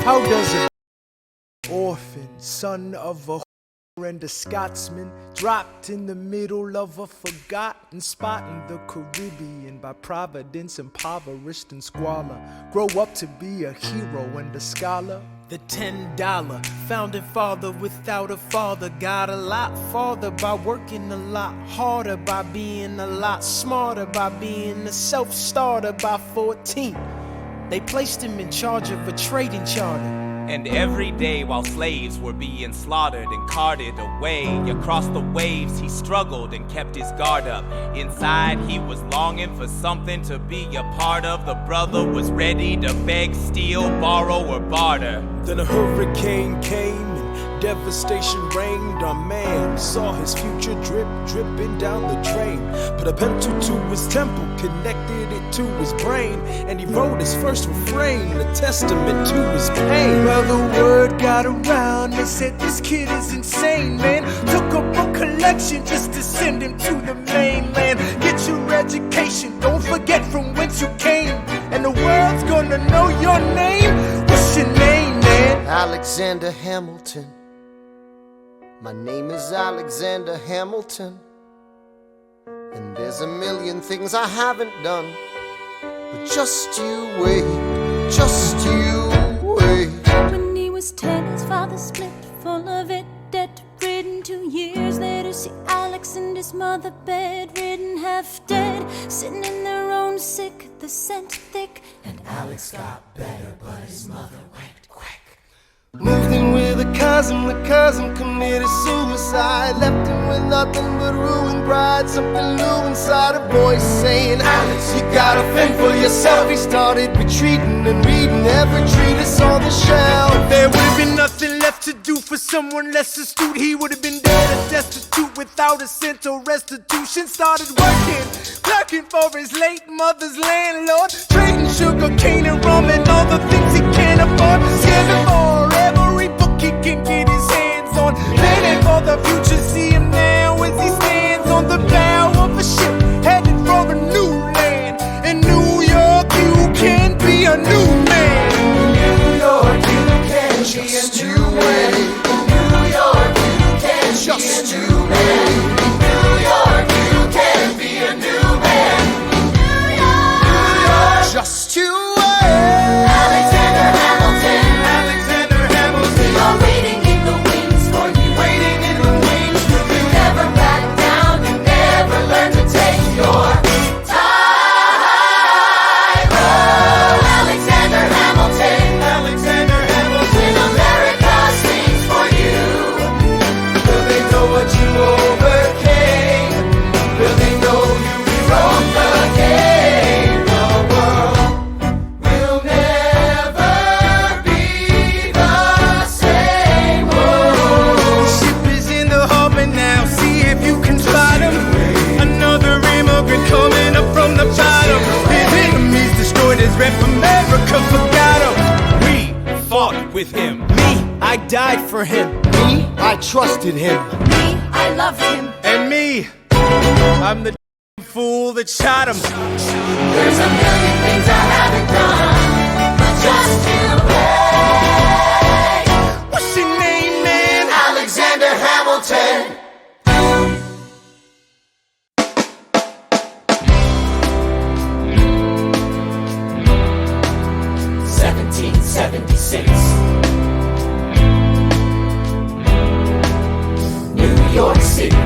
How does an orphan, son of a and a Scotsman, dropped in the middle of a forgotten spot in the Caribbean, by providence impoverished and squalor, grow up to be a hero and a scholar? The $10 founding father without a father got a lot farther by working a lot harder, by being a lot smarter, by being a self-starter. By 14, they placed him in charge of a trading charter. And every day while slaves were being slaughtered and carted away across the waves, he struggled and kept his guard up. Inside he was longing for something to be a part of. The brother was ready to beg, steal, borrow, or barter. Then a hurricane came and devastation reigned. Our man saw his future dripping down the drain. Put a pencil to his temple, connected it to his brain, and he wrote his first refrain, a testament to his pain. Well, the word got around, they said this kid is insane, man. Took a book collection just to send him to the mainland. Get your education, don't forget from whence you came, and the world's gonna know your name. What's your name, man? Alexander Hamilton. My name is Alexander Hamilton, and there's a million things I haven't done, but just you wait, just you wait. When he was 10, his father split, full of it, debt-ridden. 2 years later, see Alex and his mother bedridden, half dead, sitting in their own sick, the scent thick. And Alex got better, but his mother went quick. Moved in with a cousin, the cousin committed suicide. Left him with nothing but ruined pride. Something new inside, a voice saying, Alex, you gotta fend for yourself. He started retreating and reading every treatise on the shelf. There would have been nothing left to do for someone less astute. He would have been dead and destitute without a cent or restitution. Started clerking for his late mother's landlord, trading sugar cane and rum and all the things he can't afford. Scamming for every book he can get his hands on, planning for the future. See him now as he stands on the bow of a ship, headed for a new land. In New York, you can be a new man. New York, you can just be a new man. New York, you can just be a new man. New York, you can be a new man. New York, just you wait. Alexander Hamilton. Alexander Hamilton. You're waiting in the wings for you. Waiting in the wings for you. Never back down, you never learn to take your time. Oh, Alexander Hamilton. Alexander Hamilton. When America sings for you. Will they know what you overcame? Will they know you rewrote the game? The world will never be the same. The ship is in the harbor now, see if you can spot him. Another immigrant coming up from the bottom. His enemies destroyed his rep, America forgot him. We fought with him. Me, I died for him. Me, I trusted him. Me, I love him. And me, I'm the fool that shot him. There's a million things I haven't done, but just you wait. What's your name, man? Alexander Hamilton. 1776, New York City.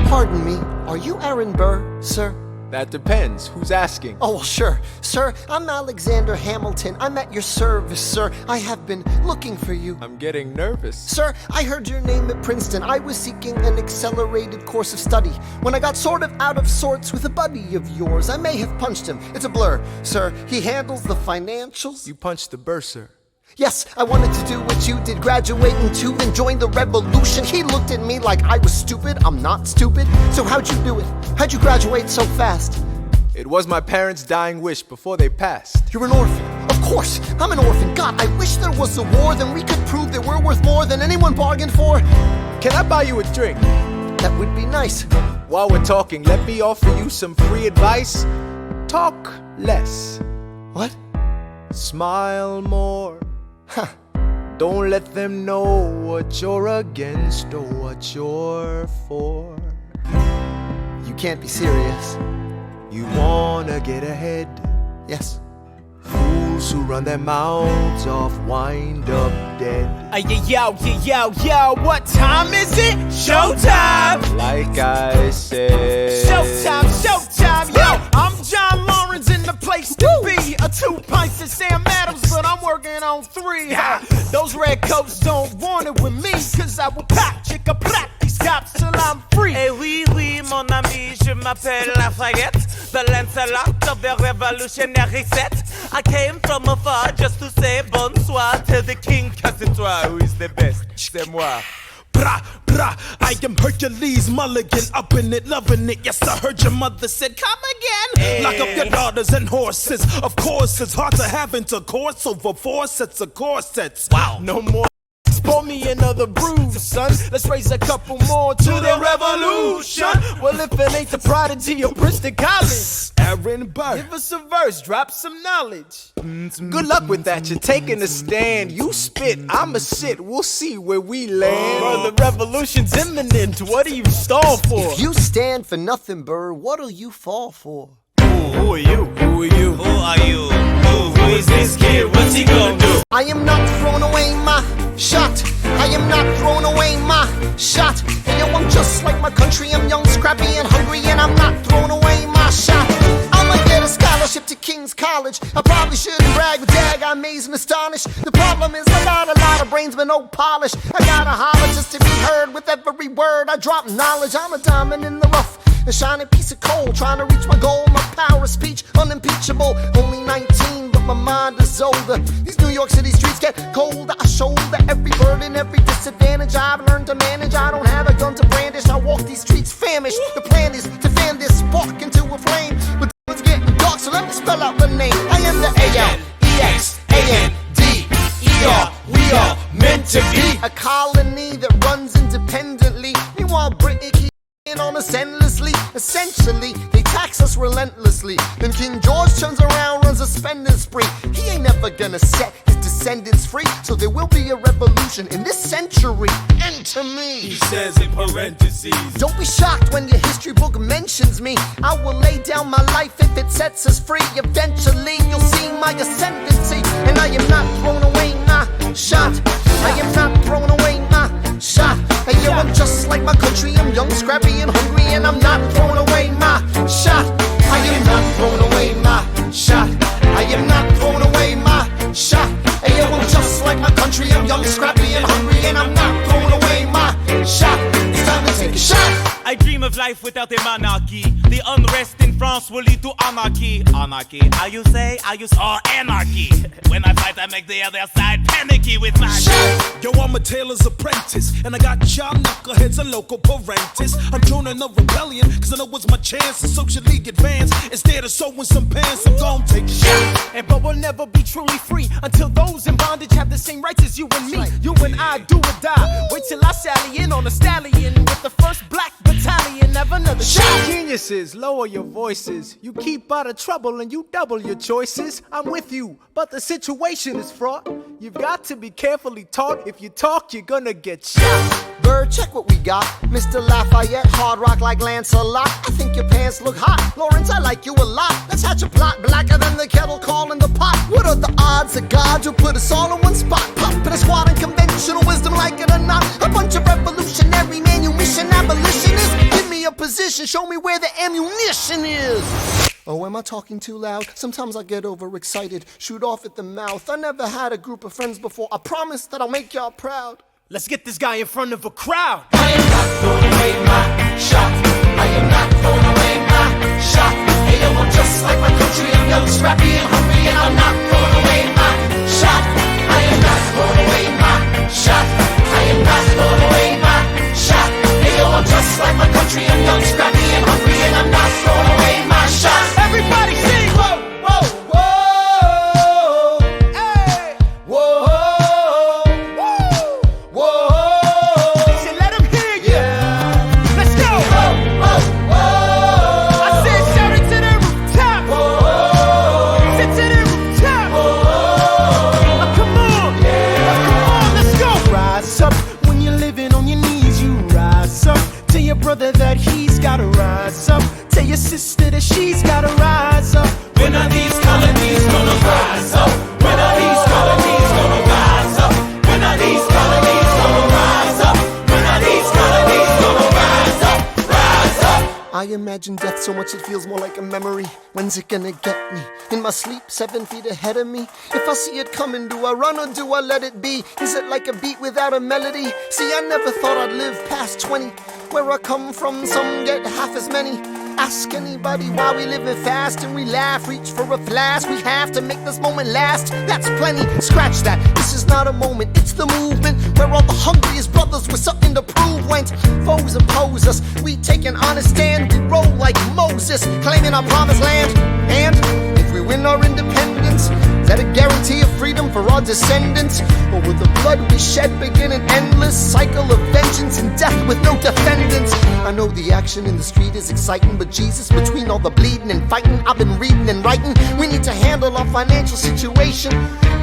Pardon me, are you Aaron Burr, sir? That depends. Who's asking? Oh, well, sure. Sir, I'm Alexander Hamilton. I'm at your service, sir. I have been looking for you. I'm getting nervous. Sir, I heard your name at Princeton. I was seeking an accelerated course of study. When I got sort of out of sorts with a buddy of yours, I may have punched him. It's a blur. Sir, he handles the financials. You punched the bursar. Yes, I wanted to do what you did, graduate in 2 and join the revolution. He looked at me like I was stupid. I'm not stupid. So how'd you do it? How'd you graduate so fast? It was my parents' dying wish before they passed. You're an orphan. Of course, I'm an orphan. God, I wish there was a war, then we could prove that we're worth more than anyone bargained for. Can I buy you a drink? That would be nice. While we're talking, let me offer you some free advice. Talk less. What? Smile more. Huh. Don't let them know what you're against or what you're for. You can't be serious. You wanna get ahead. Yes. Fools who run their mouths off wind up dead. Yo, what time is it? Showtime! Like I said, Showtime, yo! I'm John Lawrence in the place to be. A 2 pints of Sam Adams, but I'm working on 3. Those red coats don't want it with me, cause I will pack, chicka-plack these cops till I'm free. Eh oui, oui, mon ami, je m'appelle Lafayette, the Lancelot of the revolutionary set. I came from afar just to say bonsoir to the king, cause it's who is the best, c'est moi. Brah, brah, I am Hercules Mulligan, up in it, loving it. Yes, I heard your mother said, come again. Lock up your daughters and horses. Of course, it's hard to have intercourse over 4 sets of corsets. Wow. No more. Pour me another brew, son. Let's raise a couple more to the revolution. Well, if it ain't the prodigy of Princeton College, Aaron Burr, give us a verse, drop some knowledge. good luck with that. You're taking a stand. You spit, I'ma sit. We'll see where we land. Bro, the revolution's imminent. What do you stall for? If you stand for nothing, Burr, what'll you fall for? Who are you? Who are you? Who are you? Who is this kid? What's he gonna do? I am not throwing away my shot. I am not throwing away my shot. And yo, I'm just like my country. I'm young, scrappy, and hungry, and I'm not throwing away my shot. I'ma get a scholarship to King's College. I probably shouldn't brag, but dag, I'm amazed and astonished. The problem is a lot of brains, but no polish. I gotta holler just to be heard with every word. I drop knowledge. I'm a diamond in the rough, a shining piece of coal, trying to reach my goal. My power of speech, unimpeachable. Only 19, but my mind is older. These New York City streets get colder. I shoulder every burden, every disadvantage I've learned to manage. I don't have a gun to brandish. I walk these streets famished. The plan is to fan this spark into a flame. But it's getting dark, so let me spell out the name. I am the A-L-E-X-A-N-D-E-R. We are meant to be a colony that runs independently. Meanwhile, Britain keeps on us endlessly. Essentially, they tax us relentlessly. Then King George turns around, runs a spending spree. He ain't never gonna set his descendants free. So there will be a revolution in this century. Enter me. He says in parentheses. Don't be shocked when your history book mentions me. I will lay down my life if it sets us free. Eventually, you'll see my ascendancy. And I am not throwing away my shot. I am not throwing away my shot. Hey yo, I'm just like my country. I'm young, scrappy, and hungry, and I'm not throwing away my shot. I am not throwing away my shot. I am not throwing away my shot. Hey yo, I'm just like my country. I'm young, scrappy, and hungry, and I'm not throwing away my shot. It's time to take a shot. I dream of life without a monarchy. The unrest in France will lead to anarchy. Anarchy, how you say? I use anarchy. When I fight, I make the other side panicky with my shot. Yo, I'm a tailor's apprentice, and I got y'all knuckleheads and local parentis. I'm joining a rebellion, cause I know it's my chance to socially advance. Instead of sewing some pants, I'm gon' take a shot. But we'll never be truly free until those in bondage have the same rights as you and me. You and I do or die. Wait till I sally in on a stallion with the first black battalion. Have another shot. Geniuses, lower your voices. You keep out of trouble and you double your choices. I'm with you, but the situation is fraught. You've got to be carefully taught. If you talk, you're gonna get shot. Bird, check what we got. Mr. Lafayette, hard rock like Lancelot. I think your pants look hot. Lawrence, I like you a lot. Let's hatch a plot blacker than the kettle calling the pot. What are the odds that God will put us all in one spot? Pop in a squad and conventional wisdom, like it or not. A bunch of revolutionary manumission abolitionists. Give me a position, show me where the ammunition is. Oh, am I talking too loud? Sometimes I get overexcited, shoot off at the mouth. I never had a group of friends before. I promise that I'll make y'all proud. Let's get this guy in front of a crowd. I am not throwing away my shot. I am not throwing away my shot. Hey yo, I'm just like my country. I'm young, scrappy, and hungry, and I'm not throwing away my shot. I am not throwing away my shot. I am not throwing away my shot. Hey yo, I'm just like my country. I'm young, scrappy, and hungry, and I'm not throwing away my shot. Everybody sing. Whoa, whoa, whoa. Hey, whoa. I said shout it to the rooftop. Sit to the imagine death so much it feels more like a memory. When's it gonna get me? In my sleep, 7 feet ahead of me. If I see it coming, do I run or do I let it be? Is it like a beat without a melody? See, I never thought I'd live past 20. Where I come from, some get half as many. Ask anybody why we living fast and we laugh. Reach for a flask, we have to make this moment last. That's plenty, scratch that. This is not a moment, it's the movement. Where all the hungriest brothers with something to prove. When foes oppose us, we take an honest stand. We roll like Moses, claiming our promised land. And if we win our independence, is that a guarantee of freedom for our descendants? Or will the blood we shed begin an endless cycle of vengeance and death with no defendants? I know the action in the street is exciting, but Jesus, between all the bleeding and fighting I've been reading and writing, we need to handle our financial situation.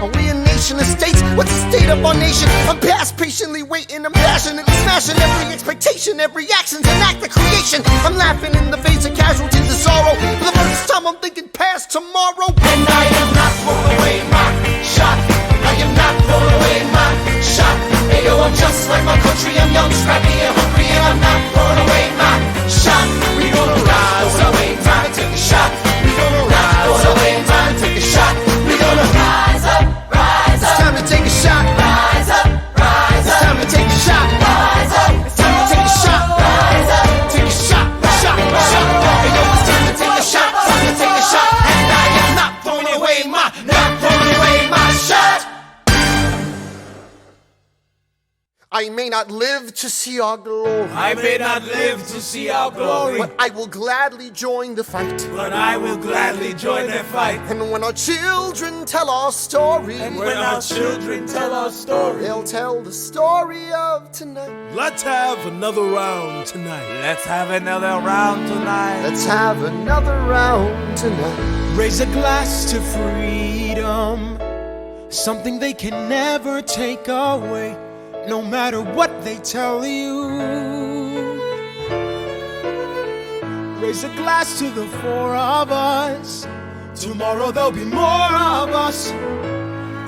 Are we a nation of states? What's the state of our nation? I'm past patiently waiting, I'm passionately smashing every expectation, every action's an act of creation. I'm laughing in the face of casualties and sorrow. For the first time I'm thinking past tomorrow. And I am not throwing away my shot. I am not throwing away my shot. Hey yo, I'm just like my country. I'm young, scrappy, and hungry, and I'm not throwing away my shot. We gonna rise up, time to take a shot. We gonna rise up, time to take a shot. We gonna rise up, rise up. It's time to take a shot. Rise up, rise It's up. time to take a shot. Rise up, It's time to take a shot. rise up. Take a shot, shot, shot. Hey yo, it's time to take a shot. Time to take a shot. And I am not throwing away my shot. I may not live to see our glory, I may not live to see our glory, but I will gladly join the fight. but I will gladly join the fight. And when our children tell our story, And when our children tell our story, they'll tell the story of tonight. let's have another round tonight. Let's have another round tonight. Let's have another round tonight. Raise a glass to freedom, something they can never take away, no matter what they tell you. Raise a glass to the four of us. Tomorrow there'll be more of us,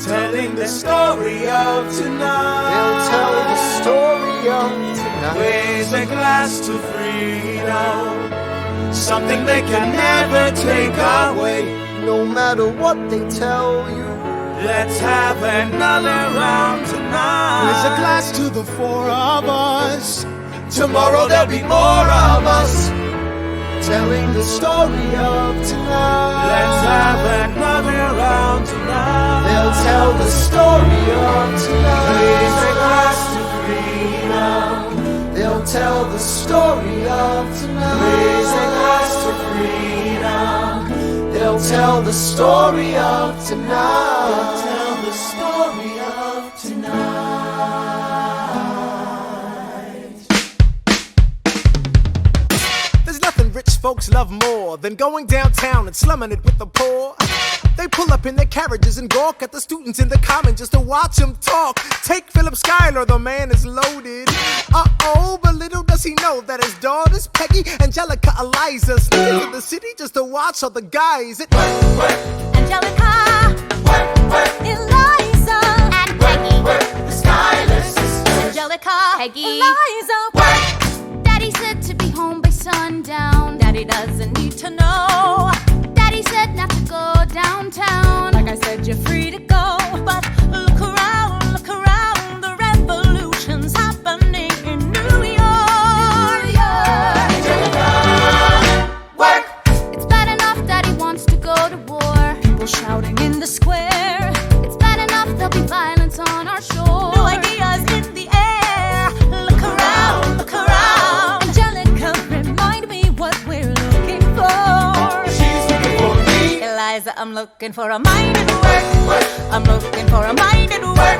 telling the story of tonight. They'll tell the story of tonight. Raise a glass to freedom, something they can never take away. No matter what they tell you. Let's have another round tonight. Raise a glass to the four of us. Tomorrow there'll be more of us, Telling the story of tonight. let's have another round tonight. They'll tell the story of Raise a tonight. glass to freedom. They'll tell the story of tonight. Raise a glass to freedom. They'll tell the story of tonight. Tell the story of tonight. There's nothing rich folks love more than going downtown and slumming it with the poor. They pull up in their carriages and gawk at the students in the common just to watch them talk. Take Philip Schuyler, the man is loaded. Uh-oh, but little does he know that his daughters, Peggy, Angelica, Eliza, sneak into the city just to watch all the guys. Angelica, Eliza, and Peggy. The Schuyler sisters. Angelica, Peggy. Eliza, Daddy said to be home by sundown. Daddy doesn't need to know. Daddy said not to go downtown. Like I said, you're free to go. But look around, the revolution's happening in New York. Work. It's bad enough Daddy wants to go to war. People shouting in the square. It's bad enough there'll be violence on our shore. New ideas in the air. Look around, Angelica, remind me what we're looking for. She's looking for me. Eliza, I'm looking for a mind at work. I'm looking for a mind at work.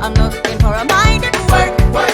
I'm looking for a mind at work. Whoa,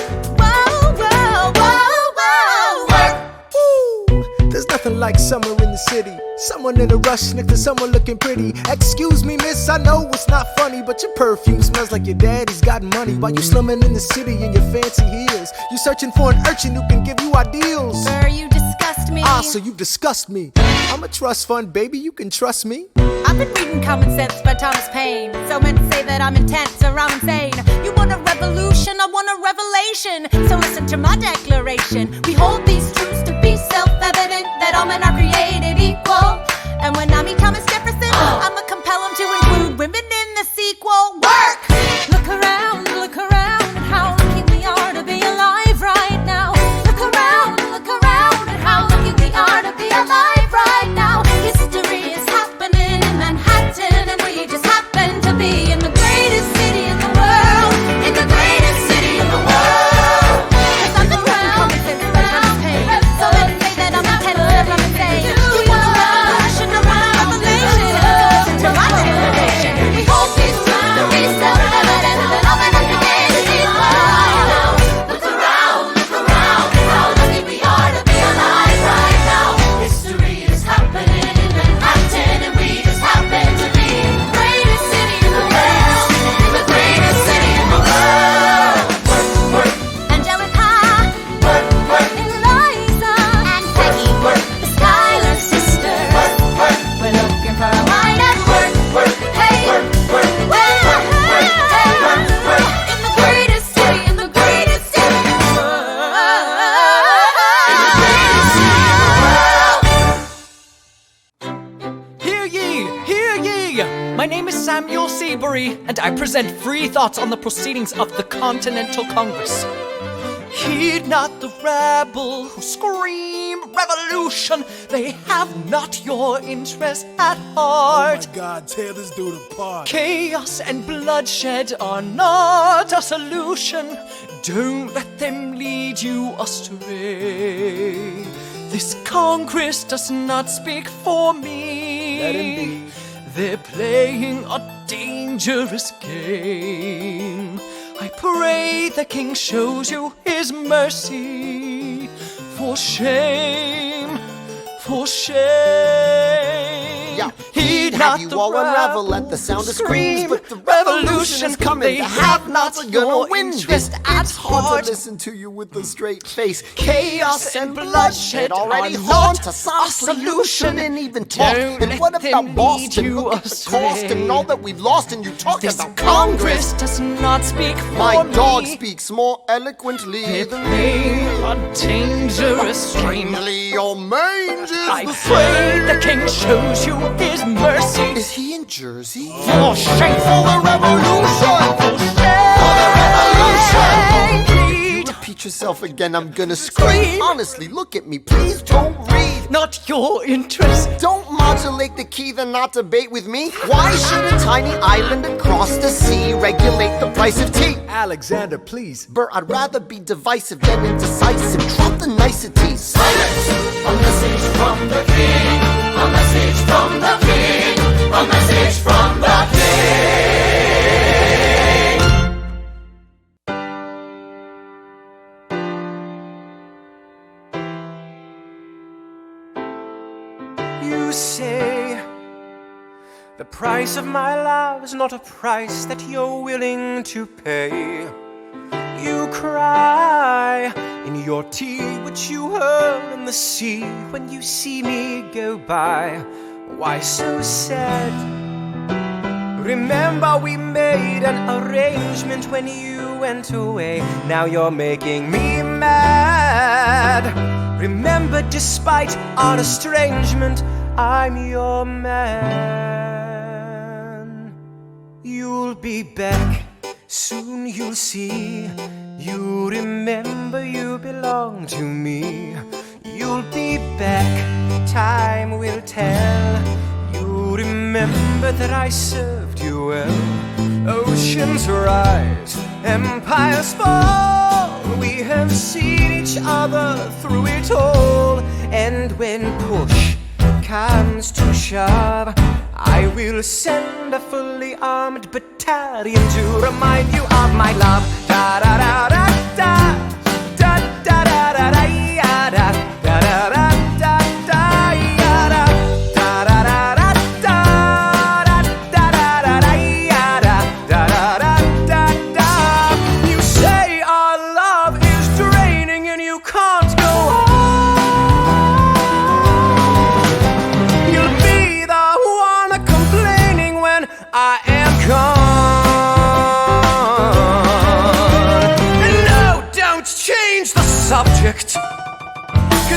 whoa, whoa, whoa. Ooh, there's nothing like summer in the city. Someone in a rush next to someone looking pretty. Excuse me, miss, I know it's not funny, but your perfume smells like your daddy's got money. While you slumming in the city in your fancy heels, you searching for an urchin who can give you ideals. Sir, you disgust me. Ah, so you disgust me. I'm a trust fund, baby, you can trust me. I've been reading Common Sense by Thomas Paine. So men say that I'm intense or I'm insane. You want a revolution, I want a revelation. So listen to my declaration. We hold these truths to be self-evident, that all men are created equal. And when I meet Thomas Jefferson, I'ma compel him to include women in the sequel. Work! Look around at how lucky we are to be alive right now. Look around at how lucky we are to be alive right now. History is happening in Manhattan, and we just happen to be in the greatest city in the world. In the greatest city in the world. 'Cause I'm the crown, so let's say that I'm a tender, I'm a say, do you want a revolution or a revelation? To my generation, we hold peace to be self-evident that all men are created equal. Look around at how lucky we are to be alive right now. History is happening in Manhattan, and we just happen to be in the greatest city in the world. In the greatest city in the world. Angelica, Eliza, and Peggy, the Schuyler sisters. We're looking for a mind at work. Hey, in the greatest city, in the greatest city in the world. Hear ye! My name is Samuel Seabury, and I present free thoughts on the proceedings of the Continental Congress. Heed not the rabble who scream revolution. They have not your interest at heart. Oh my God, tear this dude apart. Chaos and bloodshed are not a solution. Don't let them lead you astray. This Congress does not speak for me. Let him be. They're playing a dangerous game. I pray the King shows you his mercy. For shame, for shame. Yeah, Heed have not you the all unravel rabble at the sound of who screams, scream, but the revolution is coming. They The have not have-nots are gonna your win. interest at It's hard heart. to listen to you with a straight face. Chaos and bloodshed already are haunt not us. Honestly, you shouldn't even talk. Don't And what let about them Boston? lead you Look at the astray. cost and all that we've lost, and you talk This about Congress does not speak for My me. dog speaks more eloquently They're than me. playing a dangerous game. Strangely, your mange is I the pray the same. King shows you his mercy. Is he in Jersey? For shame, For the revolution! for the revolution. You repeat yourself again, I'm gonna scream. Honestly, look at me, please don't read. Not your interest. Don't modulate the key, then not debate with me. Why should a tiny island across the sea regulate the price of tea? Alexander, please. Bert, I'd rather be divisive than indecisive. Drop the niceties. Silence! A message from the king. A message from the king. A message from the king. You say the price of my love is not a price that you're willing to pay. You cry in your tea, which you hurl in the sea when you see me go by. Why so sad? Remember we made an arrangement when you went away. Now you're making me mad. Remember, despite our estrangement, I'm your man. You'll be back, soon you'll see. You remember you belong to me. You'll be back, time will tell. You remember that I served you well. Oceans rise, empires fall. We have seen each other through it all. And when push comes to shove, I will send a fully armed battalion to remind you of my love. Da da da da da da da da da da ya da da da da da da ya da da da da da da da da da da ya da da da da da. You say our love is draining and you can't go on. You'll be the one complaining when I am gone. And no, don't change the subject, 'cause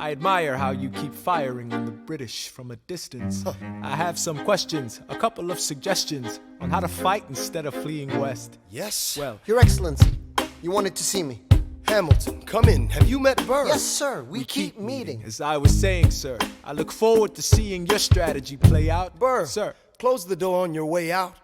I admire how you keep firing on the British from a distance. I have some questions, a couple of suggestions on how to fight instead of fleeing west. Yes? Well, Your Excellency, you wanted to see me. Hamilton, come in. Have you met Burr? Yes, sir. We keep meeting. as I was saying, sir, I look forward to seeing your strategy play out. Burr, Sir. close the door on your way out.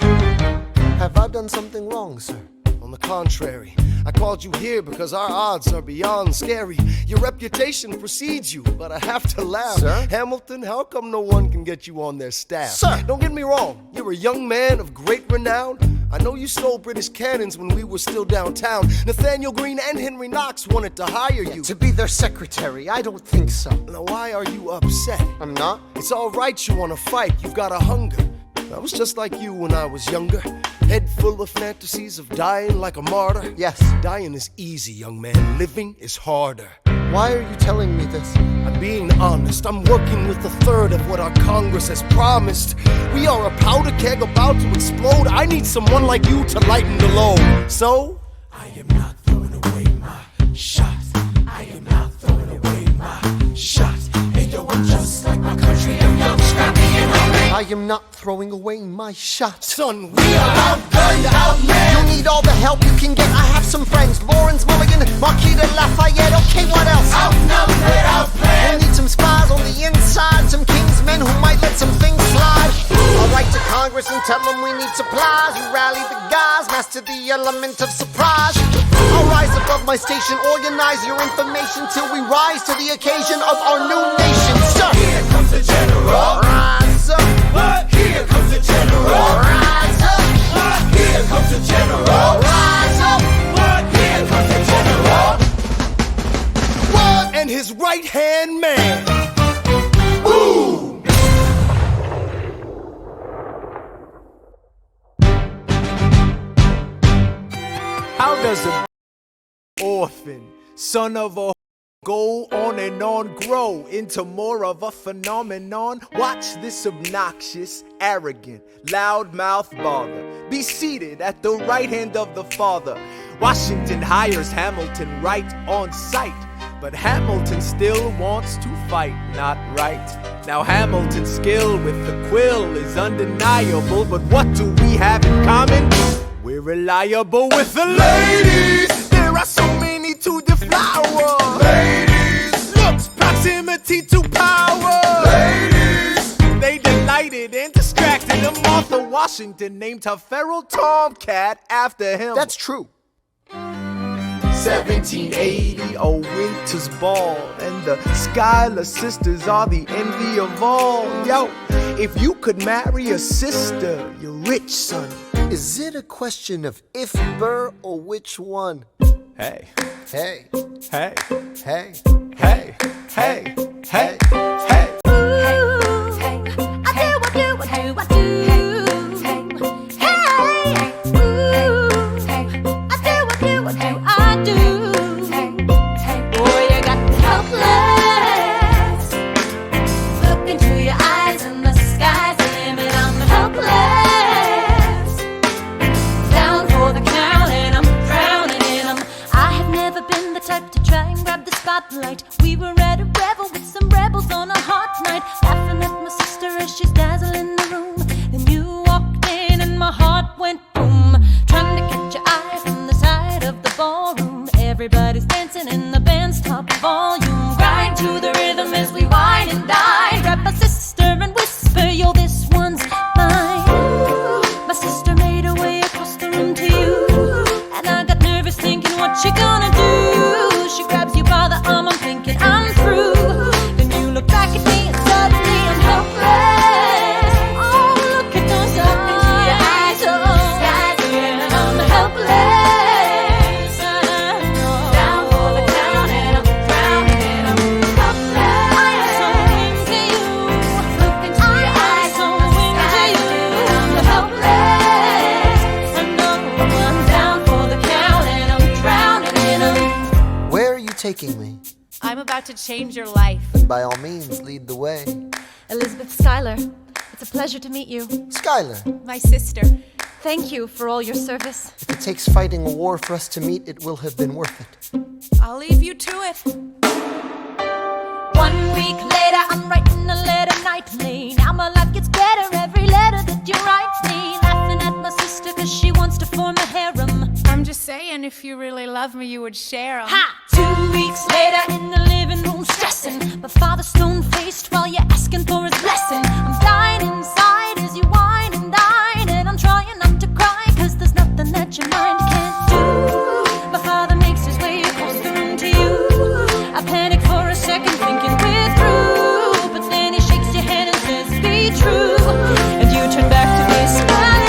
Have I done something wrong, sir? On the contrary, I called you here because our odds are beyond scary. Your reputation precedes you, but I have to laugh. Sir? Hamilton, how come no one can get you on their staff? Sir! Don't get me wrong, you're a young man of great renown. I know you stole British cannons when we were still downtown. Nathaniel Greene and Henry Knox wanted to hire you. To be their secretary, I don't think so. Now why are you upset? I'm not. It's all right you want to fight, you've got a hunger. I was just like you when I was younger. Head full of fantasies of dying like a martyr. Yes. Dying is easy, young man. Living is harder. Why are you telling me this? I'm being honest. I'm working with a third of what our Congress has promised. We are a powder keg about to explode. I need someone like you to lighten the load. So, I am not throwing away my shot. I am not throwing away my shot. Hey yo, I'm just like my country. I'm young, scrappy, and hungry. I am not throwing away my shot. Son, we are outgunned, outmanned. You need all the help you can get. I have some friends. Lawrence Mulligan, Marquis de Lafayette. Okay, what else? Outnumbered, outplanned. We'll need some spies on the inside. Some kingsmen who might let some things slide. I'll write to Congress and tell them we need supplies. You rally the guys, master the element of surprise. I'll rise above my station, organize your information till we rise to the occasion of our new nation. Sir, Here comes the general. rise up. What? Here comes the general. Rise up. What? Here comes the general. Rise up. What? Here comes the general. and his right-hand man. Boom! How does a orphan, son of a go on and on, grow into more of a phenomenon? Watch this obnoxious, arrogant, loudmouth bother be seated at the right hand of the father. Washington hires Hamilton right on sight, but Hamilton still wants to fight, not right. Now Hamilton's skill with the quill is undeniable, but what do we have in common? We're reliable with the ladies. There are so many to deflower. Ladies, Looks, proximity to power. ladies, They delighted and distracted him. Martha Washington named her feral tomcat after him. That's true. 1780, a winter's ball, and the Schuyler sisters are the envy of all. Yo, if you could marry a sister, you're rich, son. Is it a question of if Burr or which one? Hey, Hey, hey, hey. hey, hey, hey, hey. We were at a revel with some rebels on a hot night, laughing at my sister as she's dazzling the room. Then you walked in and my heart went boom, trying to catch your eye from the side of the ballroom. Everybody's dancing in the band's top volume, grind to the rhythm as we wine and dine. Grab my sister and whisper, yo, this one's mine. My sister made her way across the room to you, and I got nervous thinking, what you gonna do? She grabs you by the arm, I'm thinking I'm through. Then you look back at me and suddenly I'm helpless. Oh, look at those eyes, oh, yeah, I'm helpless. Down for the count and I'm drowning and I'm helpless. I am so into you. Look into your eyes, so into you. I'm helpless. I know I'm down for the count and I'm drowning and I'm. Where are you taking me? I'm about to change your life. Then by all means, lead the way. Elizabeth Schuyler, it's a pleasure to meet you. Schuyler, My sister. Thank you for all your service. if it takes fighting a war for us to meet, it will have been worth it. I'll leave you to it. 1 week later, I'm writing a letter nightly. Now my life gets better every letter that you write me. Laughing at my sister cause she wants to form a harem. I'm just saying, if you really love me, you would share 'em. Ha! 2 weeks later in the living room stressing. My father's stone-faced while you're asking for his blessing. I'm dying inside as you whine and dine, and I'm trying not to cry cause there's nothing that your mind can't do. My father makes his way across the room to you. I panic for a second thinking we're through, but then he shakes your hand and says be true, and you turn back to me smiling.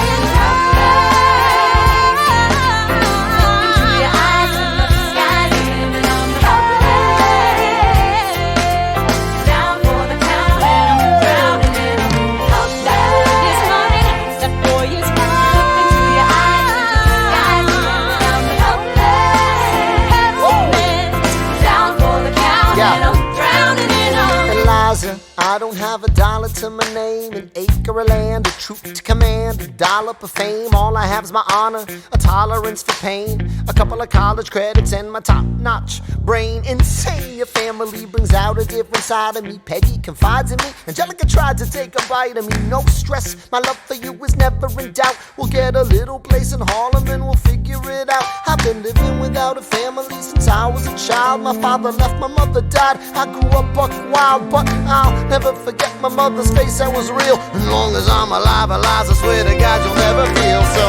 I don't have a dollar to my name, an acre of land, a troop to command, a dollop of fame. All I have is my honor, a tolerance for pain, a couple of college credits and my top-notch brain. Insane, your family brings out a different side of me. Peggy confides in me, Angelica tried to take a bite of me. No stress, my love for you is never in doubt. We'll get a little place in Harlem and we'll figure it out. I've been living without a family since I was a child. My father left, my mother died. I grew up buck wild, but I'll never forget my mother's face, that was real. As long as I'm alive, Eliza, I swear to God you'll never feel so.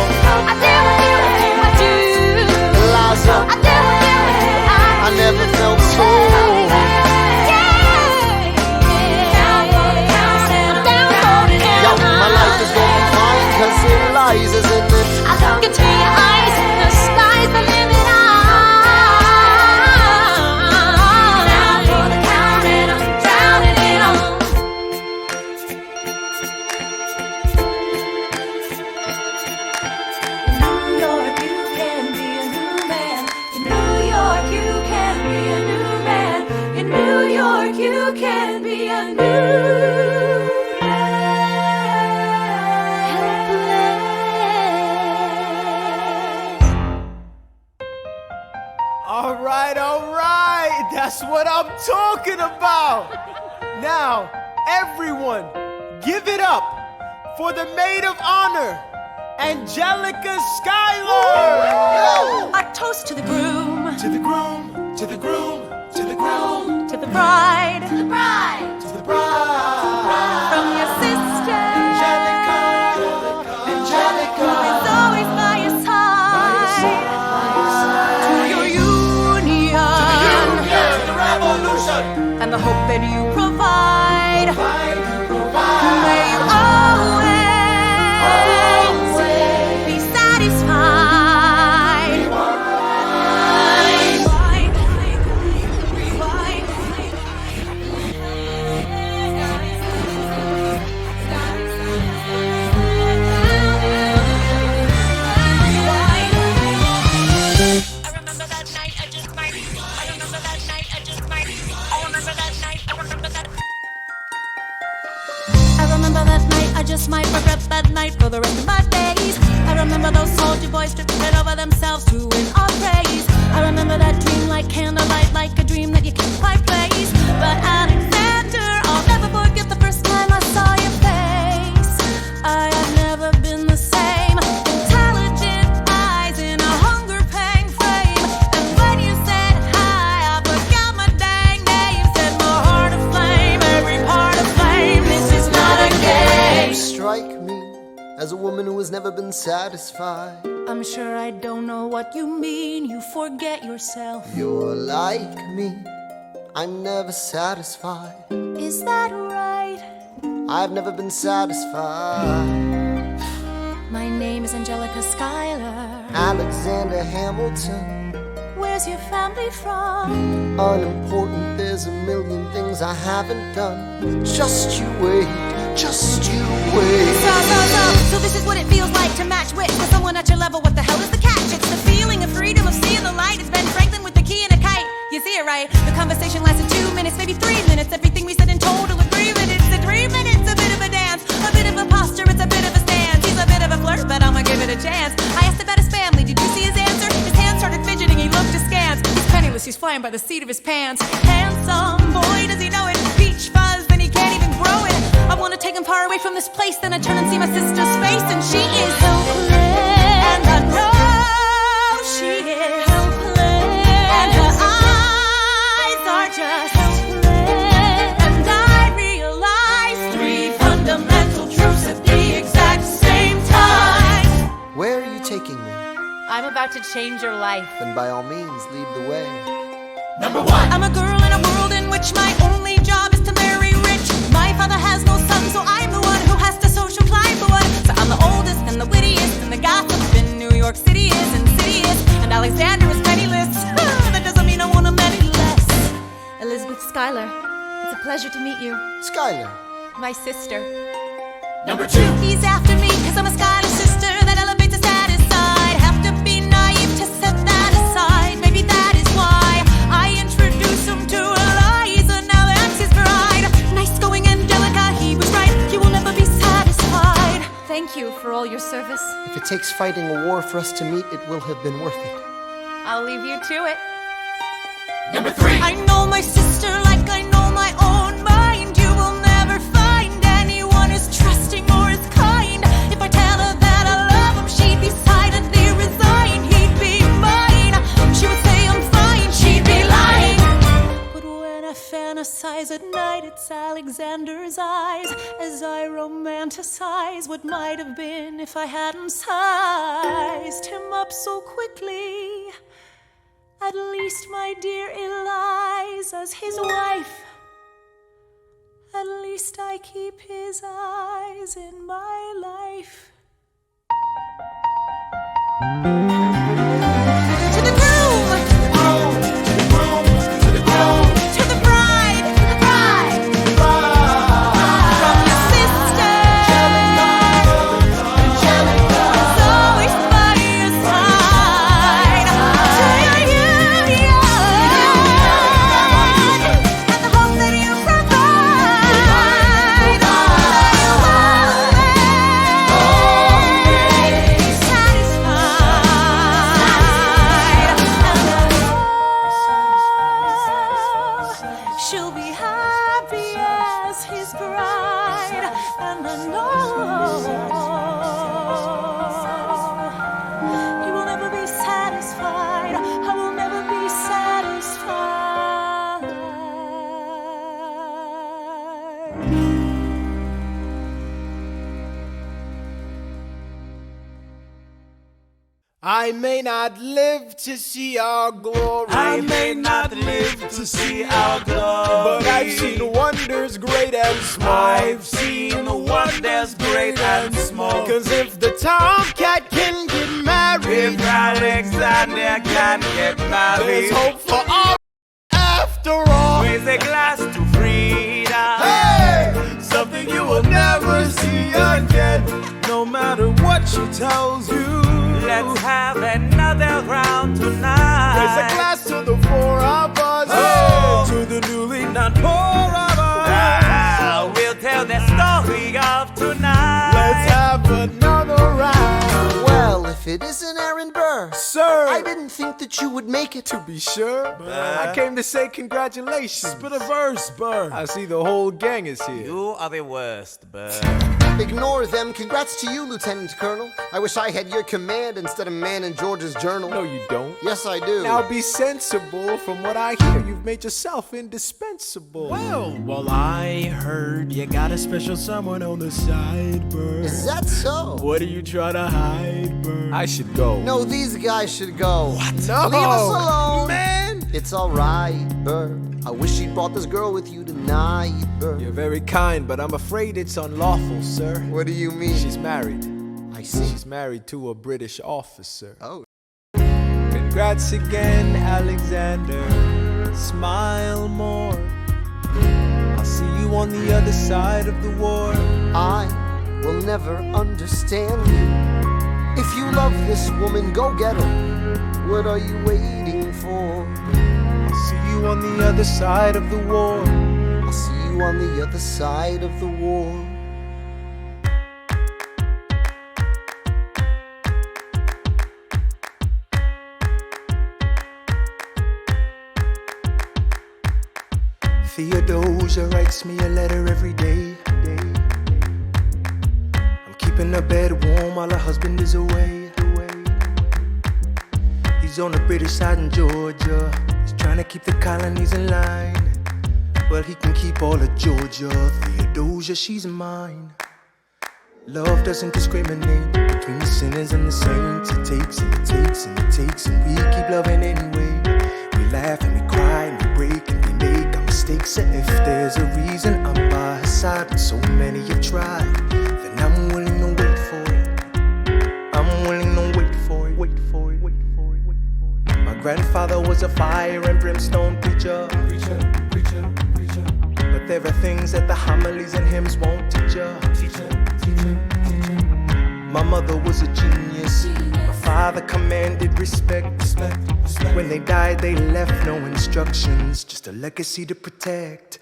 I dare with you, I do. Eliza, I dare with you, I never felt so. Yo, my life is going fine cause Eliza's in it. I look into your eyes and the sky's the limit. Down for the count and I'm drowning it all. You can be a new Alright, that's what I'm talking about. Now, everyone, give it up for the maid of honor, Angelica Schuyler. Our toast to the groom, To the groom, to the groom, to the groom, to the bride, to the bride, to the bride. from your sister, Angelica, Angelica, who's always by your side, to your union, the revolution. and the hope that you provide. May you always be satisfied. I just might regret that night for the rest of my days. I remember those soldier boys tripping over themselves to win our praise. I remember that dream like candlelight, like a dream that you can't quite place. But Alexander, I'll never forget the first time I saw your face. I have never been the same. Intelligent eyes in a hunger-pang frame. And when you said hi, I forgot my dang name. Set my heart aflame, every part aflame. This is not a game. You strike me as a woman who has never been satisfied. I'm sure I don't know what you mean. You forget yourself. You're like me, I'm never satisfied. Is that right? I've never been satisfied. My name is Angelica Schuyler. Alexander Hamilton, Where's your family from? unimportant, there's a million things I haven't done. Just you wait, just you wait. So this is what it feels like to match wits with someone at your level. What the hell is the catch? It's the feeling of freedom, of seeing the light. It's Ben Franklin with the key and a kite. You see it right? The conversation lasted 2 minutes, maybe 3 minutes. Everything we said in total agreement. It's a dream and it's a bit of a dance, a bit of a posture, it's a bit of a stance. He's a bit of a flirt, but I'ma give it a chance. I asked about his family, did you see his answer? His hands started fidgeting, he looked askance. He's penniless, he's flying by the seat of his pants. Handsome boy, does he know it? from this place. Then I turn and see my sister's face, and she is helpless. And I know she is helpless. And her eyes are just helpless. And I realize 3 fundamental truths at the exact same time. Where are you taking me? I'm about to change your life. Then by all means, lead the way. Number 1. I'm a girl in a world in which my only job is to marry rich. My father has no son, so I'm the one who has to social climb for one. So I'm the oldest and the wittiest, and the gossip in New York City is insidious. And Alexander is penniless. That doesn't mean I want him any less. Elizabeth Schuyler, it's a pleasure to meet you. Schuyler. My sister. Number 2. He's after me, cause I'm a Schuyler sister that elevates a status side. Have to be naive to set that aside. Maybe that is why I introduced him to Eliza. Now that's his bride. Nice going, Angelica, he was right. You will never be satisfied. Thank you for all your service. If it takes fighting a war for us to meet, it will have been worth it. I'll leave you to it. Number 3. I know my sister like I know my own mind. You will never find anyone as trusting or as kind. If I tell her that I love him, she'd be silently resigned. He'd be mine. She would say I'm fine. She'd be lying. But when I fantasize at night, it's Alexander's eyes as I romanticize what might have been if I hadn't sized him up so quickly. At least, my dear Eliza's his wife. At least I keep his eyes in my life. To the groom, to the groom, to the groom, to the groom, to the bride, to the bride, to the bride. From your sister, Angelica, is always by your side. To your union, and the hope that you provide. She'll be happy as his bride, and I know he will never be satisfied. I will never be satisfied. I may not live to see our glory. I may not live to see our glory, but I've seen wonders great and small. I've seen wonders great and small. Cause if the tomcat can get married, If Alexander can get married, there's hope for all after all. raise a glass to freedom. Hey! Something you will never see again. No matter what she tells you, let's have another round tonight. Raise a glass to the 4 of us. Oh, to the newly not poor of us. We'll tell the story of tonight. Let's have another round. Well, if it isn't Aaron Burr. Sir, I didn't think that you would make it. to be sure, I came to say congratulations. Spit a verse, Burr. I see the whole gang is here. You are the worst, Burr. Ignore them. Congrats to you, Lieutenant Colonel. I wish I had your command instead of man in George's journal. No, you don't. Yes, I do. Now be sensible. From what I hear, you've made yourself indispensable. Well, I heard you got a special someone on the side, Burr. Is that so? What are you trying to hide, Burr? I should go. No, these guys should go. What? No, Leave us alone. man. It's alright, Burr. I wish you'd brought this girl with you tonight, Burr. You're very kind, but I'm afraid it's unlawful, sir. What do you mean? She's married. I see. She's married to a British officer. Oh. Congrats again, Alexander. Smile more. I'll see you on the other side of the war. I will never understand you. If you love this woman, go get her. What are you waiting for? I'll see you on the other side of the war. I'll see you on the other side of the war. Theodosia writes me a letter every day. keeping her bed warm while her husband is away. He's on the British side in Georgia. He's trying to keep the colonies in line. Well, he can keep all of Georgia. Theodosia, she's mine. Love doesn't discriminate between the sinners and the saints. It takes and it takes and it takes, and we keep loving anyway. We laugh and we cry and we break and we make our mistakes. And if there's a reason I'm by her side when so many have tried, then I'm willing to wait for it. I'm willing to wait for it, wait for it, wait for it, wait for it. My grandfather was a fire and brimstone preacher. But there are things that the homilies and hymns won't teach ya. My mother was a genius. My father commanded respect. When they died, they left no instructions, just a legacy to protect.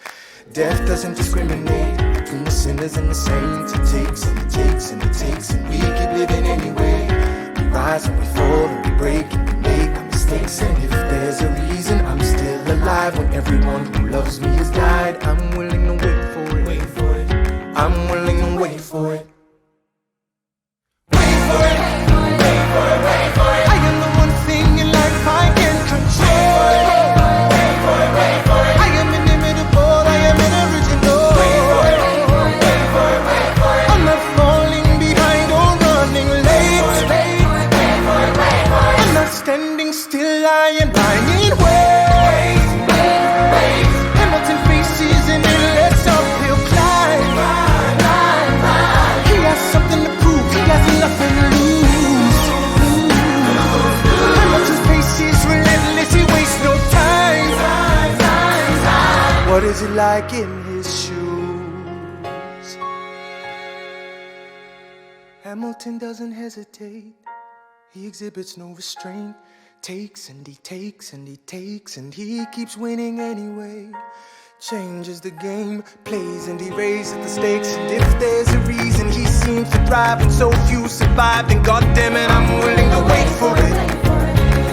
Death doesn't discriminate between the sinners and the saints. It takes and it takes and it takes, and we keep living anyway. We rise and we fall and we break and we make our mistakes. And if there's a reason I'm still alive when everyone who loves me has died, I'm willing to wait for it. Wait for it. I'm willing to wait for it. I am the one thing in life I can control. I am inimitable, I am original. I'm not falling behind or running late. I'm not standing still, I am lying in wait. Hamilton faces and it lets uphill climb. He has something to prove, he has nothing to lose. What is it like in his shoes? Hamilton doesn't hesitate. He exhibits no restraint. Takes and he takes and he takes, and he keeps winning anyway. Changes the game, plays and he raises the stakes. And if there's a reason he seems to thrive and so few survive, then goddammit, I'm willing to wait for it.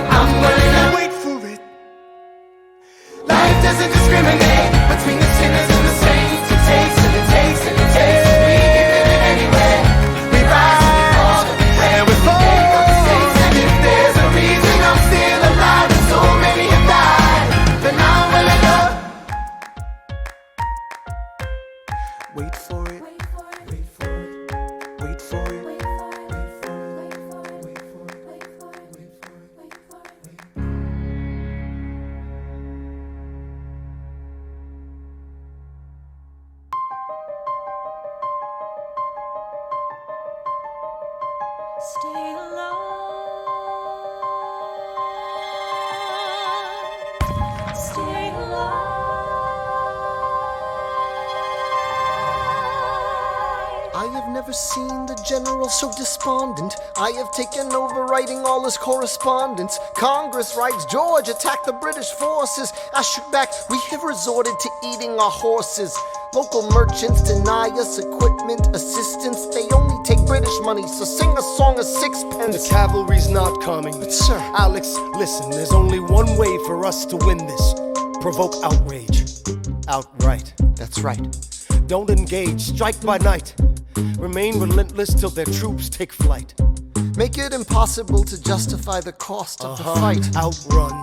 I'm willing to wait for it. Life doesn't discriminate between the sinners and the saints. It takes and it takes and it takes, and we keep living anyway. We rise and we fall and we make our mistakes. And if there's a reason I'm still alive and so many have died, then I'm willing to wait for it. Wait for it. Wait for it. Wait for it. Wait for it. Wait for it. Wait for it. Wait for it. Wait for it. Wait for it. Stay alive. Stay alive. I have never seen the general so despondent. I have taken over writing all his correspondence. Congress writes, George attacked the British forces. I shoot back, we have resorted to eating our horses. Local merchants deny us equipment, assistance. They only take British money, so sing a song of sixpence. The cavalry's not coming. But sir, Alex, listen, there's only one way for us to win this. Provoke outrage. Outright. that's right. Don't engage, strike by night. Remain relentless till their troops take flight. Make it impossible to justify the cost of the fight. Outrun,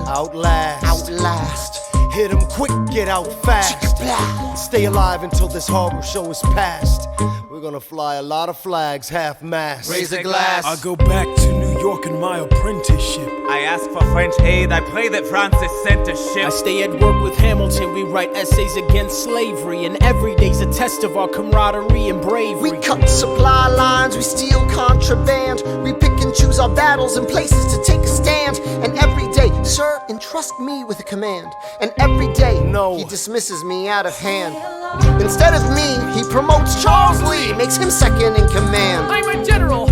outlast, hit 'em quick, get out fast. Stay alive until this horror show is past. We're gonna fly a lot of flags, half-mast. Raise a glass. I go back to New York in my apprenticeship. I ask for French aid, I pray that Francis sent a ship. I stay at work with Hamilton, we write essays against slavery, and every day's a test of our camaraderie and bravery. We cut supply lines, we steal contraband, we pick and choose our battles and places to take a stand. And every day, sir, entrust me with a command. And every day, no, he dismisses me out of hand. Instead of me, he promotes Charles Lee, makes him second in command. I'm a general.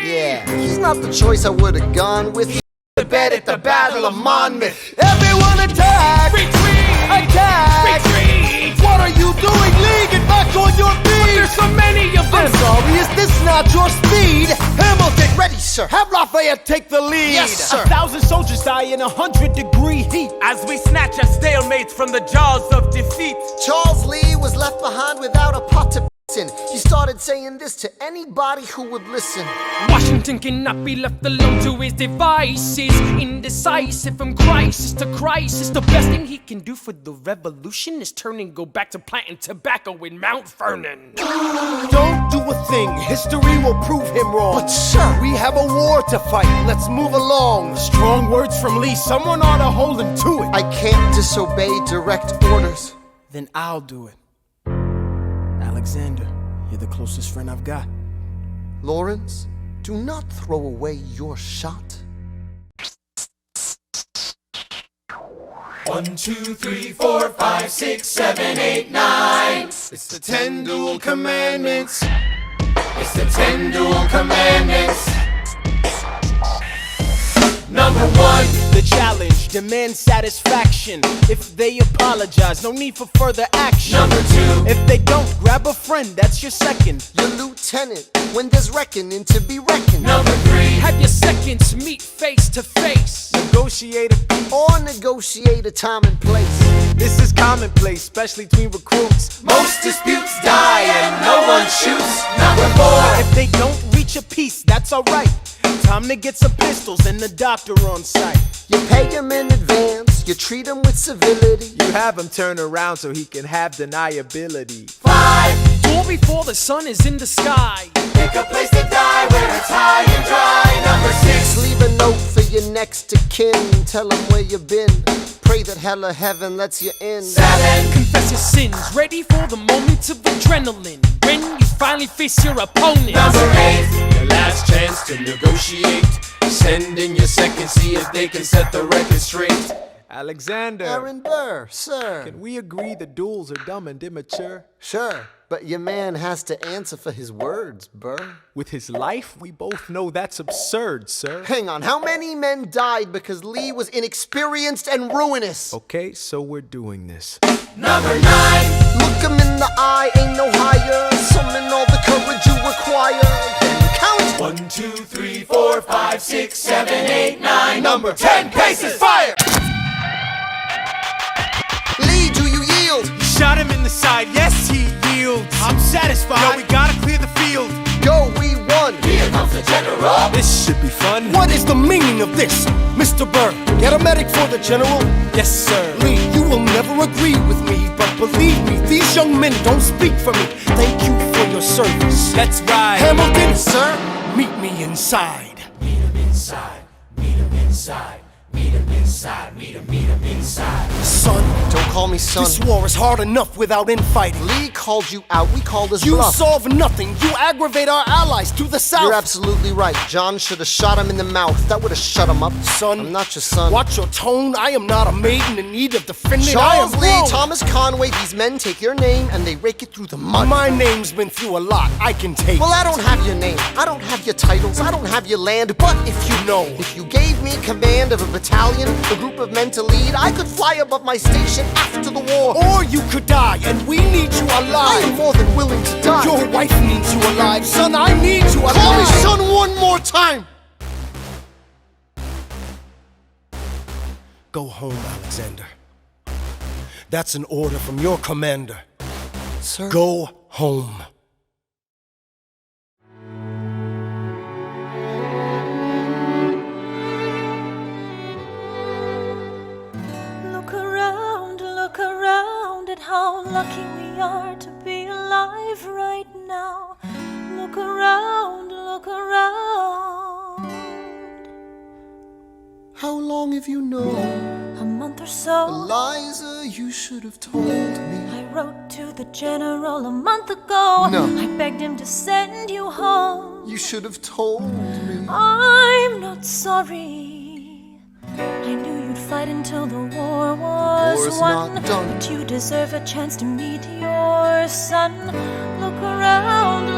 Yeah, he's not the choice I would've gone with. The bed at the Battle of Monmouth. Everyone attack! Retreat! Attack! Retreat! What are you doing? Lee, get back on your feet! There's so many of them! I'm sorry, is this not your speed? Hamilton, ready, sir. Have Lafayette take the lead! Yes, sir. 1,000 soldiers die in 100-degree heat. As we snatch a stalemate from the jaws of defeat. Charles Lee was left behind without a pot to piss in. You started saying this to anybody who would listen. Washington cannot be left alone to his devices. Indecisive from crisis to crisis. The best thing he can do for the revolution is turn and go back to planting tobacco in Mount Vernon. Don't do a thing, history will prove him wrong. But sir, we have a war to fight, let's move along. Strong words from Lee, someone ought to hold him to it. I can't disobey direct orders. Then I'll do it. Alexander, you're the closest friend I've got. Lawrence, do not throw away your shot. 1, 2, 3, 4, 5, 6, 7, 8, 9. It's the 10 dual commandments. It's the 10 dual commandments. Number 1, the challenge, demand satisfaction. If they apologize, no need for further action. Number 2, if they don't, grab a friend, that's your second. Your lieutenant, when there's reckoning to be reckoned. Number 3, have your seconds meet face to face. Negotiate or negotiate a time and place. This is commonplace, especially between recruits. Most disputes die and no one shoots. Number 4, if they don't reach a peace, that's alright. Time to get some pistols and the doctor on site. You pay him in advance, you treat him with civility. You have him turn around so he can have deniability. 5, duel before the sun is in the sky. Pick a place to die where it's high and dry. Number 6, leave a note for your next of kin. Tell him where you've been. Pray that hell or heaven lets you in. 7, confess your sins. Ready for the moments of adrenaline. When you finally face your opponent. Number 8, your last chance to negotiate. Send in your second, see if they can set the record straight. Alexander. Aaron Burr, sir. Can we agree the duels are dumb and immature? Sure, but your man has to answer for his words, Burr. With his life, we both know that's absurd, sir. Hang on, how many men died because Lee was inexperienced and ruinous? Okay, so we're doing this. Number 9, look him in the eye, ain't no higher. Summon all the courage you require. Count 1, 2, 3, 4, 5, 6, 7, 8, 9. Number 10, paces, fire! Lee, do you yield? Shot him in the side, yes he yields. I'm satisfied. Yo, we gotta clear the field. Go, we won. Here comes the general. This should be fun. What is the meaning of this, Mr. Burr? Get a medic for the general. Yes, sir. Lee, you will never agree with me, but believe me, these young men don't speak for me. Thank you for your service. That's right. Hamilton, sir, meet me inside. Meet him inside. Meet him inside. Meet him inside. Meet him inside. Son, don't call me son. This war is hard enough without infighting. Lee called you out, we called his You bluff. solve nothing, you aggravate our allies to the south. You're absolutely right. John should have shot him in the mouth. That would have shut him up. Son, I'm not your son. Watch your tone, I am not a maiden in need of defending. Charles I am Lee, wrong. Thomas Conway, these men take your name and they rake it through the mud. My name's been through a lot, I can take. Well, I don't have your name, I don't have your titles, I don't have your land, but if you know, if you gave me command of a battalion, a group of men to lead, I could fly above my station after the war. Or you could die, and we need you alive. I am more than willing to die. Your wife needs you alive, son, I need you alive. Call me son one more time. Go home, Alexander. That's an order from your commander. Sir? Go home. Look around at how lucky we are to be alive right now. Look around, look around. How long have you known? A month or so. Eliza, you should have told me. I wrote to the general a month ago. No. I begged him to send you home. You should have told me. I'm not sorry. I knew you'd fight until the war was War's won. not done. But you deserve a chance to meet your son. Look around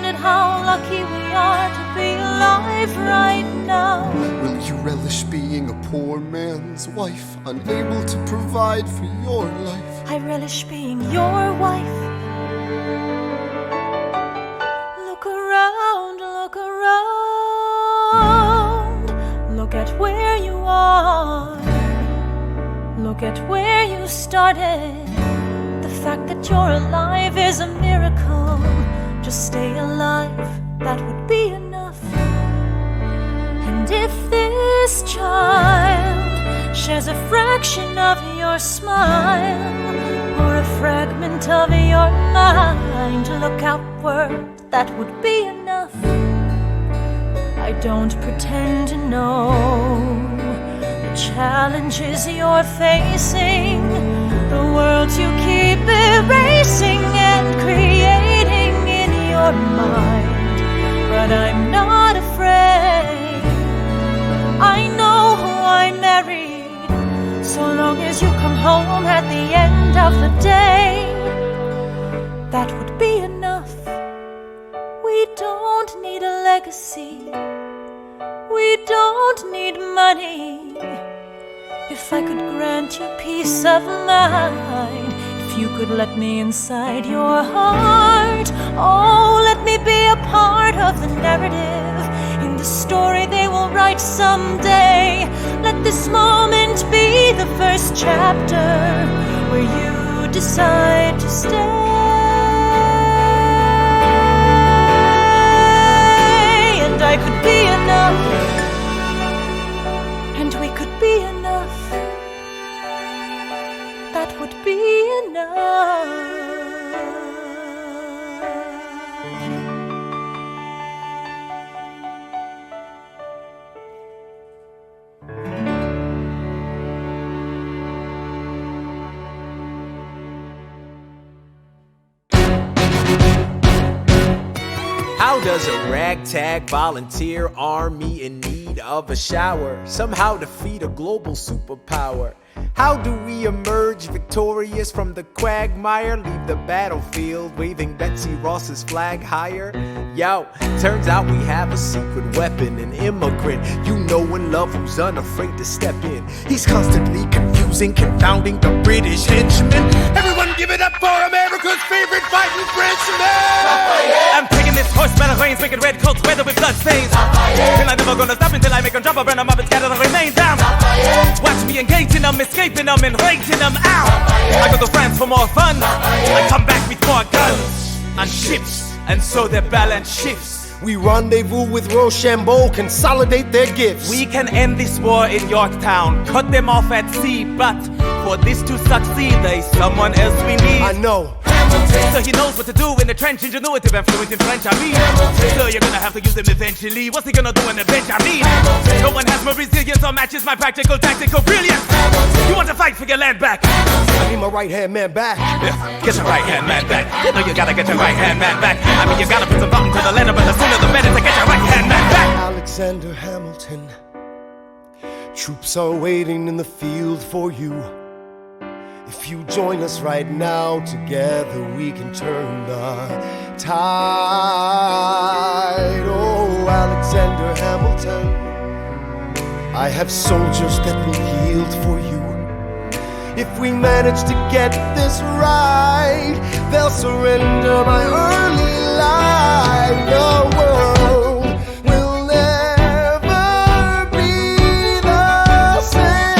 at how lucky we are to be alive right now. Will you relish being a poor man's wife, unable to provide for your life? I relish being your wife. Look around, look around. Look at where you are. Look at where you started. The fact that you're alive is a miracle. just stay alive, that would be enough. And if this child shares a fraction of your smile, or a fragment of your mind, look outward, that would be enough. I don't pretend to know the challenges you're facing, the worlds you keep erasing and creating in your mind. But I'm not afraid, I know who I married, so long as you come home at the end of the day, that would be enough. We don't need a legacy, we don't need money. If I could grant you peace of mind, if you could let me inside your heart, oh, let me be a part of the narrative, in the story they will write someday. Let this moment be the first chapter where you decide to stay. And I could be enough, and we could be enough, that would be enough. How does a ragtag volunteer army in need of a shower somehow defeat a global superpower? How do we emerge victorious from the quagmire, leave the battlefield waving Betsy Ross's flag higher? Yo, turns out we have a secret weapon, an immigrant you know and love who's unafraid to step in. He's constantly confusing, confounding the British henchmen. Everyone give it up for America's favorite fighting Frenchman! I'm taking this horse by the reins, making red coats weather with blood stains. Feel I'm never gonna stop until I make them drop, I burn them up and scatter the remains down. Watch me engaging them, escaping them and rating them out. I go to France for more fun, I come back with more guns and ships, and so their balance shifts. We rendezvous with Rochambeau, consolidate their gifts. We can end this war in Yorktown, cut them off at sea, but for this to succeed, there's someone else we need. I know. So he knows what to do in the trench, ingenuity and fluent in French, I mean. So you're gonna have to use him eventually. What's he gonna do in the bench, I mean? No one has more resilience or matches my practical, tactical brilliance. You want to fight for your land back? I need my right-hand man back. Yeah, get your right-hand man back. You know you gotta get your right-hand man back. I mean, you gotta put some thought into the letter, but the sooner the better to get your right-hand man back. Alexander Hamilton, troops are waiting in the field for you. If you join us right now, together we can turn the tide. Oh, Alexander Hamilton, I have soldiers that will yield for you. If we manage to get this right, they'll surrender my early life. The world will never be the same.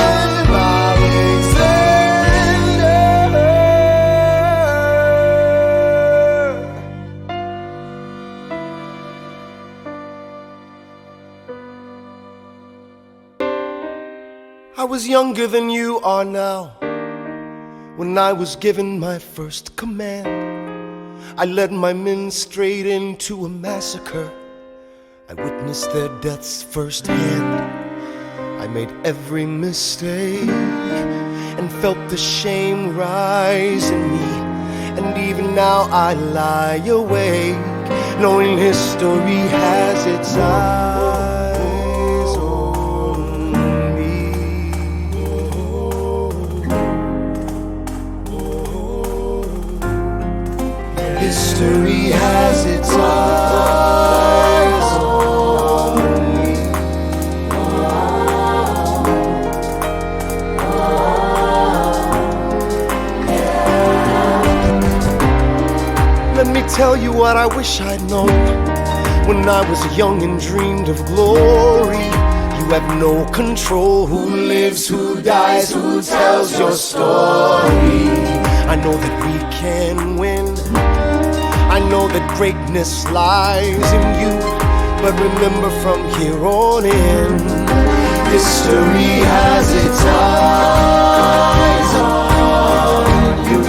I was younger than you are now. When I was given my first command, I led my men straight into a massacre. I witnessed their deaths firsthand. I made every mistake and felt the shame rise in me. And even now I lie awake, knowing history has its eyes on me. History has its eyes on me. Let me tell you what I wish I'd known when I was young and dreamed of glory. You have no control who lives, who dies, who tells your story. I know that we can win. I know that greatness lies in you, but remember from here on in, history has its eyes on you.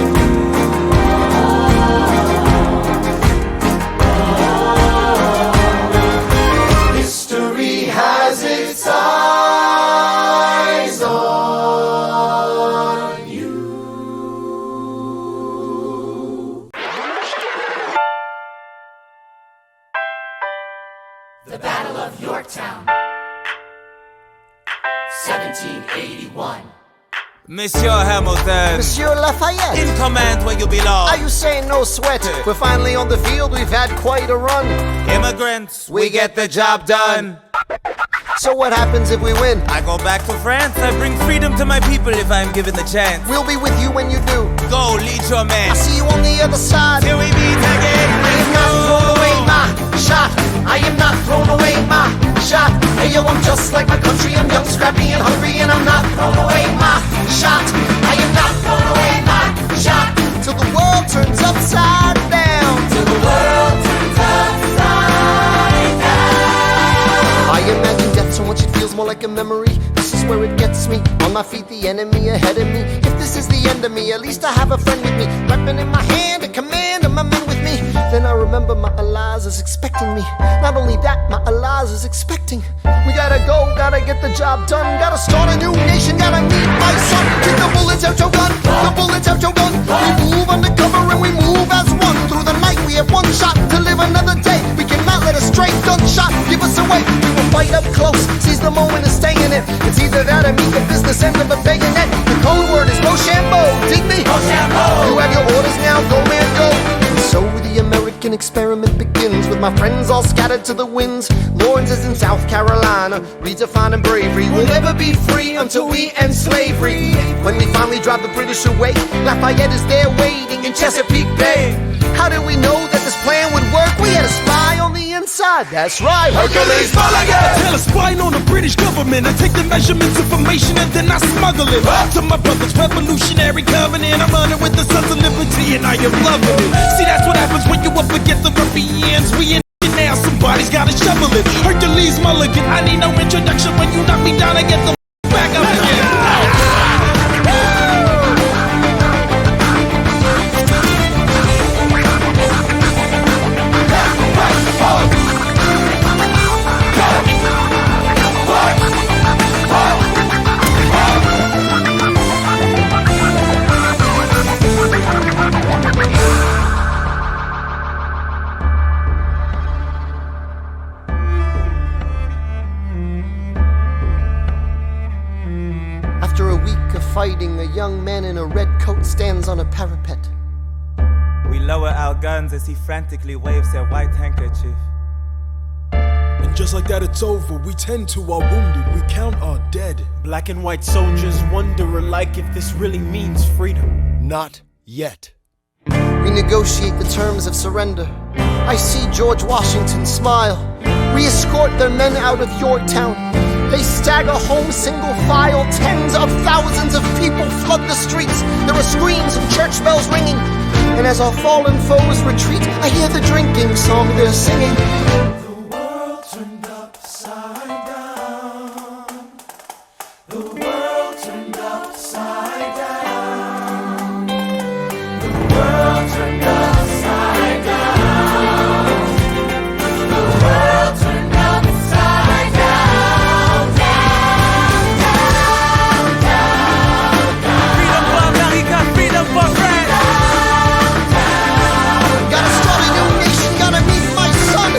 History has its eyes on you. The Battle of Yorktown, 1781. Monsieur Hamilton, Monsieur Lafayette, in command where you belong. are you saying no sweat? We're finally on the field, we've had quite a run. Immigrants, we get the job done. So what happens if we win? I go back to France, I bring freedom to my people if I'm given the chance. We'll be with you when you do. Go, lead your man. I'll see you on the other side. Till we meet again. I am not thrown away my shot. I am not thrown away my shot. Hey yo, I'm just like my country. I'm young, scrappy, and hungry, and I'm not thrown away my shot. I am not thrown away my shot. Till the world turns upside down. Till the world turns upside down. I imagine death so much it feels more like a memory. This is where it gets me. On my feet, the enemy ahead of me. If this is the end of me, at least I have a friend with me. Weapon in my hand, a command of my men with me. Then I remember my Eliza is expecting me. Not only that, my Eliza is expecting. We gotta go, gotta get the job done. Gotta start a new nation, gotta meet my son. Keep the bullets out your gun, the bullets out your gun. We move undercover and we move as one. Through the night we have one shot to live another day. We cannot let a stray gunshot give us away. We will fight up close, seize the moment and stay in it. It's either that or meet the business end of a bayonet. The code word is Rochambeau, dig me? Rochambeau. You have your orders now, go man go. And so the American experiment begins, with my friends all scattered to the winds. Lawrence is in South Carolina, redefining bravery. We'll never be free until we end slavery. When we finally drive the British away, Lafayette is there waiting in Chesapeake Bay. How did we know that this plan would work? We had a spy on the inside, that's right, Hercules Mulligan! Tell a spying on the British government. I take the measurements, information, and then I smuggle it to my brother's revolutionary covenant. I'm running with the Sons of Liberty, and I am loving it. See, that's what happens when you up against the ruffians. We in it now, somebody's gotta shovel it. Hercules Mulligan, I need no introduction. When you knock me down, I get the back up again. After a week of fighting, a young man in a red coat stands on a parapet. We lower our guns as he frantically waves their white handkerchief. And just like that, it's over. We tend to our wounded, we count our dead. Black and white soldiers wonder alike if this really means freedom. Not yet. We negotiate the terms of surrender. I see George Washington smile. We escort their men out of Yorktown. They stagger home single file. Tens of thousands of people flood the streets. There are screams and church bells ringing. And as our fallen foes retreat, I hear the drinking song they're singing. The world turned upside down. The world turned upside down. The world turned upside down. The world turned upside down. Down, down, down, down. Freedom for America, freedom for France. Gotta start a new nation, gotta meet my son.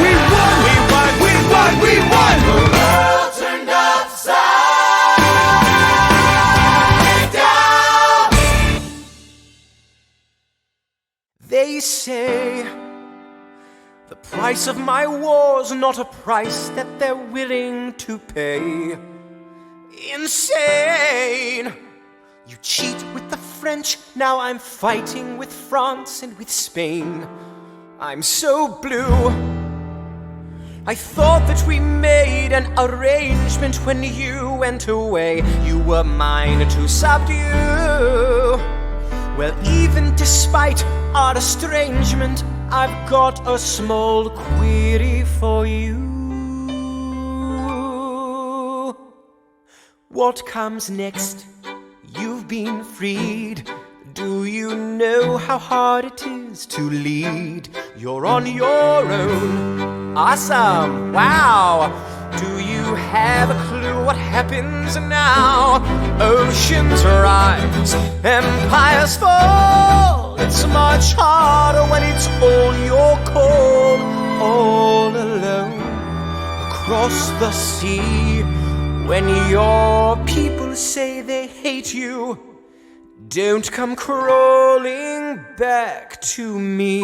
We won! We won! We won! We won! The world turned upside down. They say the price of my war's not a price that they're willing to pay. Insane! You cheat with the French, now I'm fighting with France and with Spain. I'm so blue. I thought that we made an arrangement when you went away. You were mine to subdue. Well, even Despite our estrangement, I've got a small query for you. What comes next? You've been freed. Do you know how hard it is to lead? You're on your own. Awesome! Wow! Do you have a clue what happens now? Oceans rise, empires fall. It's much harder when it's all your call. All alone across the sea. When your people say they hate you, don't come crawling back to me.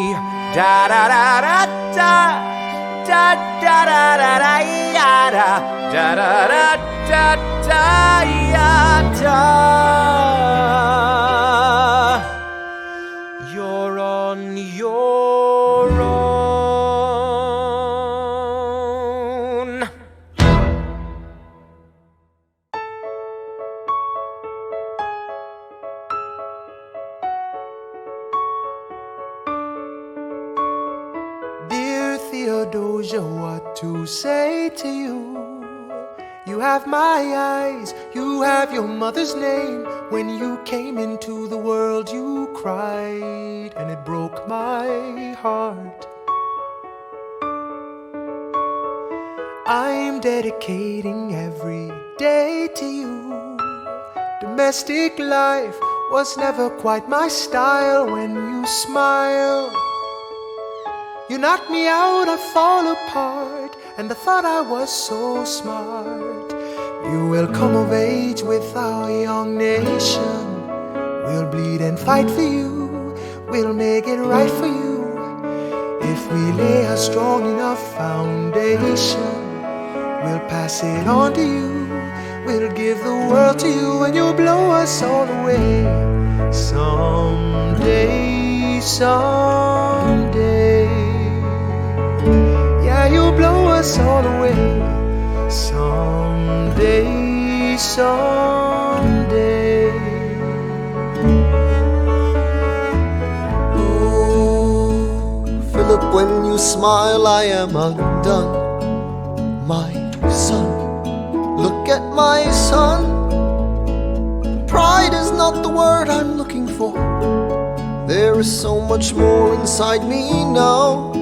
Da da da da da. Da da da da da ya da da da da da ya da. You're on your own. Dear Theodosia, what to say to you? You have my eyes, you have your mother's name. When you came into the world, you cried, and it broke my heart. I'm dedicating every day to you. Domestic life was never quite my style. When you smile, you knock me out, I fall apart, and I thought I was so smart. You will come of age with our young nation. We'll bleed and fight for you. We'll make it right for you. If we lay a strong enough foundation, we'll pass it on to you. We'll give the world to you, and you'll blow us all away. Someday, someday. Yeah, you'll blow us all away. Someday, someday. Oh, Philip, when you smile, I am undone. My son, look at my son. Pride is not the word I'm looking for. There is so much more inside me now.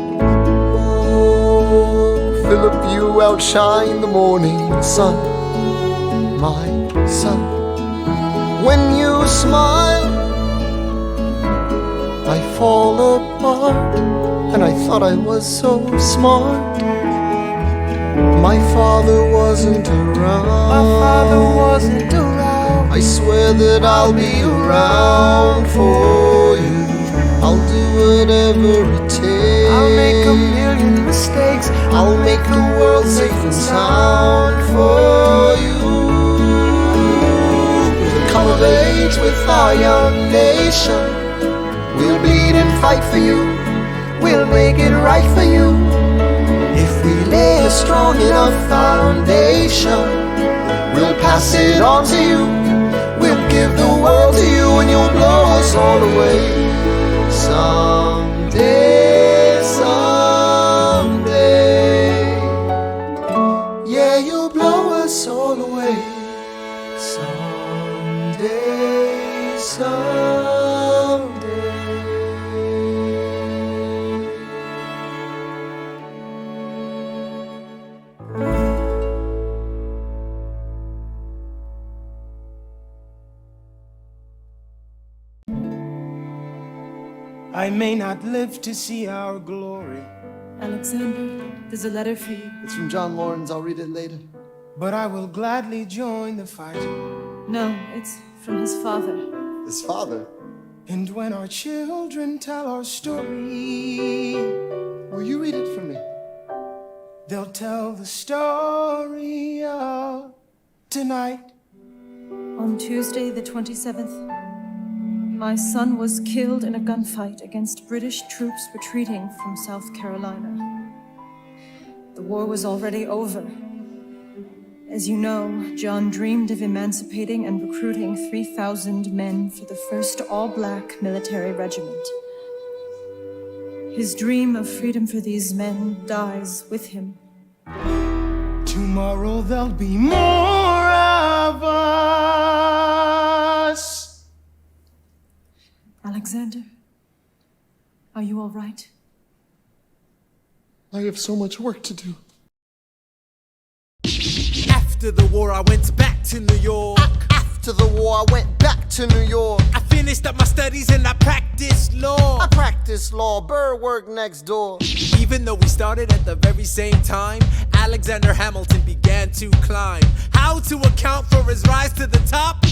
Philip, you outshine the morning sun, my son. When you smile, I fall apart, and I thought I was so smart. My father wasn't around. My father wasn't around. I swear that I'll be around for you. I'll do whatever it takes. I'll make a million mistakes. I'll make the world safe and sound for you. We'll come of age with our young nation. We'll bleed and fight for you. We'll make it right for you. If we lay a strong enough foundation, we'll pass it on to you. We'll give the world to you, and you'll blow us all away. Someday, someday. Yeah, you'll blow us all away. Someday, someday. I may not live to see our glory, Alexander, there's a letter for you. It's from John Lawrence. I'll read it later. but I will gladly join the fight. No, it's from his father. His father? And when our children tell our story, will you read it for me? They'll tell the story of tonight. On Tuesday, the 27th, my son was killed in a gunfight against British troops retreating from South Carolina. The war was already over. As you know, John dreamed of emancipating and recruiting 3,000 men for the first all-black military regiment. His dream of freedom for these men dies with him. Tomorrow there'll be more of us. Alexander, are you all right? I have so much work to do. After the war, I went back to New York. After the war, I went back to New York. I finished up my studies and I practiced law. I practiced law, Burr worked next door. Even though we started at the very same time, Alexander Hamilton began to climb. How to account for his rise to the top?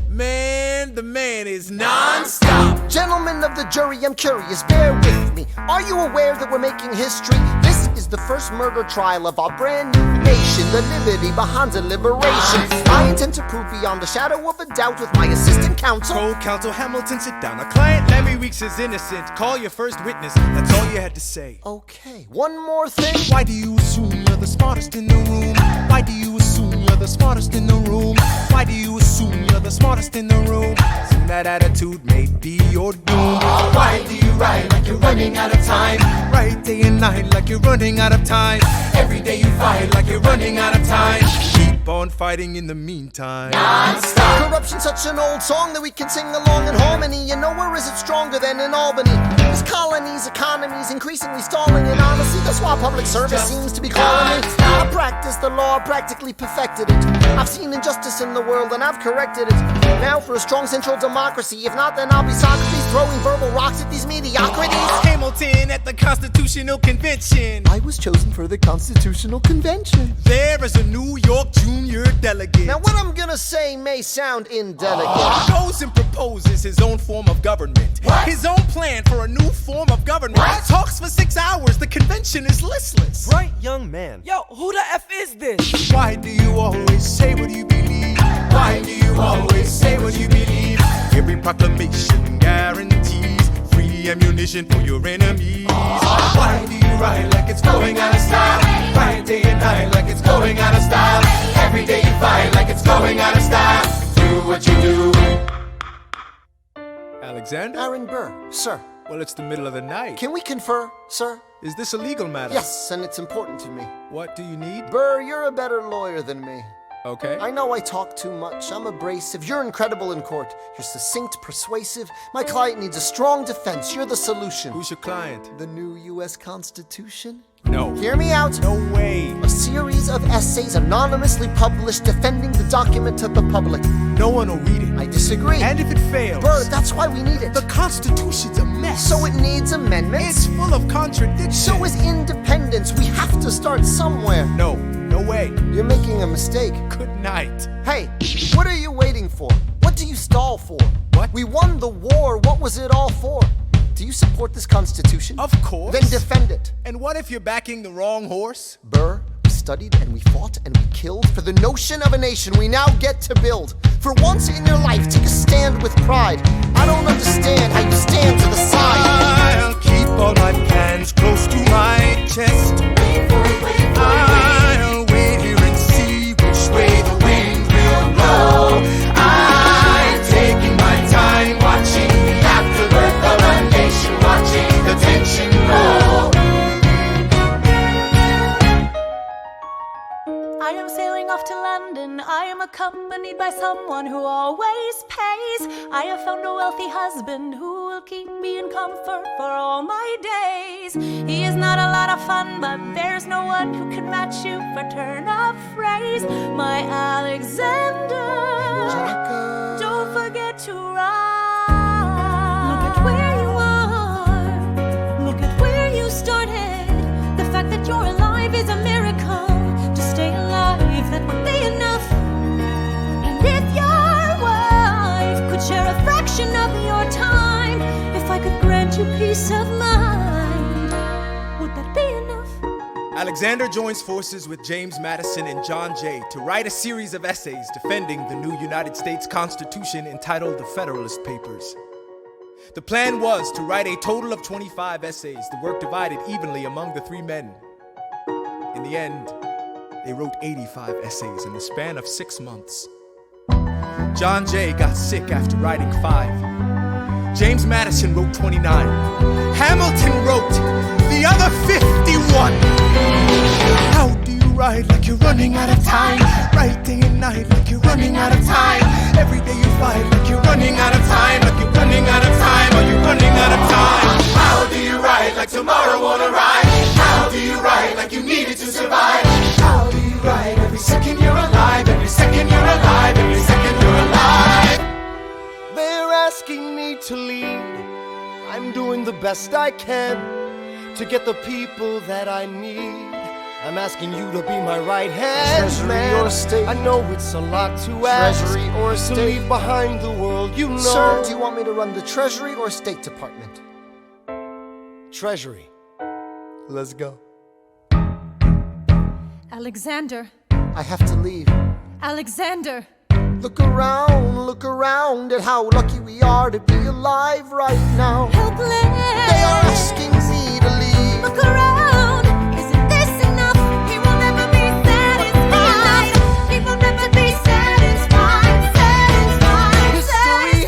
Man, the man is non-stop. Gentlemen of the jury, I'm curious, bear with me. Are you aware that we're making history? This is the first murder trial of our brand new nation, the liberty behind the liberation. I intend to prove beyond the shadow of a doubt with my assistant counsel. Co-counsel Hamilton, sit down. Our client Larry Weeks is innocent. Call your first witness. That's all you had to say. Okay, one more thing. Why do you assume you're the smartest in the room? Why do you assume you're the smartest in the room? Why do you assume you're the smartest in the room? Soon that attitude may be your doom. Why do you ride like you're running out of time? Right day and night like you're running out of time. Every day you fight like you're running out of time. Keep on fighting in the meantime. Non-stop. Corruption's such an old song that we can sing along in harmony. And nowhere is it stronger than in Albany. These colonies, economies increasingly stalling. And honestly, that's why public service seems to be calling me. I practiced the law, practically perfected it. I've seen injustice in the world and I've corrected it. Now for a strong central democracy. If not, then I'll be Socrates throwing verbal rocks at these mediocrities. Hamilton at the Constitutional Convention. I was chosen for the Constitutional Convention. There is a New York junior delegate. Now what I'm gonna say may sound indelicate. He goes and proposes his own form of government. His own plan for a new form of government. Talks for 6 hours, the convention is listless. Bright young man. Yo, who the F is this? Why do you always say what you believe? Why do you always say what you believe? Every proclamation guarantees free ammunition for your enemies. Why do you ride like it's going out of style? Ride day and night like it's going out of style. Every day you fight like it's going out of style. Do what you do. Alexander? Aaron Burr, sir. Well, it's the middle of the night. Can we confer, sir? Is this a legal matter? Yes, and it's important to me. What do you need? Burr, you're a better lawyer than me. Okay. I know I talk too much. I'm abrasive. You're incredible in court. You're succinct, persuasive. My client needs a strong defense. You're the solution. Who's your client? The new U.S. Constitution? No. Hear me out. No way. A series of essays anonymously published defending the document to the public. No one will read it. I disagree. And if it fails? Burr, that's why we need it. The Constitution's a mess. So it needs amendments. It's full of contradictions. So is independence. We have to start somewhere. No. No way. You're making a mistake. Good night. Hey, what are you waiting for? What do you stall for? What? We won the war. What was it all for? Do you support this Constitution? Of course. Then defend it. And what if you're backing the wrong horse? Burr, we studied and we fought and we killed for the notion of a nation we now get to build. For once in your life, take a stand with pride. I don't understand how you stand to the side. I'll keep all my plans close to my chest. I'll wait here and see which way the wind will blow. I'm taking my time watching the afterbirth of a nation, watching the tension grow. I am sailing off to London. I am accompanied by someone who always pays. I have found a wealthy husband who will keep me in comfort for all my days. He is not a lot of fun, but there's no one who can match you for turn of phrase. My Alexander, don't forget to ride. Look at where you are. Look at where you started. The fact that you're alive is a miracle. To stay alive, that would be enough. And if your wife could share a fraction of your time, if I could grant you peace of mind, would that be enough? Alexander joins forces with James Madison and John Jay to write a series of essays defending the new United States Constitution entitled the Federalist Papers. The plan was to write a total of 25 essays, the work divided evenly among the three men. In the end, They wrote 85 essays in the span of 6 months. John Jay got sick after writing 5. James Madison wrote 29. Hamilton wrote the other 51. How do you write like you're running out of time? Write day and night like you're running out of time. Every day you fight like you're running out of time. Like you're running out of time. Are you running out of time? How do you write like tomorrow won't arrive? How do you write like you need it to survive? How do you write every second you're alive? Every second you're alive. Every second you're alive. They're asking me to lead. I'm doing the best I can to get the people that I need. I'm asking you to be my right hand, Treasury man. or state? I know it's a lot to ask. Treasury or to state? leave behind the world you know. Sir, do you want me to run the Treasury or State Department? Treasury. Let's go. Alexander, I have to leave. Alexander. Look around at how lucky we are to be alive right now. Helpless. They are asking me to leave. Look around. Isn't this enough? He will never be satisfied. He will never be satisfied. Satisfied. History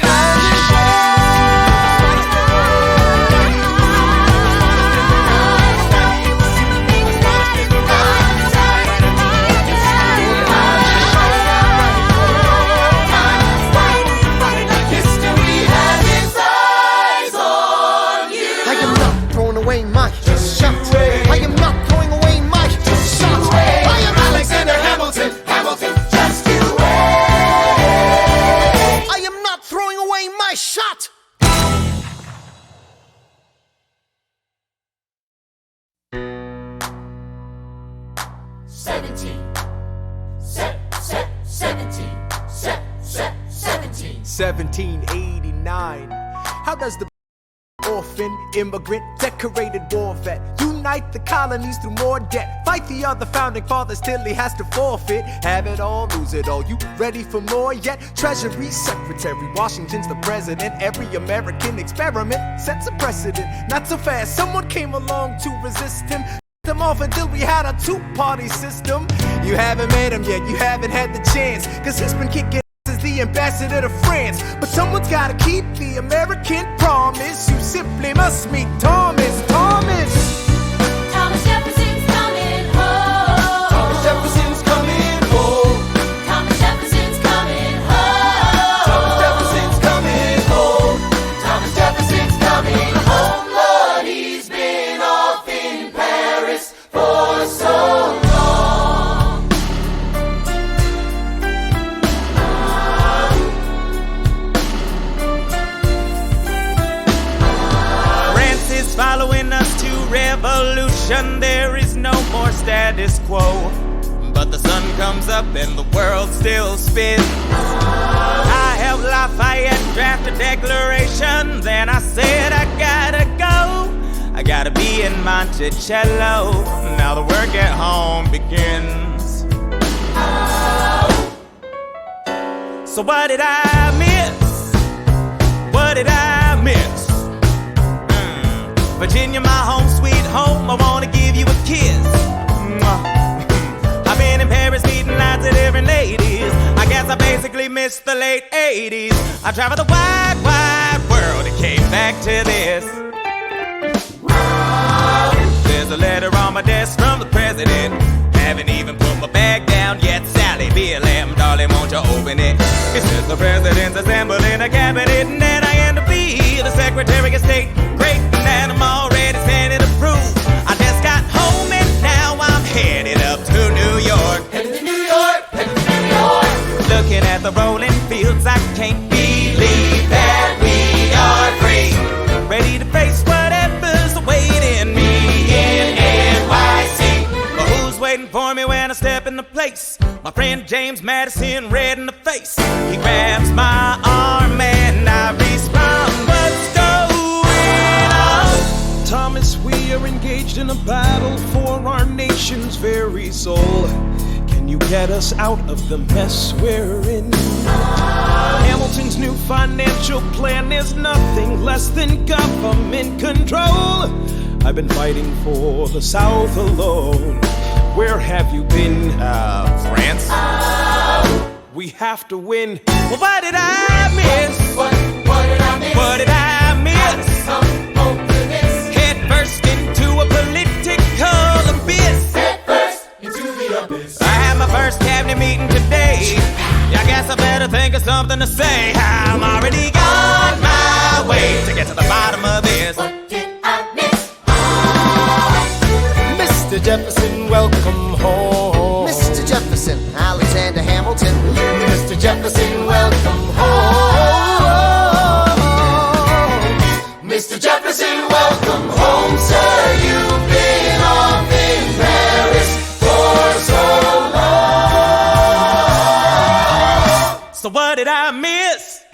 shot! $17.89. How does the orphan, immigrant, decorated war vet unite the colonies through more debt? Fight the other founding fathers till he has to forfeit. Have it all, lose it all. You ready for more yet? Treasury Secretary, Washington's the president. Every American experiment sets a precedent. Not so fast, someone came along to resist him. Them off until we had a two-party system. You haven't met him yet, you haven't had the chance, cause he's been kicking as the ambassador to France. But someone's gotta keep the American promise. You simply must meet Thomas. Thomas Jefferson's coming home. Thomas Jefferson's coming home. Thomas Jefferson's coming home. Thomas Jefferson's coming home. Thomas Jefferson's coming home. Lord, he's been off in Paris for so long. France is following us to revolution. There is no more status quo. But the sun comes up and the world still spins. I helped Lafayette draft a declaration. Then I said I gotta go. I gotta be in Monticello. Now the work at home begins. So what did I miss? What did I miss? Virginia, my home sweet home. I wanna give you a kiss. I've been in Paris meeting lots of different ladies. I guess I basically missed the late 80s. I traveled the wide, wide world and came back to this. There's a letter on my desk from the president. Haven't even put my bag down yet. Sally BLM, darling, won't you open it? It says the president's assembling a cabinet, and then I end up being the Secretary of State. Great, and I'm already standing approved. I just got home and now I'm headed up to New York. Headed to New York, headed to New York. Looking at the rolling fields, I can't believe that we are free. Ready to face whatever's awaiting me in NYC. But who's waiting for me when I step into place? My friend James Madison, red in the face. He grabs my arm and I respond, what's going on? Thomas, we are engaged in a battle for our nation's very soul. Can you get us out of the mess we're in? Hamilton's new financial plan is nothing less than government control. I've been fighting for the South alone. Where have you been? France? We have to win. Well, what did I miss? What did I miss? What did I miss? Some hope to this. Head first into a political abyss. Head first into the abyss. I had my first cabinet meeting today. I guess I better think of something to say. I'm already on my way to get to the bottom of this. What did I miss? Mr. Jefferson, welcome home. Mr. Jefferson, Alexander Hamilton. Mr. Jefferson, welcome home. Mr. Jefferson, welcome home, sir. You've been off in Paris for so long. So what did I miss?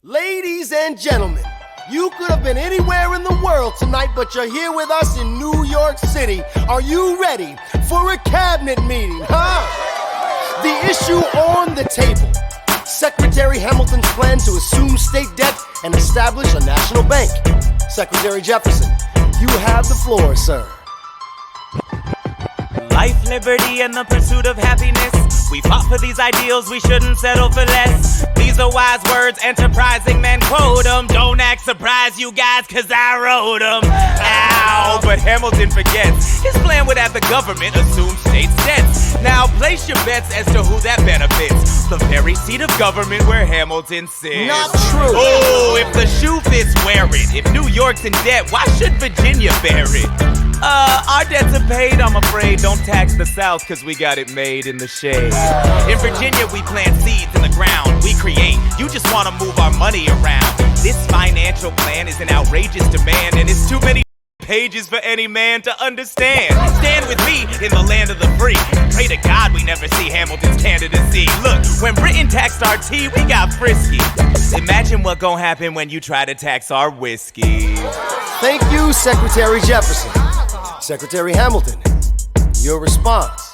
Ladies and gentlemen, you could have been anywhere in the world tonight, but you're here with us in New York City. Are you ready for a cabinet meeting, huh? The issue on the table: Secretary Hamilton's plan to assume state debt and establish a national bank. Secretary Jefferson, you have the floor, sir. Life, liberty, and the pursuit of happiness. We fought for these ideals, we shouldn't settle for less. These are wise words, enterprising men quote them. Don't act surprised, you guys, cause I wrote them. Ow, but Hamilton forgets. His plan would have the government assume state debts. Now place your bets as to who that benefits. The very seat of government where Hamilton sits. Not true. Oh, if the shoe fits, wear it. If New York's in debt, why should Virginia bear it? Our debts are paid, I'm afraid. Don't tax the South, cause we got it made in the shade. In Virginia, we plant seeds in the ground. We create, you just wanna move our money around. This financial plan is an outrageous demand, and it's too many pages for any man to understand. Stand with me in the land of the free. Pray to God we never see Hamilton's candidacy. Look, when Britain taxed our tea, we got frisky. Imagine what gon' happen when you try to tax our whiskey. Thank you, Secretary Jefferson. Secretary Hamilton, your response.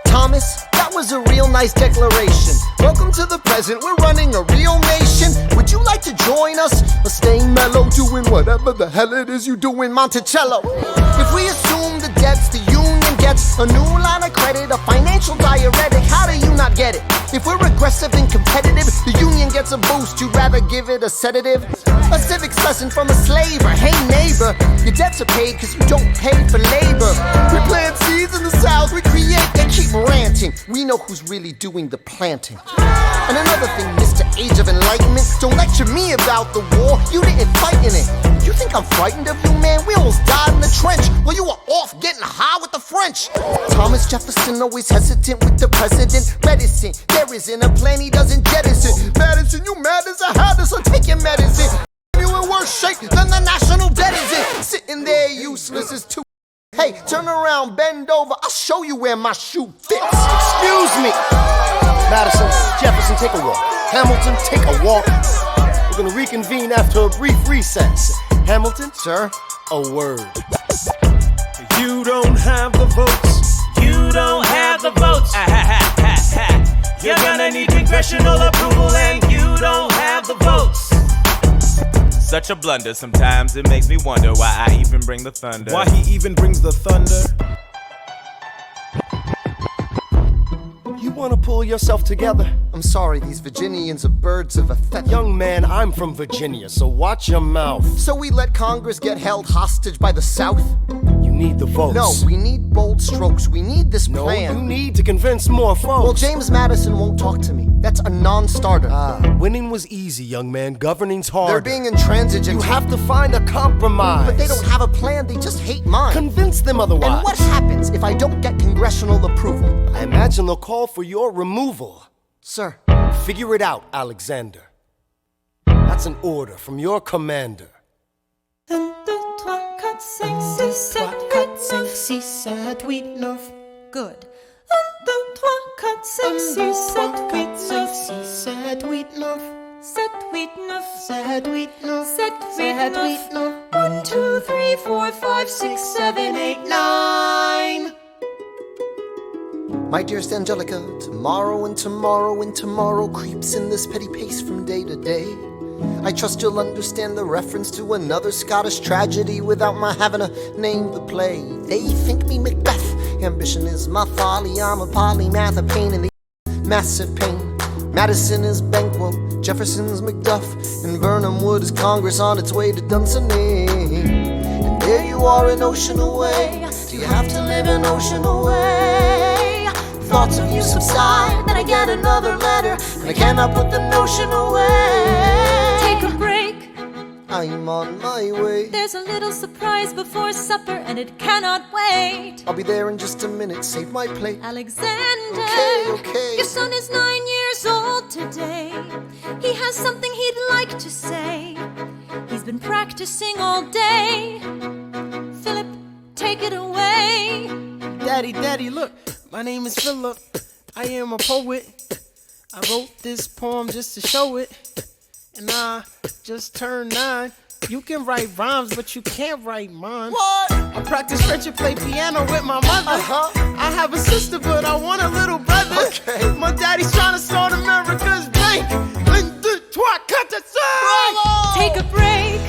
Thomas, that was a real nice declaration. Welcome to the present, we're running a real nation. Would you like to join us? Or staying mellow, doing whatever the hell it is you do in Monticello? If we assume the debts the union gets, a new line of credit, a financial diuretic, how do you not get it? If we're aggressive and competitive, the union gets a boost, you'd rather give it a sedative? A civics lesson from a slaver. Hey neighbor, your debts are paid cause you don't pay for labor. We plant seeds in the South, we create, they keep ranting. We know who's really doing the planting. And another thing, Mr. Age of Enlightenment, don't lecture me about the war, you didn't fight in it. You think I'm frightened of you, man? We almost died in the trench while you were off getting high with the French. Thomas Jefferson always hesitant with the president. Medicine, there isn't a plan he doesn't jettison. Madison, you mad as a hatter, so take your medicine. You in worse shape than the national debt is in. Sitting there useless is too. Hey, turn around, bend over, I'll show you where my shoe fits. Excuse me. Madison, Jefferson, take a walk. Hamilton, take a walk. We're gonna reconvene after a brief recess. Hamilton, sir, a word. You don't have the votes. You don't have the votes. You're gonna need congressional approval, and you don't have the votes. Such a blunder, sometimes it makes me wonder why I even bring the thunder. Why he even brings the thunder? You wanna pull yourself together? I'm sorry, these Virginians are birds of a feather. Young man, I'm from Virginia, so watch your mouth. So we let Congress get held hostage by the South? You need the votes. No, we need bold strokes. We need this plan. No, you need to convince more folks. Well, James Madison won't talk to me. That's a non-starter. Winning was easy, young man. Governing's hard. They're being intransigent. You have to find a compromise. But they don't have a plan. They just hate mine. Convince them otherwise. And what happens if I don't get congressional approval? I imagine they'll call for your removal. Sir. Figure it out, Alexander. That's an order from your commander. 1, 2, 3, 4, 5, 6, 7, 8, 9. 6, 7, 8, 9. Good. 1, 2, 3, 4, 5, 6, 7, 8, 9. 6, 7, 8, 9. 7, 8, 9. 7, 8, 9. 7, 8, 9. 1, 2, 3, 4, 5, 6, 7, 8, 9. My dearest Angelica, tomorrow and tomorrow and tomorrow creeps in this petty pace from day to day. I trust you'll understand the reference to another Scottish tragedy without my having to name the play. They think me Macbeth. Ambition is my folly. I'm a polymath, a pain in the massive pain. Madison is Banquo, Jefferson's Macduff, and Burnham Wood is Congress on its way to Dunsinane. And there you are, an ocean away. Do you have to live an ocean away? Thoughts of you subside, then I get another letter, and I cannot put the notion away. Take a break. I'm on my way. There's a little surprise before supper, and it cannot wait. I'll be there in just a minute, save my plate. Alexander, okay. Your son is 9 years old today. He has something he'd like to say. He's been practicing all day. Philip, take it away. Daddy, look, my name is Philip. I am a poet. I wrote this poem just to show it. And I just turned 9. You can write rhymes, but you can't write mine. What? I practice French and play piano with my mother. I have a sister, but I want a little brother. Okay. My daddy's trying to start America's bank. 1, 2, 3, 4. Take a break.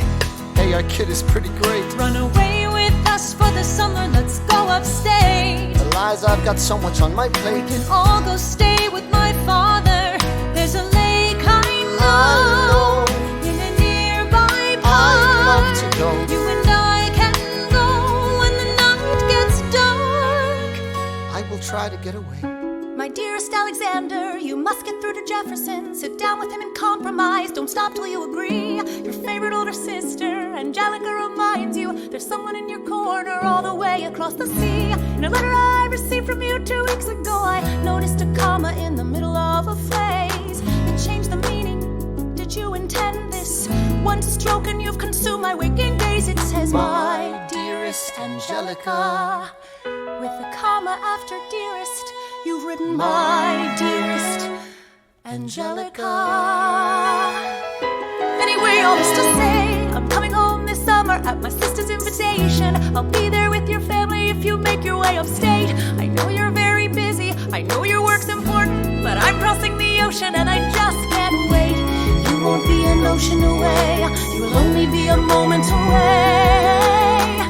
Hey, our kid is pretty great. Run away with us for the summer. Let's go upstate. Eliza, I've got so much on my plate. We can all go stay with my father. There's a lake I know in a nearby park. I'd love to go. You and I can go when the night gets dark. I will try to get away. My dearest Alexander, you must get through to Jefferson. Sit down with him and compromise. Don't stop till you agree. Your favorite older sister, Angelica, reminds you there's someone in your corner all the way across the sea. In a letter I received from you 2 weeks ago, I noticed a comma in the middle of a phrase. It changed the meaning. Did you intend this? One stroke and you've consumed my waking days. It says, my dearest Angelica, with a comma after dearest. You've written my dearest Angelica. Anyway, all this to say, I'm coming home this summer at my sister's invitation. I'll be there with your family if you make your way upstate. I know you're very busy, I know your work's important, but I'm crossing the ocean and I just can't wait. You won't be an ocean away, you will only be a moment away.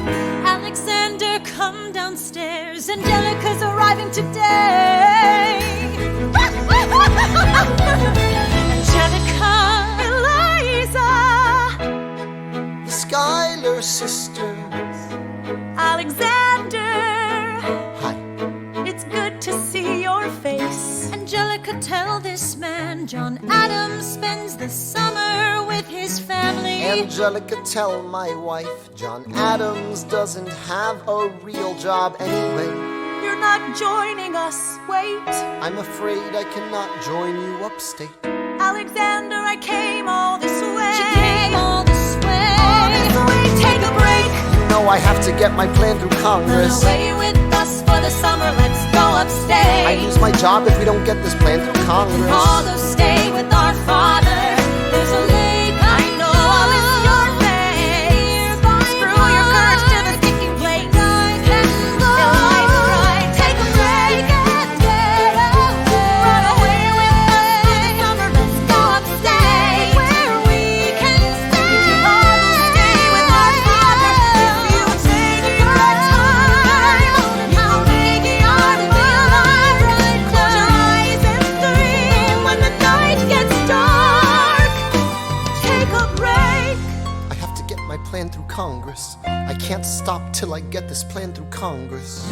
Alexander, come downstairs. Angelica's arriving today. Angelica, Eliza, The Schuyler sisters. Alexander, Hi. it's good to see your face. Angelica, tell this man John Adams spends the summer with his family. Angelica, tell my wife John Adams doesn't have a real job anyway. You're not joining us, wait. I'm afraid I cannot join you upstate. Alexander, I came all this way. She came all this way. All this way, take a break. You know I have to get my plan through Congress. Run away with us for the summer, let's go upstate. I lose my job if we don't get this plan through Congress. All go stay with our father. There's a lake I know. I'll miss your face. Screw your courage to the sticking plate. Eliza, right, take a break and get away. Run away with us for the summer, let's go upstate. Where we can stay. All go stay with our father. If you take your time, you'll make it hard to be alive. Right, close your eyes and dream when the night gets dark. Take a break. I have to get my plan through Congress. I can't stop till I get this plan through Congress.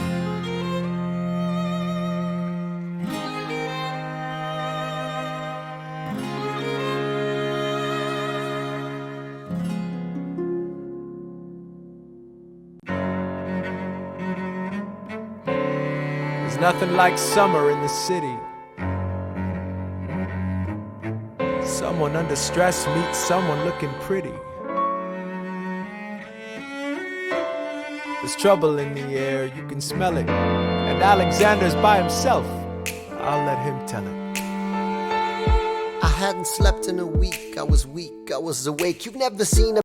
There's nothing like summer in the city. Someone under stress meets someone looking pretty. There's trouble in the air, you can smell it. And Alexander's by himself. I'll let him tell it. I hadn't slept in a week, I was weak, I was awake. You've never seen a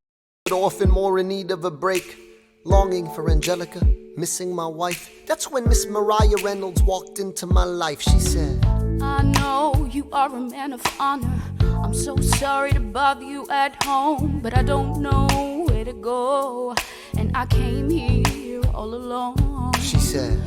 orphan more in need of a break. Longing for Angelica, missing my wife. That's when Miss Mariah Reynolds walked into my life. She said, I know you are a man of honor. I'm so sorry to bother you at home, but I don't know where to go, and I came here all alone. She said,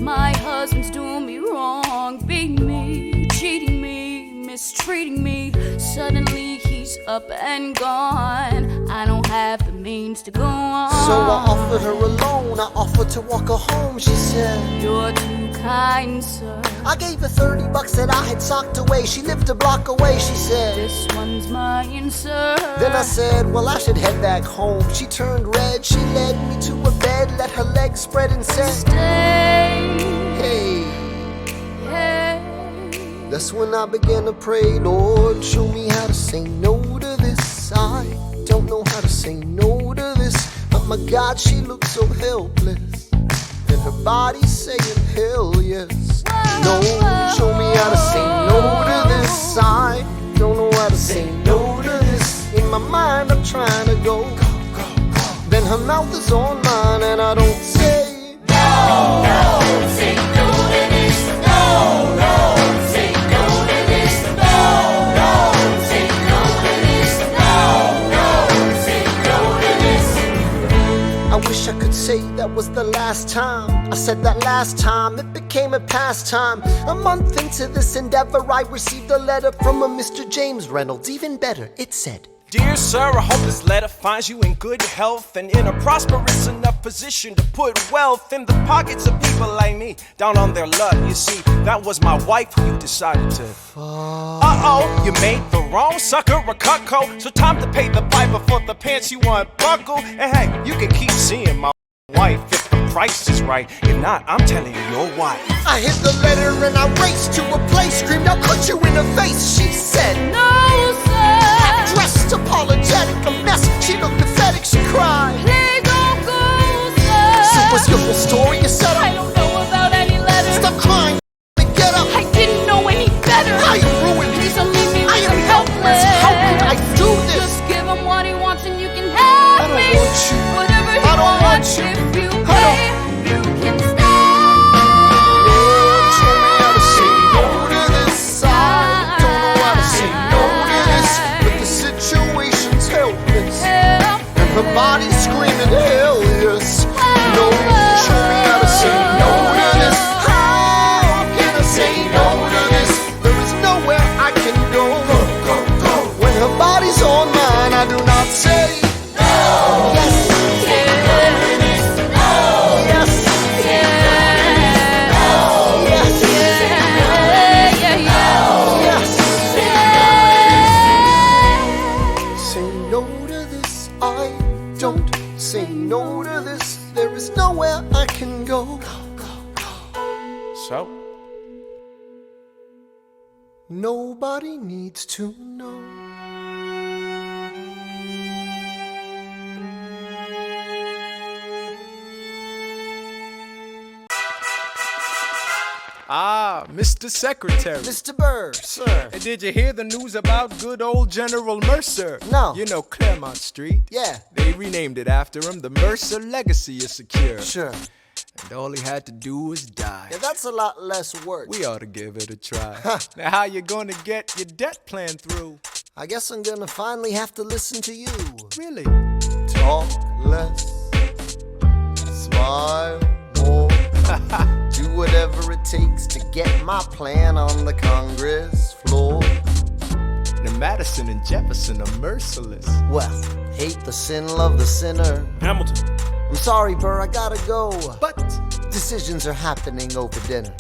my husband's doing me wrong, beating me, cheating me, mistreating me. Suddenly he's up and gone. I don't have the means to go on. So I offered her a loan, I offered to walk her home. She said, you're too kind, sir. I gave her $30 that I had socked away. She lived a block away. She said, this one's mine, sir. Then I said, well, I should head back home. She turned red, she led me to a bed, let her legs spread and said, stay. Hey. Hey. That's when I began to pray, Lord, show me how to say no to this. I don't know how to say no to this. But my God, she looked so helpless, and her body saying hell yes. No, show me how to say no to this. I don't know how to say no to this. In my mind I'm trying to go. Then her mouth is on mine and I don't say no, no, say no to this. No, no, say no to this. No, no, say no to this. No, no, say no to this. I wish I could say that was the last time I said that last time. It became a pastime. A month into this endeavor, I received a letter from a Mr. James Reynolds. Even better, it said, Dear sir, I hope this letter finds you in good health and in a prosperous enough position to put wealth in the pockets of people like me, down on their luck. You see, that was my wife who you decided to. Uh-oh, you made the wrong sucker a cutco, so time to pay the piper for the pants you unbuckle. And hey, you can keep seeing my wife if the price is right. If not, I'm telling you, your wife. I hit the letter and I raced to a place, screamed, I'll cut you in the face. She said, no, sir. Dressed apologetic, a mess. She looked pathetic, she cried. Please don't go, sir. So what's your whole story? You said, I don't know about any letters. Stop crying and get up. I didn't know any better. I am ruined. Please don't leave me I with am him helpless. How could I do this? Just give him what he wants and you can have me. I don't want you. Whatever he I don't want wants, you. if you pay, you can stay. Lord, show me how to say no to this. I don't know how to say no to this, but the situation's helpless, and her body's screaming hell yes. No, show me how to say no to this. How can I say no to this? There is nowhere I can go. When her body's on mine, I do not say no. Yes. Say no to this, there is nowhere I can go. So? Nobody needs to know. Ah, Mr. Secretary. Mr. Bird, sir. And did you hear the news about good old General Mercer? No. You know Claremont Street? Yeah. They renamed it after him. The Mercer legacy is secure. Sure. And all he had to do was die. Yeah, that's a lot less work. We ought to give it a try. Now, how you gonna get your debt plan through? I guess I'm gonna finally have to listen to you. Really? Talk less, smile more. Do whatever it takes to get my plan on the Congress floor. Now Madison and Jefferson are merciless. Well, hate the sin, love the sinner. Hamilton. I'm sorry, Burr, I gotta go. But decisions are happening over dinner.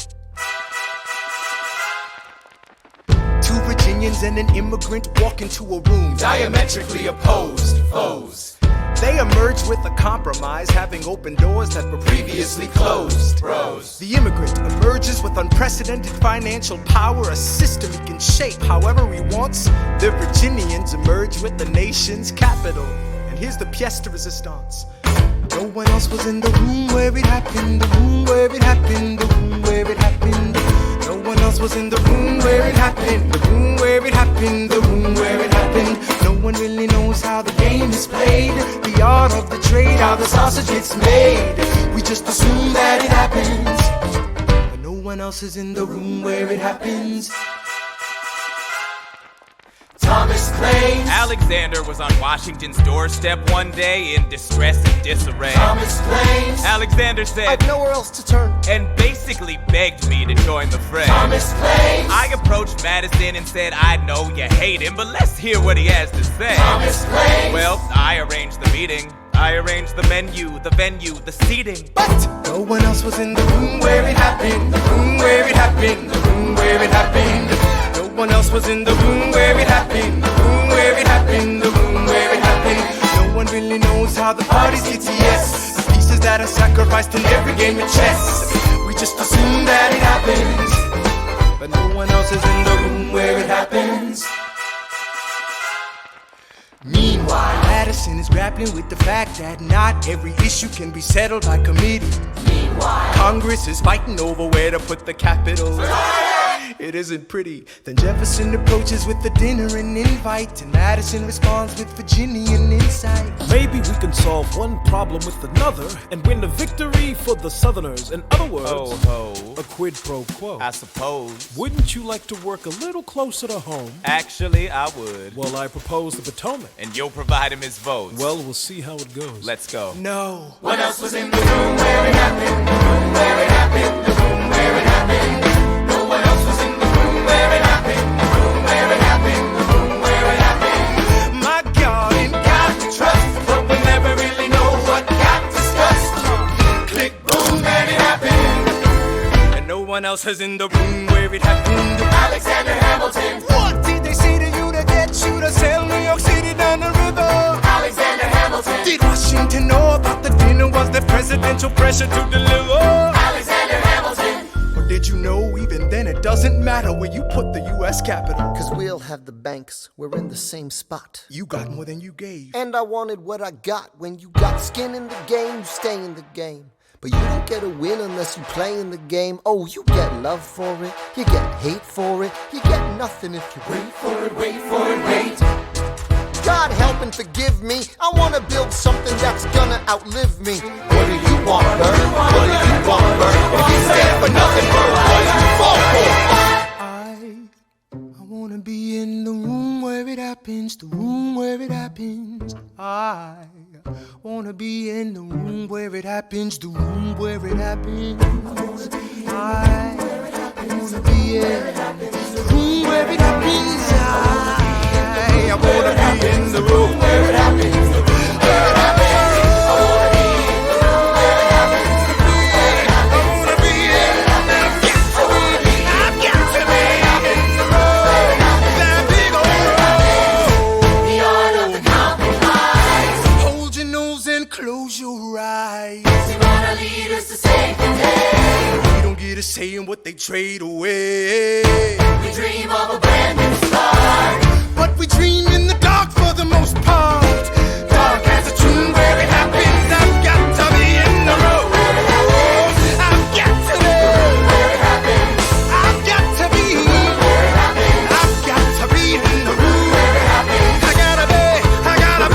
Two Virginians and an immigrant walk into a room, diametrically opposed foes. They emerge with a compromise, having opened doors that were previously closed. Bros. The immigrant emerges with unprecedented financial power, a system he can shape however he wants. The Virginians emerge with the nation's capital. And here's the pièce de résistance. No one else was in the room where it happened, the room where it happened, the room where it happened. No one else was in the room where it happened, the room where it happened, the room where it happened. No one really knows how the game is played, the art of the trade, how the sausage gets made. We just assume that it happens, but no one one else is in the room where it happens. Thomas claims Alexander was on Washington's doorstep one day in distress and disarray. Thomas claims Alexander said, I've nowhere else to turn. and basically begged me to join the fray. Thomas claims I approached Madison and said, I know you hate him, but let's hear what he has to say. Thomas claims Well, I arranged the meeting. I arranged the menu, the venue, the seating. But no one else was in the room where it happened. The room where it happened. The room where it happened. No one else was in the room where it happened. The room where it happened. The room where it happened. No one really knows how the parties get to yes. The pieces that are sacrificed in every game of chess. We just assume that it happens, but no one else is in the room where it happens. Meanwhile, Madison is grappling with the fact that not every issue can be settled by committee. Meanwhile, Congress is fighting over where to put the Capitol. It isn't pretty. Then Jefferson approaches with the dinner and invite, and Madison responds with Virginian insight. Maybe we can solve one problem with another and win a victory for the Southerners. In other words, Ho, a quid pro quo. I suppose. Wouldn't you like to work a little closer to home? Actually, I would. Well, I propose the Potomac. And you'll provide him his votes. Well, we'll see how it goes. Let's go. No. what else was in the room where it happened? The room where it happened. The room where it happened. No one else was in the room where it happened. The room where it happened. The room where it happened. My God, and Got to trust, but we never really know what got discussed. Click, boom, and it happened. and no one else is in the room where it happened. Alexander Hamilton. What did they say to you to get you to sail New York City down the river? Alexander Hamilton. Did Washington know about the dinner? Was there presidential pressure to deliver? Alexander Hamilton. Or did you know even then it doesn't matter where you put the U.S. Capitol? Cause we'll have the banks, we're in the same spot. You got more than you gave. And I wanted what I got. When you got skin in the game, you stay in the game. But you don't get a win unless you play in the game. Oh, you get love for it, you get hate for it, you get nothing if you wait for it, wait for it, wait. God help and forgive me, I wanna build something that's gonna outlive me. What do you want, Bert? What do you want, Bert? If you stand for nothing, Bert, what do you fall for? I wanna be in the room where it happens, the room where it happens. I wanna be in the room where it happens, the room where it happens. I wanna be in the room where it happens. I wanna be in the room where it happens, the room where it happens. I wanna be in the room where it happens, the room where it happens. I wanna be in the room where it happens. I've got to be in the room where it happens. That big old road. The art of the compromise. Hold your nose and close your eyes. They're gonna lead us to save the day. We don't get a say in what they trade away. We dream of a brand new start. But we dream in the dark for the most part. Dark as a tomb where it happens. I've got to be in the room where it happens. I've got to be where it happens. I've got to be where it happens. I've got to be in the room where it happens. I gotta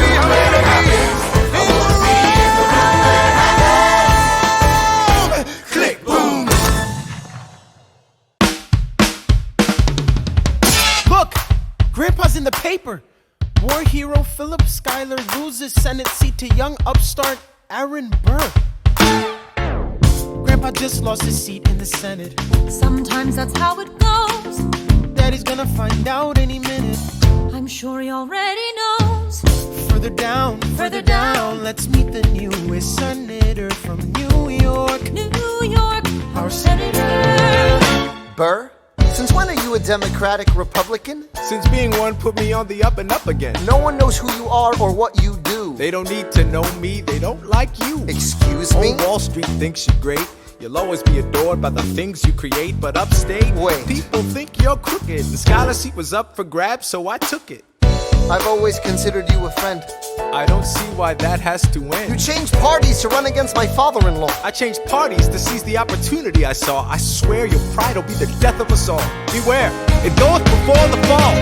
be where it happens. I wanna be in the room where it happens. Click, boom. Look! Grandpa's in the paper. War hero Philip Schuyler loses Senate seat to young upstart Aaron Burr. Grandpa just lost his seat in the Senate. Sometimes that's how it goes. Daddy's gonna find out any minute. I'm sure he already knows. Further down, let's meet the newest senator from New York. New York, Our senator. Burr? Since when are you a Democratic Republican? Since being one put me on the up and up again. No one knows who you are or what you do. They don't need to know me, they don't like you. Excuse me? Wall Street thinks you're great. You'll always be adored by the things you create, but upstate, wait. People think you're crooked. The scholar seat was up for grabs, so I took it. I've always considered you a friend. I don't see why that has to end. You changed parties to run against my father-in-law. I changed parties to seize the opportunity I saw. I swear your pride will be the death of us all. Beware, it goeth before the fall.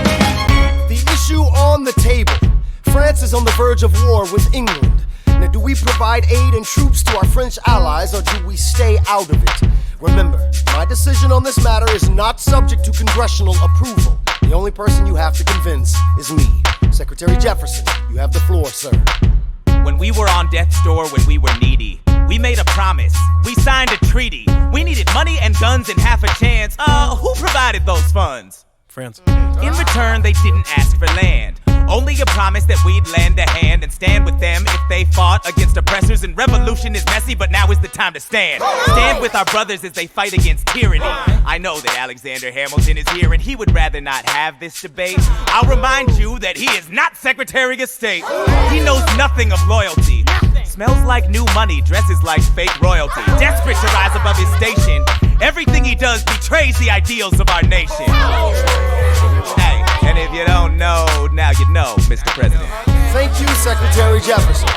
The issue on the table. France is on the verge of war with England. Now, do we provide aid and troops to our French allies, or do we stay out of it? Remember, my decision on this matter is not subject to congressional approval. The only person you have to convince is me. Secretary Jefferson, you have the floor, sir. When we were on death's door, when we were needy, we made a promise. We signed a treaty. We needed money and guns and half a chance. Who provided those funds? France. In return, they didn't ask for land. Only a promise that we'd lend a hand and stand with them if they fought against oppressors. And revolution is messy, but now is the time to stand. Stand with our brothers as they fight against tyranny. I know that Alexander Hamilton is here and he would rather not have this debate. I'll remind you that he is not Secretary of State. He knows nothing of loyalty. Smells like new money, dresses like fake royalty. Desperate to rise above his station. Everything he does betrays the ideals of our nation. Hey, and if you don't know, now you know, Mr. President. Thank you, Secretary Jefferson.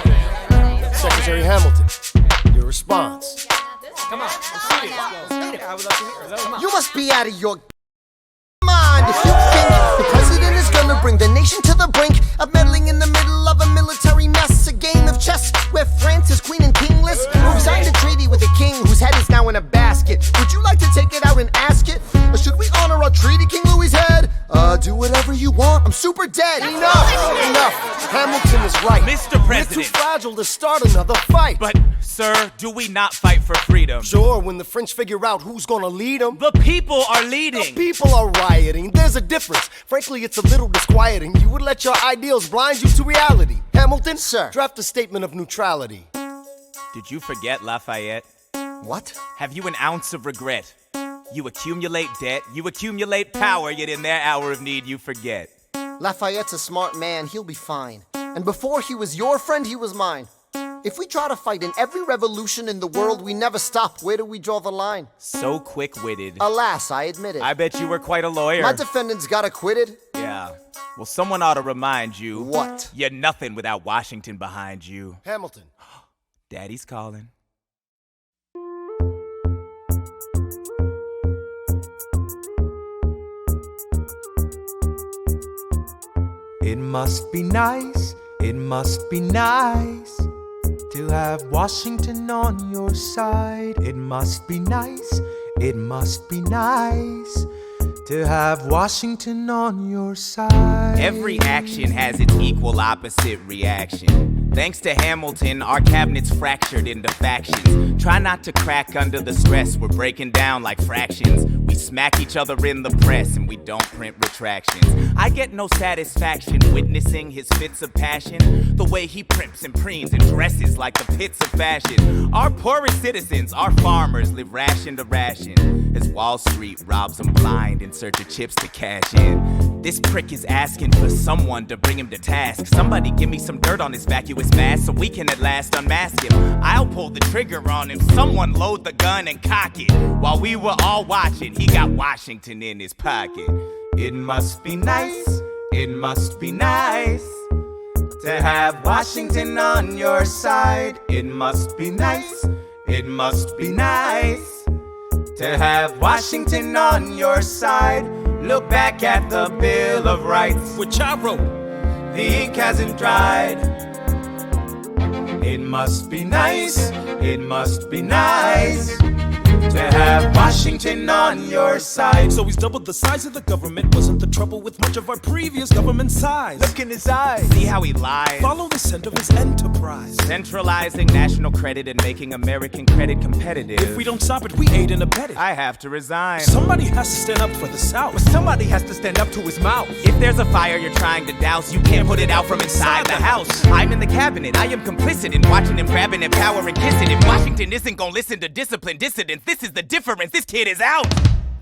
Secretary Hamilton, your response. Come on, let's see it. I would love to hear it. Come on. You must be out of your mind if you think the president is gonna bring the nation to the brink of meddling in the middle of a military mess. A game of chess where France is queen and kingless. Who signed a treaty with a king whose head is now in a basket. Would you like to take it out and ask it? Or should we honor our treaty, King Louis's head? Do whatever you want, I'm super dead. Enough. Hamilton is right. Mr. President. We're too fragile to start another fight. But, sir, do we not fight for freedom? Sure, when the French figure out who's gonna lead them. The people are leading. The people are rioting. There's a difference. Frankly, it's a little disquieting. You would let your ideals blind you to reality. Hamilton, sir, draft a statement of neutrality. Did you forget Lafayette? What? Have you an ounce of regret? You accumulate debt, you accumulate power, yet in their hour of need you forget. Lafayette's a smart man, he'll be fine. And before he was your friend, he was mine. If we try to fight in every revolution in the world, we never stop. Where do we draw the line? So quick-witted. Alas, I admit it. I bet you were quite a lawyer. My defendants got acquitted. Yeah. Well, someone ought to remind you. What? You're nothing without Washington behind you. Hamilton. Daddy's calling. It must be nice, it must be nice to have Washington on your side. It must be nice, it must be nice to have Washington on your side. Every action has its equal opposite reaction. Thanks to Hamilton, our cabinet's fractured into factions. Try not to crack under the stress, we're breaking down like fractions. We smack each other in the press and we don't print retractions. I get no satisfaction witnessing his fits of passion. The way he primps and preens and dresses like the pits of fashion. Our poorest citizens, our farmers, live ration to ration as Wall Street robs them blind in search of chips to cash in. This prick is asking for someone to bring him to task. Somebody give me some dirt on his vacuous mask so we can at last unmask him. I'll pull the trigger on him. Someone load the gun and cock it. While we were all watching, he got Washington in his pocket. It must be nice, it must be nice to have Washington on your side. It must be nice, it must be nice to have Washington on your side. Look back at the Bill of Rights, which I wrote. The ink hasn't dried. It must be nice, it must be nice to have Washington on your side. So he's doubled the size of the government. Wasn't the trouble with much of our previous government size? Look in his eyes. See how he lies? Follow the scent of his enterprise. Centralizing national credit and making American credit competitive. If we don't stop it, we aid and abet it. I have to resign. Somebody has to stand up for the South. But somebody has to stand up to his mouth. If there's a fire you're trying to douse, you can't put it out from inside the house. I'm in the cabinet. I am complicit in watching him grabbing and power and kissing. If Washington isn't gonna listen to disciplined dissidents, this is the difference. This kid is out.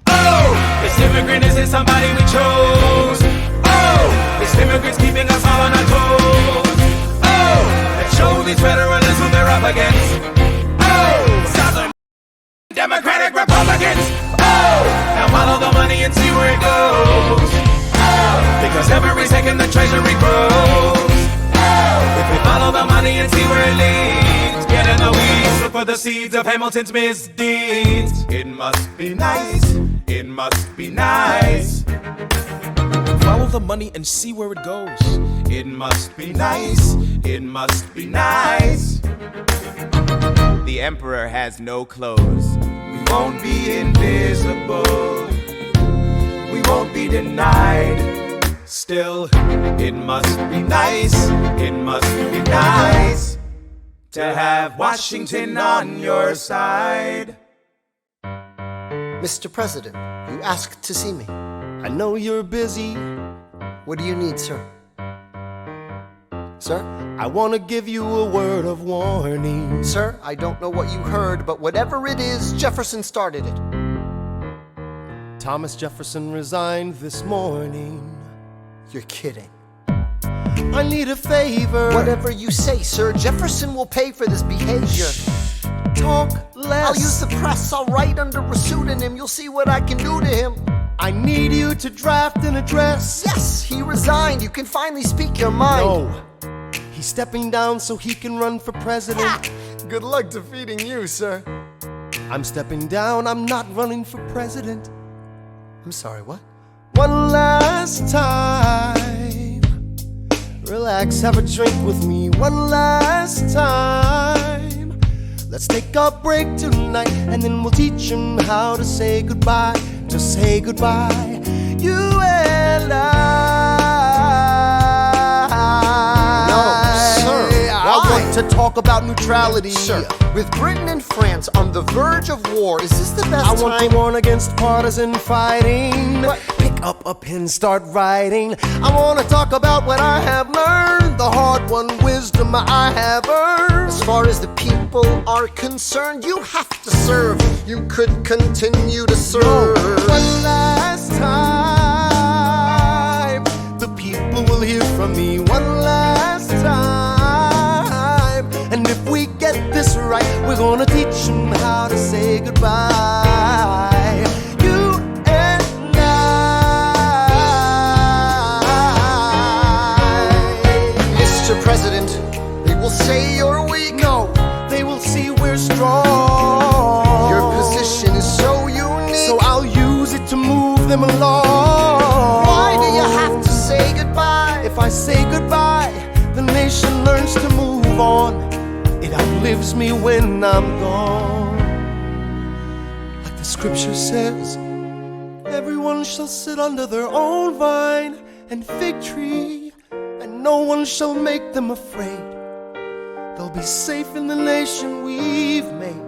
Oh, this immigrant isn't somebody we chose. Oh, this immigrant's keeping us all on our toes. Oh, let's show these federalists who they're up against. Oh, Southern Democratic Republicans. Oh, now follow the money and see where it goes. Oh, because every second the treasury grows. Oh, if we follow the money and see where it leads, get in the weeds, look for the seeds of Hamilton's misdeeds. It must be nice, it must be nice. Follow the money and see where it goes. It must be nice, it must be nice. The emperor has no clothes. We won't be invisible. We won't be denied. Still, it must be nice, it must be nice to have Washington on your side. Mr. President, you asked to see me. I know you're busy. What do you need, sir? Sir? I want to give you a word of warning. Sir, I don't know what you heard, but whatever it is, Jefferson started it. Thomas Jefferson resigned this morning. You're kidding. I need a favor. Whatever you say, sir, Jefferson will pay for this behavior. Talk less. I'll use the press, I'll write under a pseudonym. You'll see what I can do to him. I need you to draft an address. Yes, he resigned. You can finally speak your mind. No. He's stepping down so he can run for president. Good luck defeating you, sir. I'm stepping down, I'm not running for president. I'm sorry, what? One last time. Relax, have a drink with me. One last time. Let's take a break tonight, and then we'll teach him how to say goodbye. To say goodbye, you and I. I want to talk about neutrality. Sir, with Britain and France on the verge of war, is this the best time? I want to warn against partisan fighting. What? Pick up a pen, start writing. I want to talk about what I have learned, the hard-won wisdom I have earned. As far as the people are concerned, you have to serve. You could continue to serve. No. One last time, the people will hear from me. One last time. And if we get this right, we're gonna teach them how to say goodbye. You and I. Mr. President, they will say you're weak. No, they will see we're strong. Your position is so unique. So I'll use it to move them along. Why do you have to say goodbye? If I say goodbye, the nation learns to move on. It outlives me when I'm gone. Like the scripture says, everyone shall sit under their own vine and fig tree, and no one shall make them afraid. They'll be safe in the nation we've made.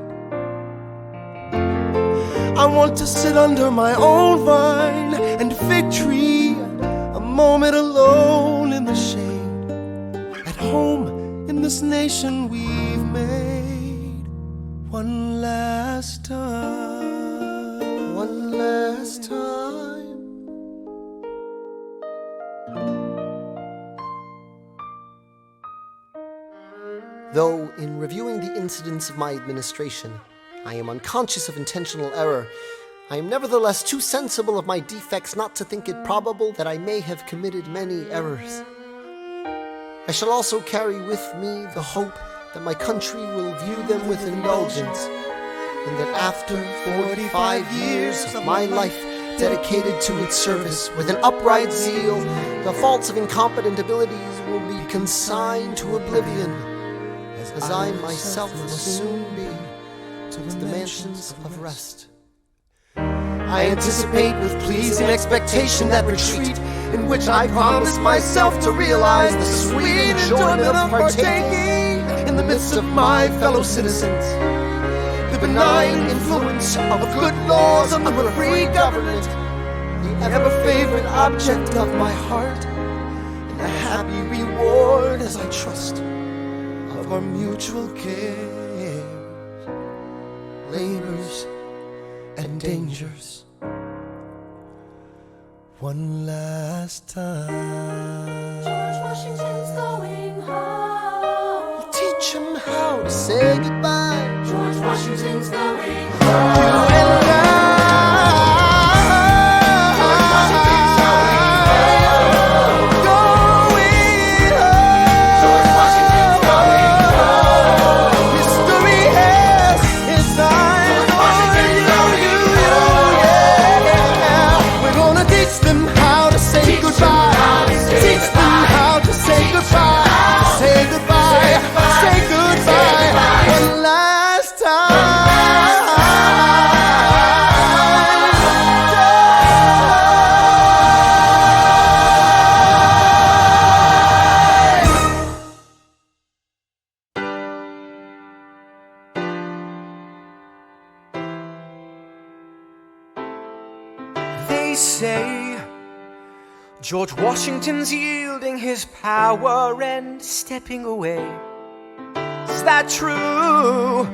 I want to sit under my own vine and fig tree, a moment alone in the shade, at home in this nation we've made. One last time. One last time. Though, in reviewing the incidents of my administration, I am unconscious of intentional error, I am nevertheless too sensible of my defects not to think it probable that I may have committed many errors. I shall also carry with me the hope that my country will view them with indulgence, and that after 45 years of my life dedicated to its service with an upright zeal, the faults of incompetent abilities will be consigned to oblivion, as I myself will soon be to the mansions of rest. I anticipate with pleasing expectation that retreat in which I promise myself to realize the sweet enjoyment of partaking in the midst of my fellow citizens, the benign influence of good laws and of a free government, the ever-favorite object of my heart, and the happy reward, as I trust, of our mutual cares, labors, and dangers. One last time. George Washington's going home. Teach him how to say goodbye. George Washington's going home. You and I. George Washington's going home. Going home. George Washington's going home. History has its eyes on you. Yeah. We're gonna teach them how to say goodbye. Teach them how to say goodbye. Say goodbye. Say goodbye. say George Washington's yielding his power and stepping away. Is that true?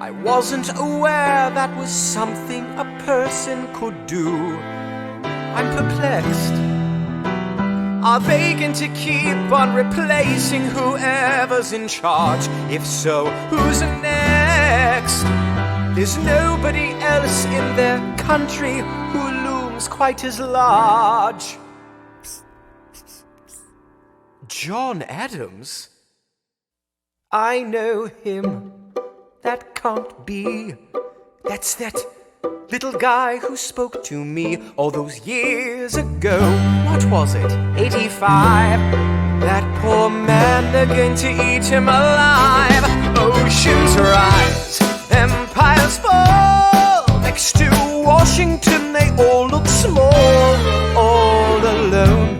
I wasn't aware that was something a person could do. I'm perplexed. Are they going to keep on replacing whoever's in charge? If so, who's next? There's nobody else in their country who looms quite as large. John Adams? I know him. That can't be. That's that little guy who spoke to me all those years ago. What was it? 85. That poor man, they're going to eat him alive. Oceans rise, empires fall. Next to Washington, they all look small. All alone,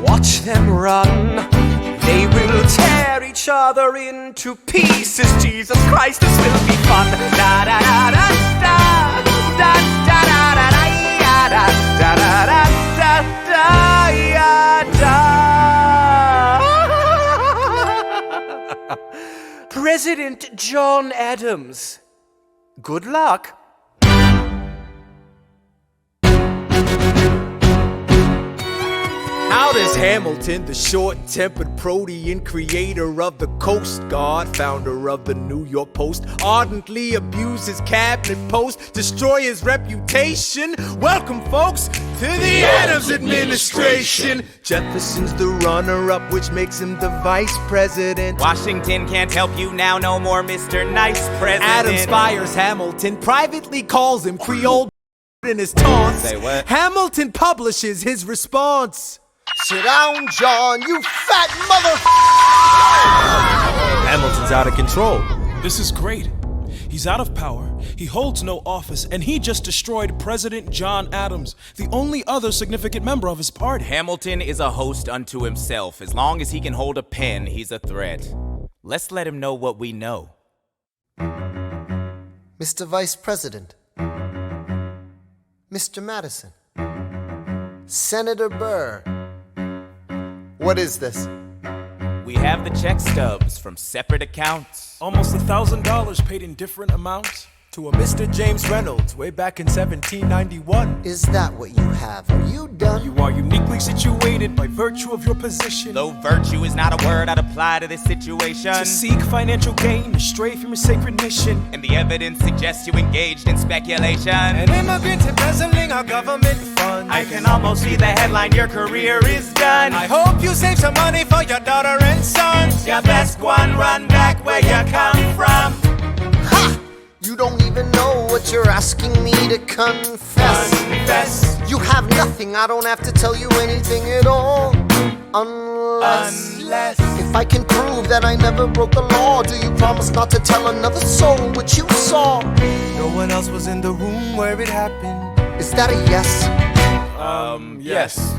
watch them run. They will tear each other into pieces. Jesus Christ, this will be fun. Da da da da da da da da da da da da da da. President John Adams. Good luck. How does Hamilton, the short-tempered protean creator of the Coast Guard, founder of the New York Post, ardently abuse his cabinet post, destroy his reputation? Welcome, folks, to the Adams administration. Jefferson's the runner-up, which makes him the vice president. Washington can't help you now, no more Mr. Nice President. Adams fires Hamilton, privately calls him Creole in his taunts. Say what? Hamilton publishes his response. Sit down, John, you fat mother. Hamilton's out of control. This is great. He's out of power, he holds no office, and he just destroyed President John Adams, the only other significant member of his party. Hamilton is a host unto himself. As long as he can hold a pen, he's a threat. Let's let him know what we know. Mr. Vice President, Mr. Madison, Senator Burr. What is this? We have the check stubs from separate accounts. Almost $1,000 paid in different amounts to a Mr. James Reynolds way back in 1791. Is that what you have? Are you done? You are uniquely situated by virtue of your position. Though virtue is not a word I'd apply to this situation. To seek financial gain, to stray from your sacred mission. And the evidence suggests you engaged in speculation. An immigrant embezzling our government funds. I can almost see the headline, your career is done. I hope you save some money for your daughter and sons. Your best one, run back where you come from. Ha! You don't even know what you're asking me to confess. You have nothing, I don't have to tell you anything at all. Unless if I can prove that I never broke the law, do you promise not to tell another soul what you saw? No one else was in the room where it happened. Is that a yes? Yes.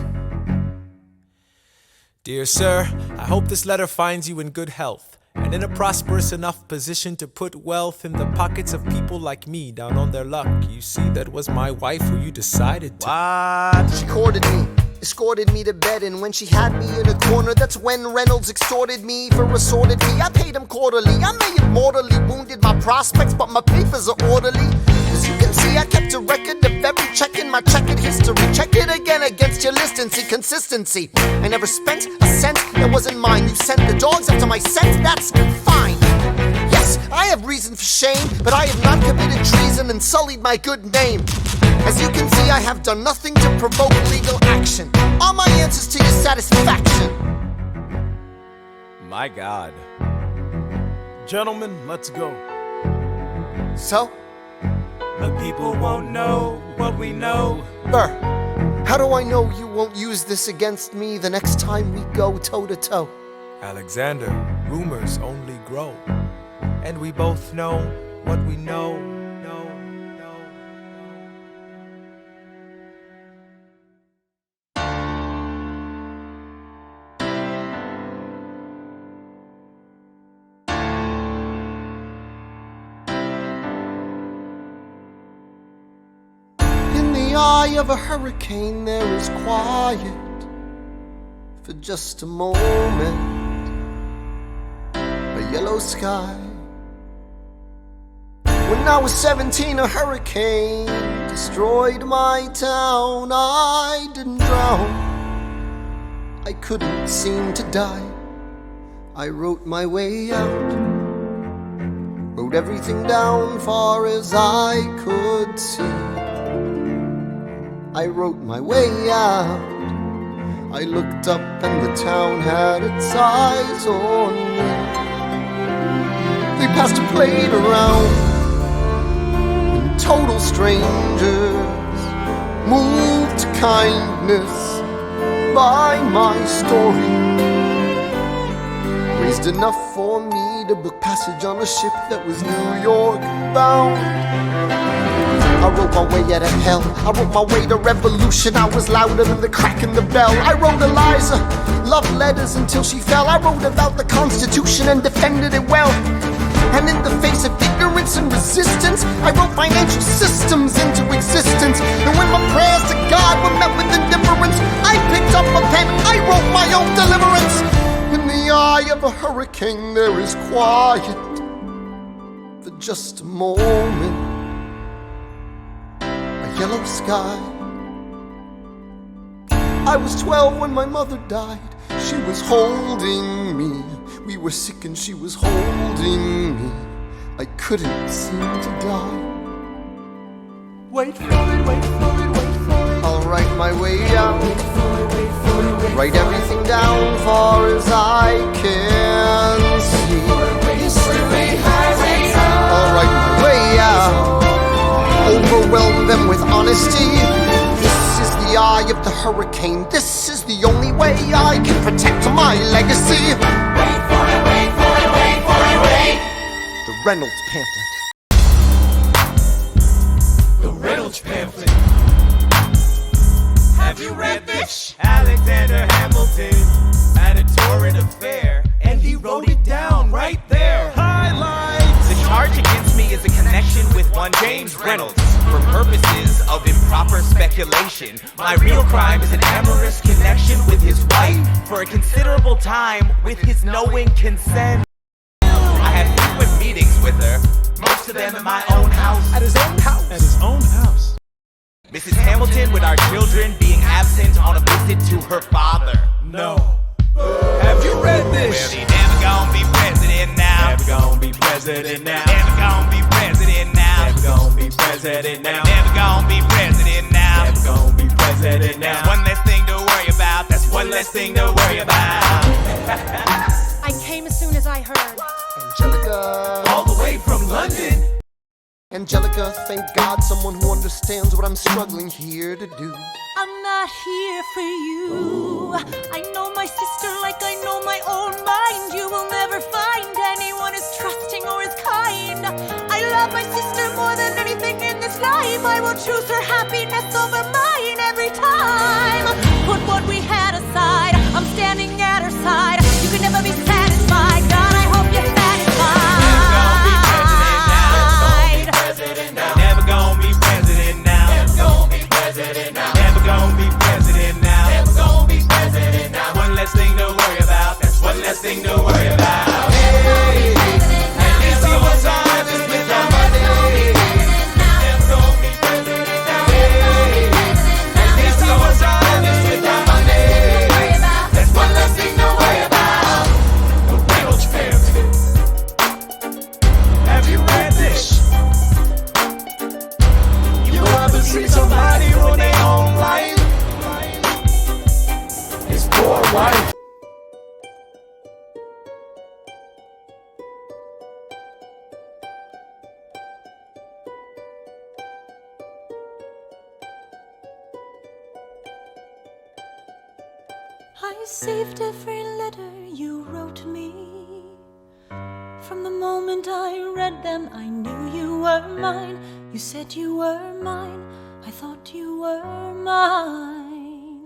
Dear sir, I hope this letter finds you in good health and in a prosperous enough position to put wealth in the pockets of people like me down on their luck. You see, that was my wife who you decided to. What? She courted me, escorted me to bed, and when she had me in a corner, that's when Reynolds extorted me for assorted me. I paid him quarterly, I may have mortally wounded my prospects, but my papers are orderly. As you can see, I kept a record of every check in my checkered history. Check it again against your list and see consistency. I never spent a cent that wasn't mine. You sent the dogs after my scent, that's fine. Yes, I have reason for shame, but I have not committed treason and sullied my good name. As you can see, I have done nothing to provoke legal action. Are my answers to your satisfaction? My God. Gentlemen, let's go. So? The people won't know what we know. Burr, how do I know you won't use this against me the next time we go toe-to-toe? Alexander, rumors only grow, and we both know what we know. the eye of a hurricane there is quiet for just a moment. A yellow sky. When I was 17, a hurricane destroyed my town. I didn't drown, I couldn't seem to die. I wrote my way out, wrote everything down far as I could see. I wrote my way out. I looked up and the town had its eyes on me. They passed a plate around, and total strangers moved to kindness by my story. Raised enough for me to book passage on a ship that was New York bound. I wrote my way out of hell, I wrote my way to revolution. I was louder than the crack in the bell. I wrote Eliza love letters until she fell. I wrote about the Constitution and defended it well. And in the face of ignorance and resistance, I wrote financial systems into existence. And when my prayers to God were met with indifference, I picked up a pen, I wrote my own deliverance. In the eye of a hurricane there is quiet for just a moment. A yellow sky. I was 12 when my mother died. She was holding me. We were sick and she was holding me. I couldn't seem to die. Wait for it, wait for it, wait for it. I'll write my way out. Wait for it, wait for it, wait. Write everything down far as I can see. I'll write my way out. Overwhelm them with honesty. This is the eye of the hurricane. This is the only way I can protect my legacy. Wait for it, wait for it, wait for it, wait. The Reynolds pamphlet. The Reynolds pamphlet. Have you read this? Alexander Hamilton had a torrid affair, and he wrote it down right there. Highlights. The charge against me is a connection with one James Reynolds. For purposes of improper speculation, my real crime is an amorous connection with his wife for a considerable time with his knowing consent. I had frequent meetings with her, most of them at my own house. At his own house? At his own house. Mrs. Hamilton, with our children being absent on a visit to her father. No. Have you read this? Well, he never gonna be president now. Never gonna be president now. Never gonna be president now. Never gonna be president now. Never gonna be president now. Never gonna be president now. That's one less thing to worry about. That's one less thing to worry about. I came as soon as I heard. Angelica. All the way from London. Angelica, thank God, someone who understands what I'm struggling here to do. I'm not here for you. I know my sister like I know my own mind. You will never find anyone as trusting or as kind. I love my sister more than anything in this life. I will choose her happiness over mine every time. Put what we had aside, I'm standing at her side. You can never be satisfied. God, I hope you're satisfied. Never gonna be president now. Never gonna be president now. Never gonna be president now. Never gonna be president now. One less thing to worry about. That's one less thing to worry about. Hey, at least I was honest with my money. Never gonna be president now. Hey, at least I was honest with my money. That's one less thing to worry about. The Reynolds pamphlet. Have you read this? You ever see somebody ruin their own life? His poor wife. I saved every letter you wrote me. From the moment I read them, I knew you were mine. You said you were mine. I thought you were mine.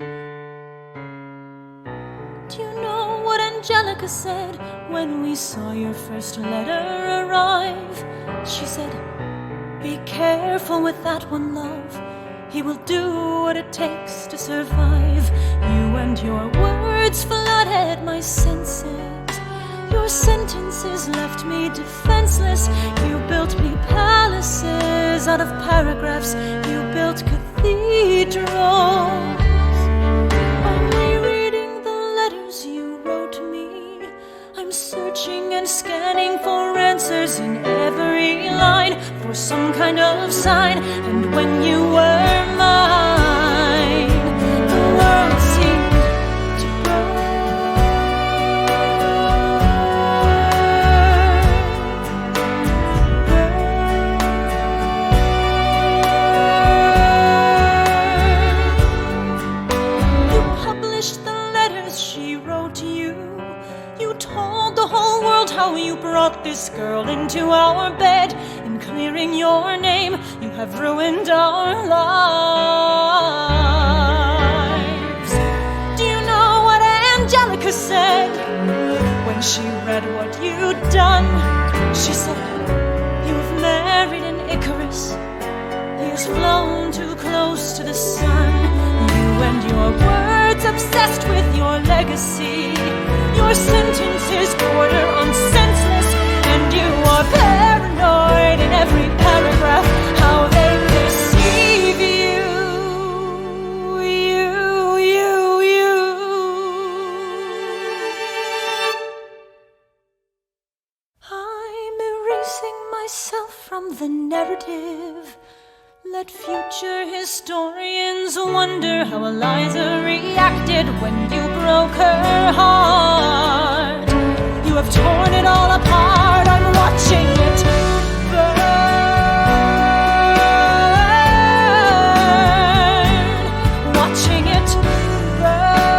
Do you know what Angelica said when we saw your first letter arrive? She said, be careful with that one, love. He will do what it takes to survive. You and your words flooded my senses. Your sentences left me defenseless. You built me palaces out of paragraphs. You built cathedrals. Only reading the letters you wrote me, I'm searching and scanning for answers in every line, for some kind of sign. And when you were mine, the world seemed to burn. You published the letters she wrote you. You told the whole world how you brought this girl into our bed. In clearing your name, you have ruined our lives. Do you know what Angelica said when she read what you'd done? She said, you've married an Icarus. He has flown too close to the sun. You and your words obsessed with your legacy. Your sentences border on senseless, and you are paranoid in every paragraph. How they perceive you, you. I'm erasing myself from the narrative. Let future historians wonder how Eliza reacted when you broke her heart. You have torn it all apart. I'm watching it burn. Watching it burn.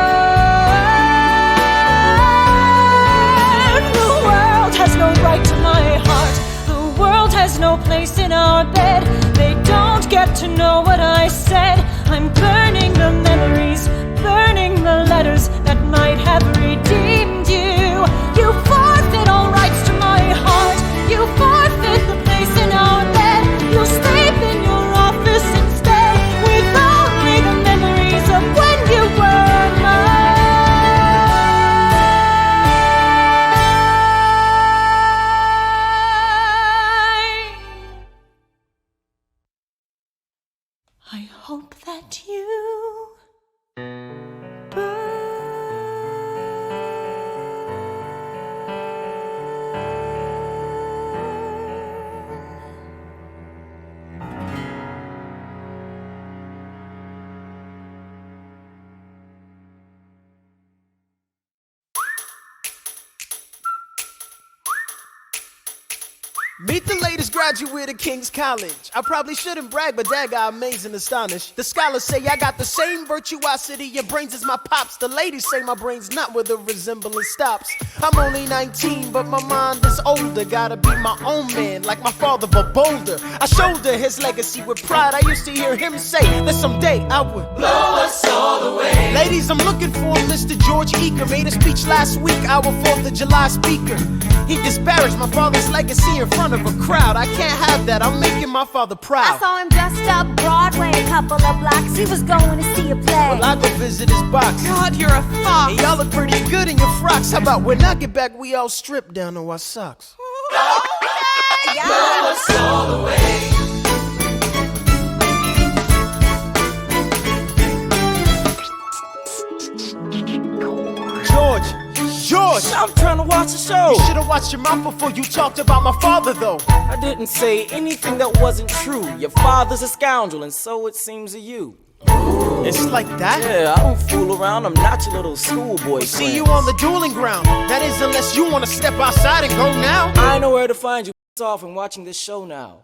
The world has no right to my heart. The world has no place in our bed. They don't get to know what I said. I'm burning the memories, burning the letters that might have redeemed you. You forfeit all rights to my heart. You forfeit the place in our bed. You'll sleep in your office instead, with only the memories of when you were mine. I hope that you Meet the latest graduate of King's College. I probably shouldn't brag, but that got amazing astonished. The scholars say I got the same virtuosity and brains as my pops. The ladies say my brain's not where the resemblance stops. I'm only 19, but my mind is older. Gotta be my own man, like my father, but bolder. I shoulder his legacy with pride. I used to hear him say that someday I would blow us all away. Ladies, I'm looking for Mr. George Eaker. Made a speech last week, our 4th of July speaker. He disparaged my father's legacy in front of a crowd. I can't have that, I'm making my father proud. I saw him dressed up Broadway, a couple of blocks. He was going to see a play. Well, I go visit his box. God, you're a fox. Hey, y'all look pretty good in your frocks. How about when I get back, we all strip down to our socks? Blow us all away. George! I'm trying to watch the show. You should've watched your mouth before you talked about my father, though. I didn't say anything that wasn't true. Your father's a scoundrel, and so it seems to you. It's like that? Yeah, I don't fool around. I'm not your little schoolboy. See you on the dueling ground. That is, unless you want to step outside and go now. I know where to find you. Off and watching this show now.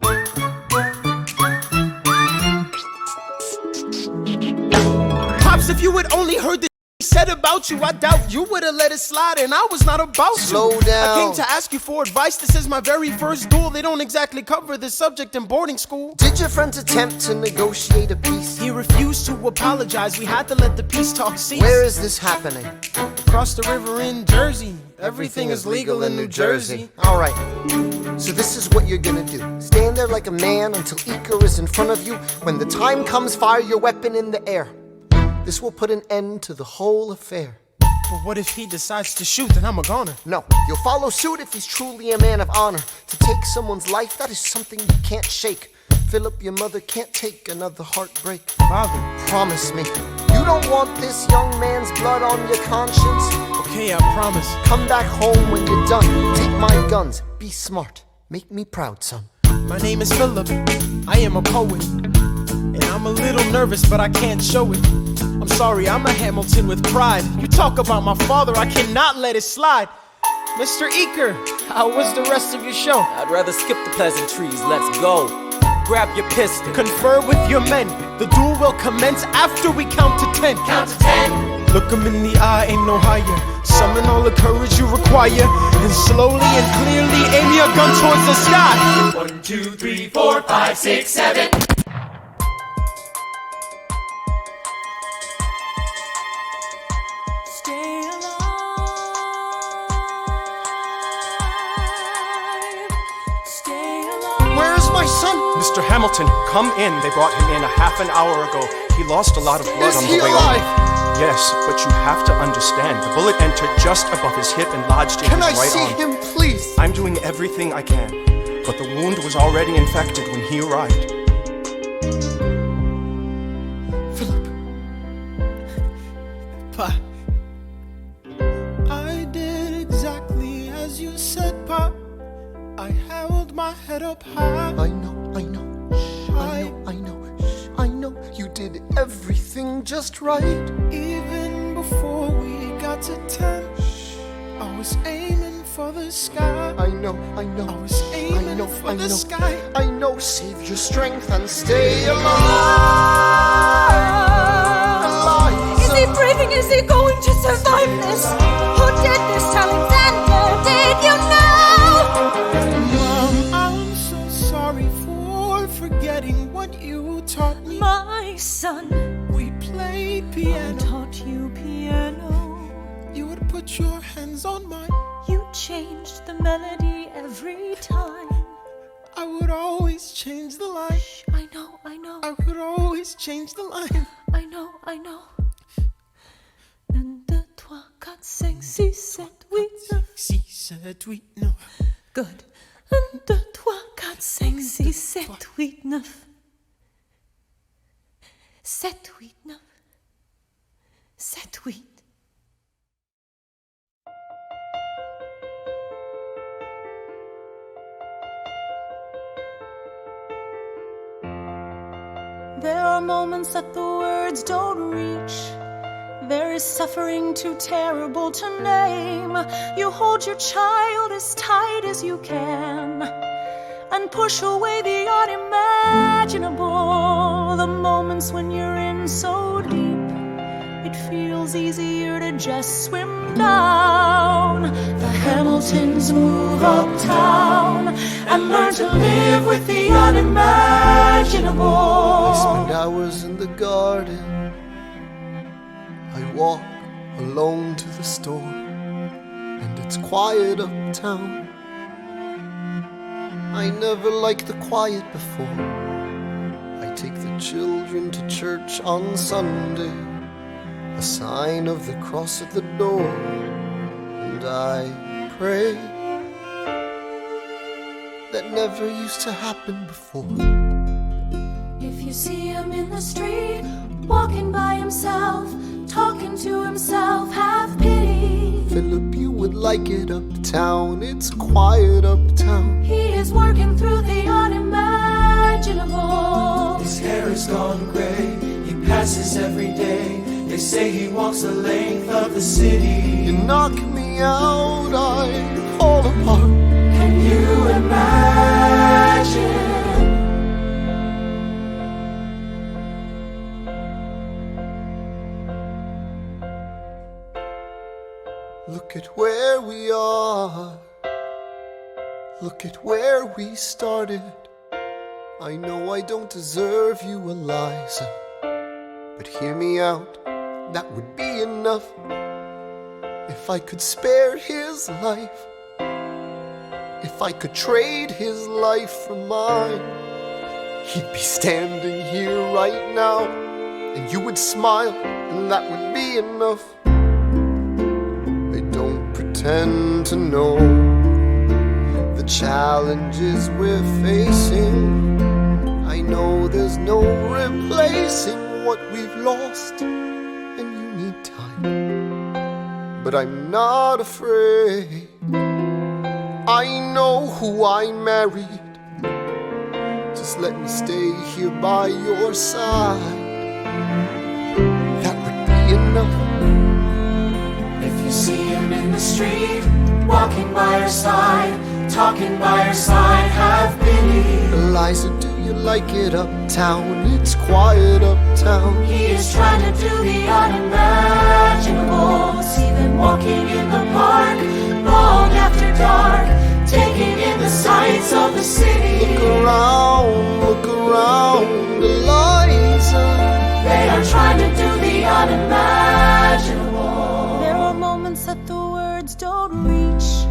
Pops, if you had only heard the said about you, I doubt you would have let it slide, and I was not about to. Slow down. I came to ask you for advice. This is my very first duel. They don't exactly cover this subject in boarding school. Did your friends attempt to negotiate a peace? He refused to apologize. We had to let the peace talk cease. Where is this happening? Across the river in Jersey. Everything is legal in New Jersey. All right. So this is what you're gonna do. Stand there like a man until Iker is in front of you. When the time comes, fire your weapon in the air. This will put an end to the whole affair. But what if he decides to shoot, then I'm a goner? No, you'll follow suit if he's truly a man of honor. To take someone's life, that is something you can't shake. Philip, your mother can't take another heartbreak. Father, promise me, you don't want this young man's blood on your conscience? Okay, I promise. Come back home when you're done. Take my guns, be smart, make me proud, son. My name is Philip, I am a poet. And I'm a little nervous, but I can't show it. I'm sorry, I'm a Hamilton with pride. You talk about my father, I cannot let it slide. Mr. Iker, how was the rest of your show? I'd rather skip the pleasantries, let's go. Grab your pistol. Confer with your men. The duel will commence after we count to 10. Count to 10. Look 'em in the eye, ain't no higher. Summon all the courage you require. And slowly and clearly aim your gun towards the sky. 1, 2, 3, 4, 5, 6, 7. Mr. Hamilton, come in. They brought him in a half an hour ago. He lost a lot of blood on the way over. Yes, but you have to understand, the bullet entered just above his hip and lodged in his right arm. Can I see him, please? I'm doing everything I can, but the wound was already infected when he arrived. Philip. Pa. I did exactly as you said, Pa. I held my head up high. I know. You did everything just right. Even before we got to 10, I was aiming for the sky. I know. I was aiming for the sky. I know. Save your strength and stay alive. Is he breathing? Is he going to survive this? Who did this? Alexander, did you know? Mom, I'm so sorry for forgetting what you taught me. My son, we played piano. I taught you piano. You would put your hands on mine. You changed the melody every time. I would always change the line. Shh, I know. I would always change the line. I know. 1, 2, 3, 4, 5, 6, 7, 8, 9. 6, 7, 8, 9. Good. 1, 2, 3, 4, 5, 6, 7, 8, 9. 7, 8, 9. 7, 8. There are moments that the words don't reach. There is suffering too terrible to name. You hold your child as tight as you can and push away the unimaginable. The moments when you're in so deep, it feels easier to just swim down. The Hamiltons move uptown and learn to live with the unimaginable. I spend hours in the garden. I walk alone to the store, and it's quiet uptown. I never liked the quiet before. I take the children to church on Sunday, a sign of the cross at the door, and I pray. That never used to happen before. If you see him in the street, walking by himself, talking to himself, have pity. Philip, you would like it uptown, it's quiet uptown. He is working through the unimaginable. His hair is gone gray, he passes every day. They say he walks the length of the city. You knock me out, I fall apart. Can you imagine? Look at where we are. Look at where we started. I know I don't deserve you, Eliza, but hear me out, that would be enough. If I could spare his life, If I could trade his life for mine, he'd be standing here right now, and you would smile, and that would be enough. I don't pretend to know the challenges we're facing. I know there's no replacing what we've lost, and you need time. But I'm not afraid. I know who I married. Just let me stay here by your side. That would be enough. If you see him in the street, walking by your side, talking by your side, have pity. Eliza, do you like it uptown? It's quiet uptown. He is trying to do the unimaginable. See them walking in the park, long after dark, taking in the sights of the city. Look around, Eliza. They are trying to do the unimaginable. There are moments that the words don't reach.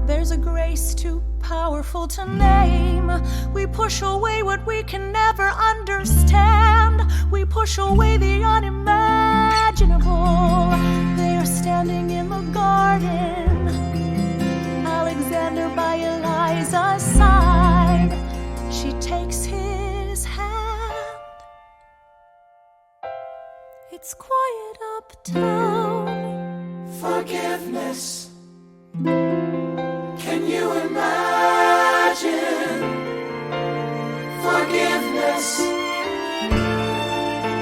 There's a grace too powerful to name. We push away what we can never understand. We push away the unimaginable. They are standing in the garden, Alexander by Eliza's side. She takes his hand. It's quiet uptown. Forgiveness. Can you imagine? Forgiveness.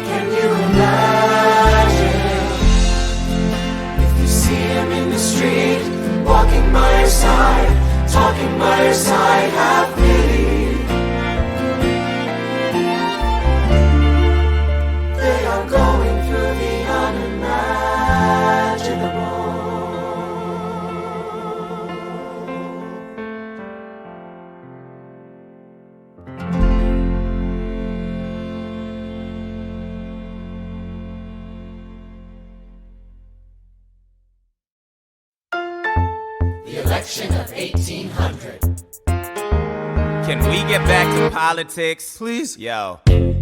Can you imagine? If you see him in the street, walking by your side, talking by your side, have pity. They are going through the unimaginable. Election of 1800. Can we get back to politics? Please? Yo,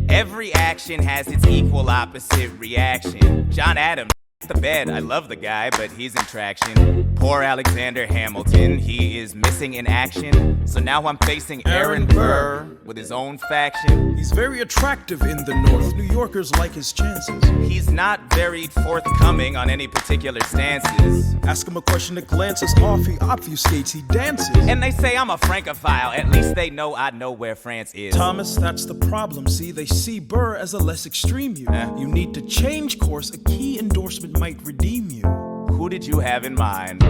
every action has its equal opposite reaction. John Adams, the bed, I love the guy, but he's in traction. Poor Alexander Hamilton, he is missing in action. So now I'm facing Aaron Burr with his own faction. He's very attractive in the North. New Yorkers like his chances. He's not very forthcoming on any particular stances. Ask him a question that glances off, he obfuscates, he dances. And they say I'm a Francophile, at least they know I know where France is. Thomas, that's the problem, see? They see Burr as a less extreme you. You need to change course, a key endorsement might redeem you. Who did you have in mind?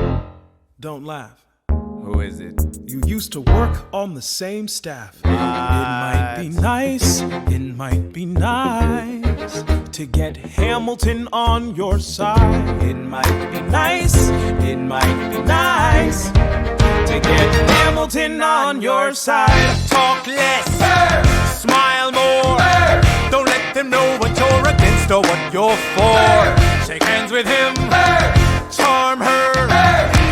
Don't laugh. Who is it? You used to work on the same staff. It might be nice, it might be nice to get Hamilton on your side. It might be nice, it might be nice to get Hamilton on your side. Talk less, smile more. Don't let them know what you're against or what you're for. Shake hands with him, charm her.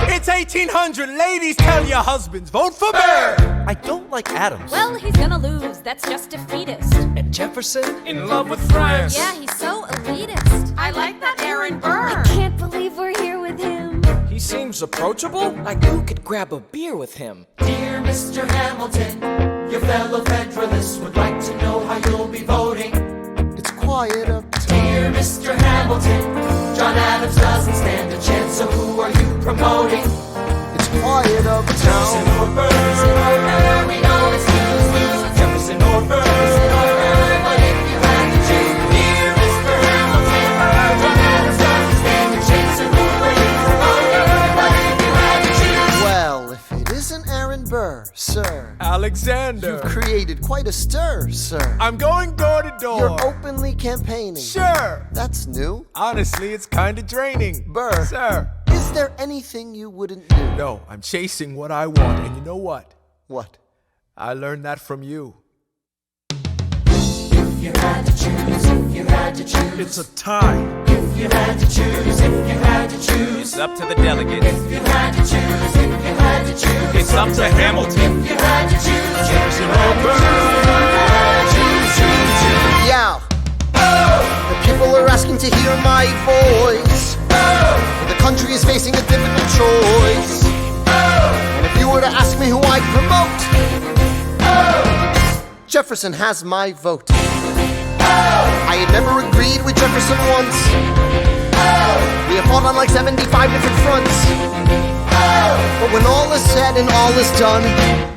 It's 1800, ladies, tell your husbands, vote for Burr. I don't like Adams. Well, he's gonna lose, that's just defeatist. And Jefferson? In love with France. Yeah, he's so elitist. I like that Aaron Burr. I can't believe we're here with him. He seems approachable, like who could grab a beer with him? Dear Mr. Hamilton, your fellow Federalists would like to know how you'll be voting. It's quiet uptown. Dear Mr. Hamilton, John Adams doesn't stand a chance, so who are you promoting? It's quiet uptown. Jefferson or Burr? We know it's lose-lose. Jefferson or Burr? But if you had to choose, dear Mr. Hamilton, John Adams doesn't stand a chance, so who are you promoting? But if you had to choose, Well, if it isn't Aaron Burr, sir. Alexander. You've created quite a stir, sir. I'm going door to door. You're openly campaigning. Sure. That's new. Honestly, it's kind of draining. Burr. Sir. Is there anything you wouldn't do? No, I'm chasing what I want. And you know what? What? I learned that from you. if you had to choose, if you had to choose, It's a tie. if you had to choose, if you had to choose, It's up to the delegates. if you had to choose, if you had to choose, It's up to Hamilton. If you had to choose Jefferson or Burr. Yeah. The people are asking to hear my voice. The country is facing a difficult choice. And if you were to ask me who I'd promote, Jefferson has my vote. I had never agreed with Jefferson once. We have fought on like 75 different fronts. But when all is said and all is done,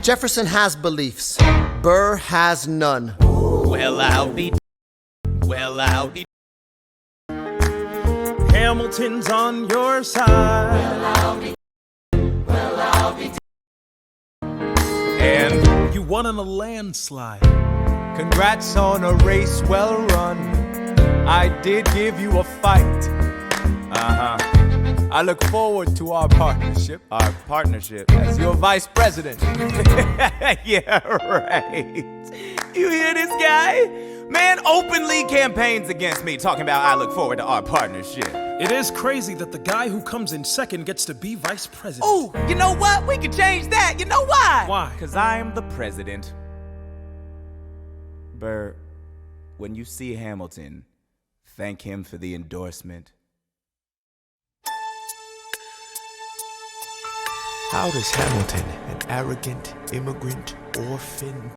Jefferson has beliefs, Burr has none. Well, I'll be. Hamilton's on your side. And you won on a landslide. Congrats on a race well run. I did give you a fight. I look forward to our partnership. Our partnership? As your vice president. Yeah, right. You hear this guy? Man openly campaigns against me, talking about I look forward to our partnership. It is crazy that the guy who comes in second gets to be vice president. Oh, you know what? We could change that. You know why? Why? Because I am the president. Burr, when you see Hamilton, thank him for the endorsement. How does Hamilton, an arrogant immigrant orphan,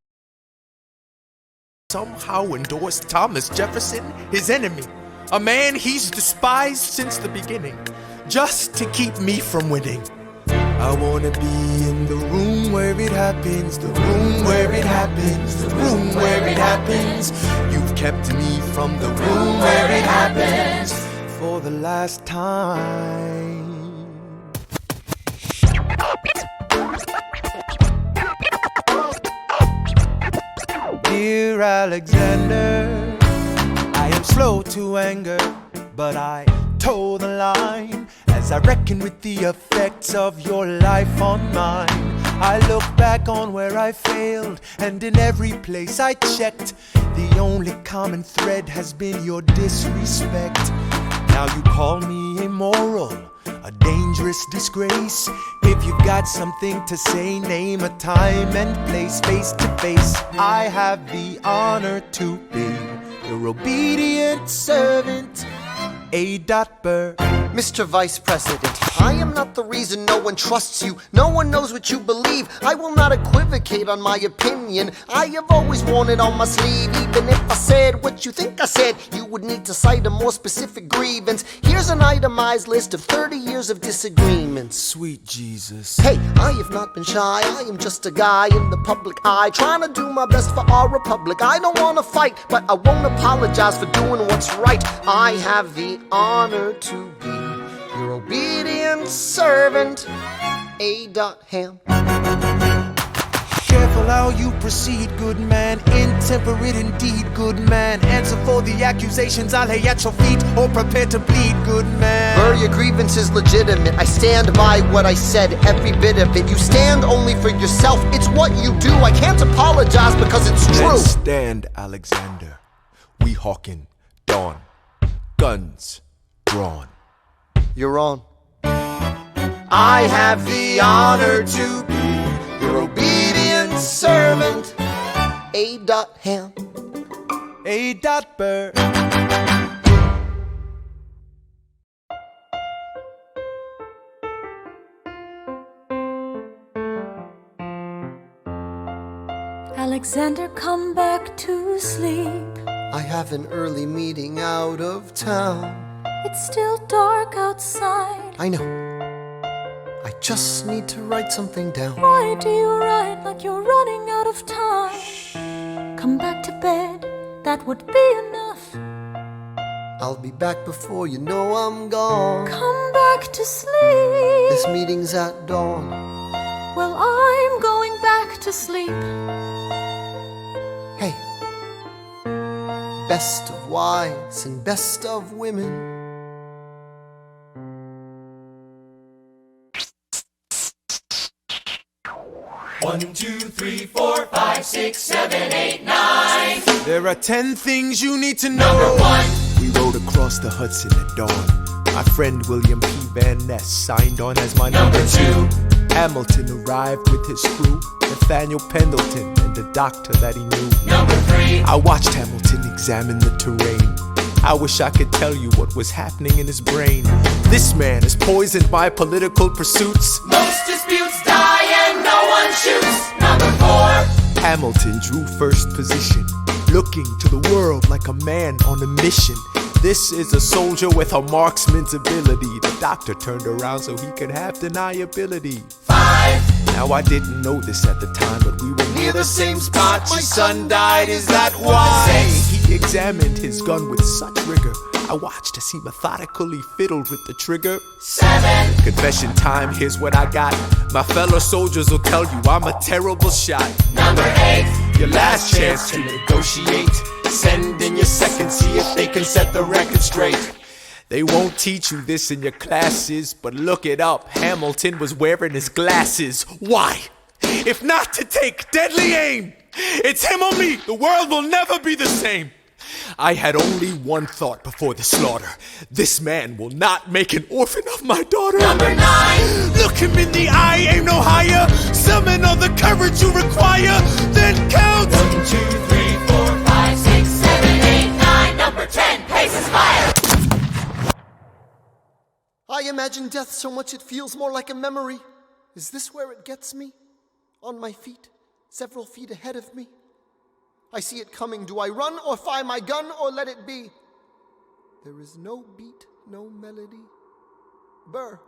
somehow endorse Thomas Jefferson, his enemy, a man he's despised since the beginning, just to keep me from winning? I wanna be in the room where it happens, the room where it happens, the room where it happens. You've kept me from the room where it happens for the last time. Dear Alexander, I am slow to anger, but I toe the line as I reckon with the effects of your life on mine. I look back on where I failed, and in every place I checked, the only common thread has been your disrespect. Now you call me immoral, a dangerous disgrace. If you've got something to say, name a time and place. Face to face, I have the honor to be your obedient servant, A. Burr. Mr. Vice President, I am not the reason no one trusts you. No one knows what you believe. I will not equivocate on my opinion. I have always worn it on my sleeve. Even if I said what you think I said, you would need to cite a more specific grievance. Here's an itemized list of 30 years of disagreements. Sweet Jesus. Hey, I have not been shy. I am just a guy in the public eye, trying to do my best for our republic. I don't want to fight, but I won't apologize for doing what's right. I have the honor to be your obedient servant, A. Ham. Careful how you proceed, good man. Intemperate indeed, good man. Answer for the accusations I lay at your feet, or prepare to bleed, good man. Burr, your grievance is legitimate. I stand by what I said, every bit of it. You stand only for yourself. It's what you do. I can't apologize because it's true. Then stand, Alexander. We hawking dawn. Guns drawn. You're on. I have the honor to be your obedient servant, A. Ham. A. Burr. Alexander, come back to sleep. I have an early meeting out of town. It's still dark outside. I know. I just need to write something down. Why do you write like you're running out of time? Come back to bed, that would be enough. I'll be back before you know I'm gone. Come back to sleep. This meeting's at dawn. Well, I'm going back to sleep. Hey, best of wives and best of women. 1, 2, 3, 4, 5, 6, 7, 8, 9. There are 10 things you need to know. Number 1. We rode across the Hudson at dawn. My friend William P. Van Ness signed on as my Number 2. Hamilton arrived with his crew, Nathaniel Pendleton and the doctor that he knew. Number 3. I watched Hamilton examine the terrain. I wish I could tell you what was happening in his brain. This man has poisoned my political pursuits. Most disputes die and no one shoots. Number 4. Hamilton drew first position, looking to the world like a man on a mission. This is a soldier with a marksman's ability. The doctor turned around so he could have deniability. 5. Now I didn't know this at the time, but we were near the same spot. My son died, is that why? He examined his gun with such rigor. I watched as he methodically fiddled with the trigger. 7. Confession time, here's what I got. My fellow soldiers will tell you I'm a terrible shot. Number 8. Your last chance to negotiate. Send in your second, see if they can set the record straight. They won't teach you this in your classes, but look it up. Hamilton was wearing his glasses. Why? If not to take deadly aim. It's him or me. The world will never be the same. I had only one thought before the slaughter. This man will not make an orphan of my daughter. Number 9. Look him in the eye, aim no higher. Summon all the courage you require. Then count. 1, 2, 3, 4, 5, 6, 7, 8, 9. Number 10. Paces fire. I imagine death so much it feels more like a memory. Is this where it gets me? On my feet, several feet ahead of me. I see it coming. Do I run or fire my gun or let it be? There is no beat, no melody. Burr,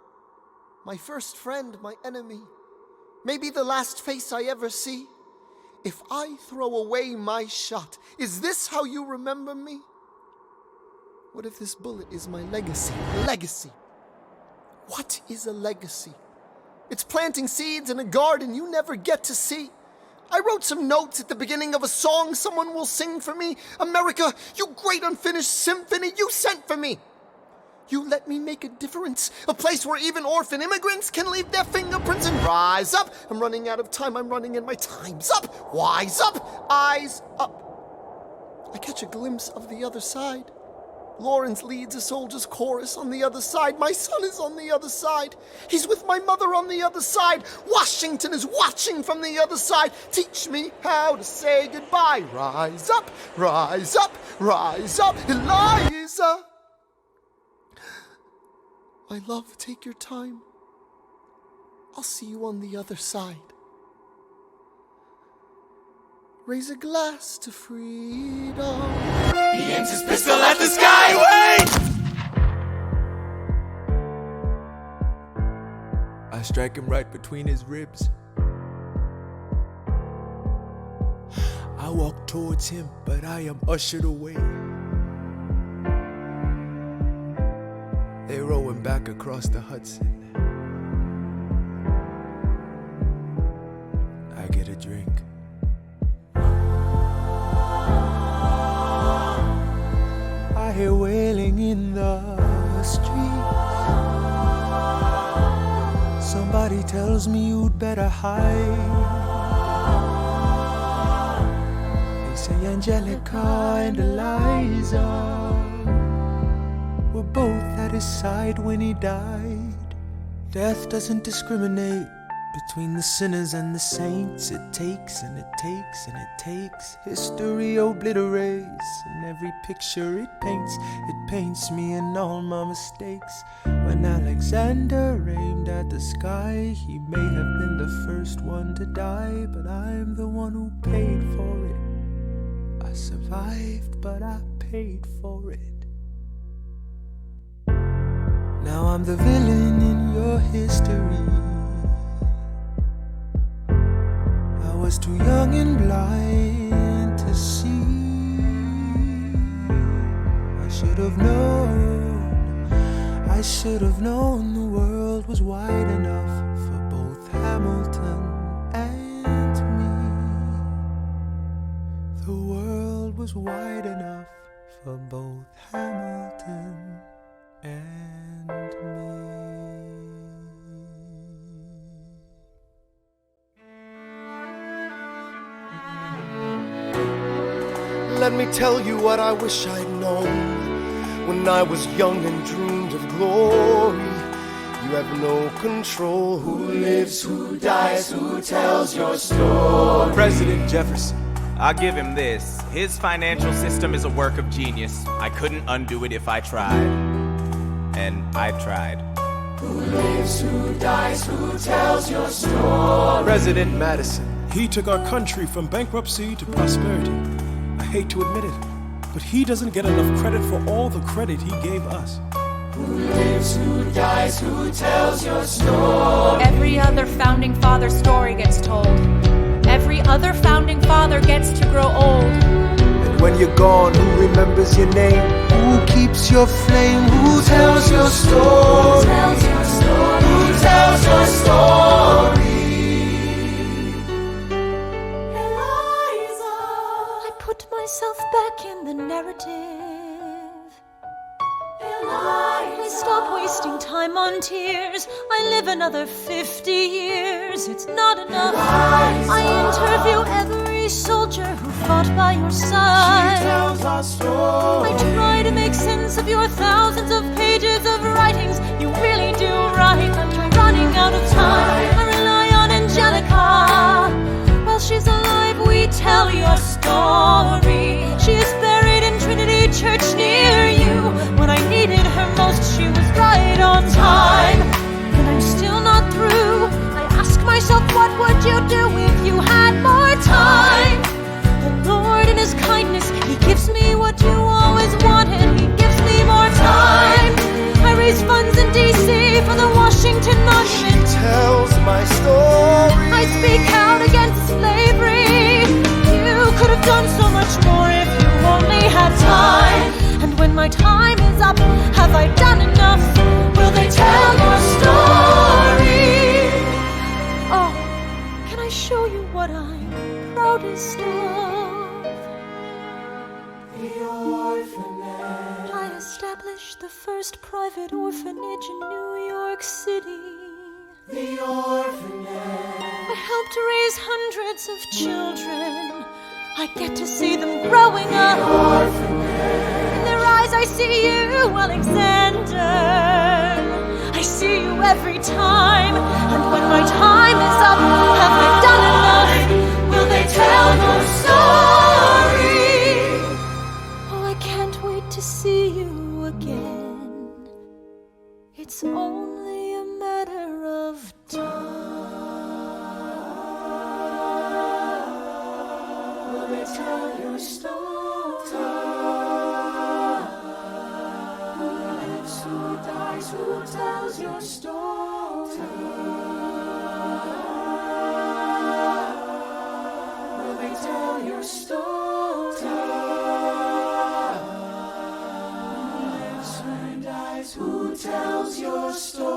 my first friend, my enemy. Maybe the last face I ever see. If I throw away my shot, is this how you remember me? What if this bullet is my legacy? Legacy. What is a legacy? It's planting seeds in a garden you never get to see. I wrote some notes at the beginning of a song someone will sing for me. America, you great unfinished symphony you sent for me. You let me make a difference, a place where even orphan immigrants can leave their fingerprints and rise up. I'm running out of time, I'm running and my time's up. Wise up, eyes up. I catch a glimpse of the other side. Lawrence leads a soldier's chorus on the other side. My son is on the other side. He's with my mother on the other side. Washington is watching from the other side. Teach me how to say goodbye. Rise up, rise up, rise up, Eliza. My love, take your time. I'll see you on the other side. Raise a glass to freedom. He aims his pistol at the sky. Wait! I strike him right between his ribs. I walk towards him, but I am ushered away. They row him back across the Hudson. I get a drink. I hear wailing in the streets. Somebody tells me you'd better hide. They say Angelica and Eliza were both at his side when he died. Death doesn't discriminate between the sinners and the saints. It takes and it takes and it takes. History obliterates, and every picture it paints me in all my mistakes. When Alexander aimed at the sky, he may have been the first one to die, but I'm the one who paid for it. I survived, but I paid for it. Now I'm the villain in your history. I was too young and blind to see. I should have known the world was wide enough for both Hamilton and me. The world was wide enough for both Hamilton and me. Let me tell you what I wish I'd known when I was young and dreamed of glory. You have no control. Who lives, who dies, who tells your story? President Jefferson. I'll give him this. His financial system is a work of genius. I couldn't undo it if I tried. And I tried. Who lives, who dies, who tells your story? President Madison. He took our country from bankruptcy to prosperity. I hate to admit it, but he doesn't get enough credit for all the credit he gave us. Who lives, who dies, who tells your story? Every other founding father story gets told. Every other founding father gets to grow old. And when you're gone, who remembers your name? Who keeps your flame? Who tells your story? Who tells your story? Who tells your story? Eliza, I put myself back in the narrative. I stop wasting time on tears. I live another 50 years. It's not enough. I interview every soldier who fought by your side. She tells our story. I try to make sense of your thousands of pages of writings. You really do write. I'm running out of time. I rely on Angelica. While she's alive, we tell your story. She is buried in Trinity Church near you. When I needed her most, she was right on time. And I'm still not through. I ask myself, what would you do if you had more time? The Lord in His kindness, He gives me what you always wanted. He gives me more time. I raise funds in D.C. for the Washington Monument. She tells my story. I speak out against slavery. You could have done so much more if you only had time. And when my time is up, have I done enough? Will they tell your story? Oh, can I show you what I'm proudest of? The orphanage. I established the first private orphanage in New York City. The orphanage. I helped raise hundreds of children. I get to see them growing up. In their eyes I see you, Alexander. I see you every time. And when my time is up, have I done enough? Will they tell your story? Oh, I can't wait to see you again. It's only a matter of time. Tell your story. Who lives, who dies, who tells your story? Will they tell your story? Who lives, who dies, who tells your story?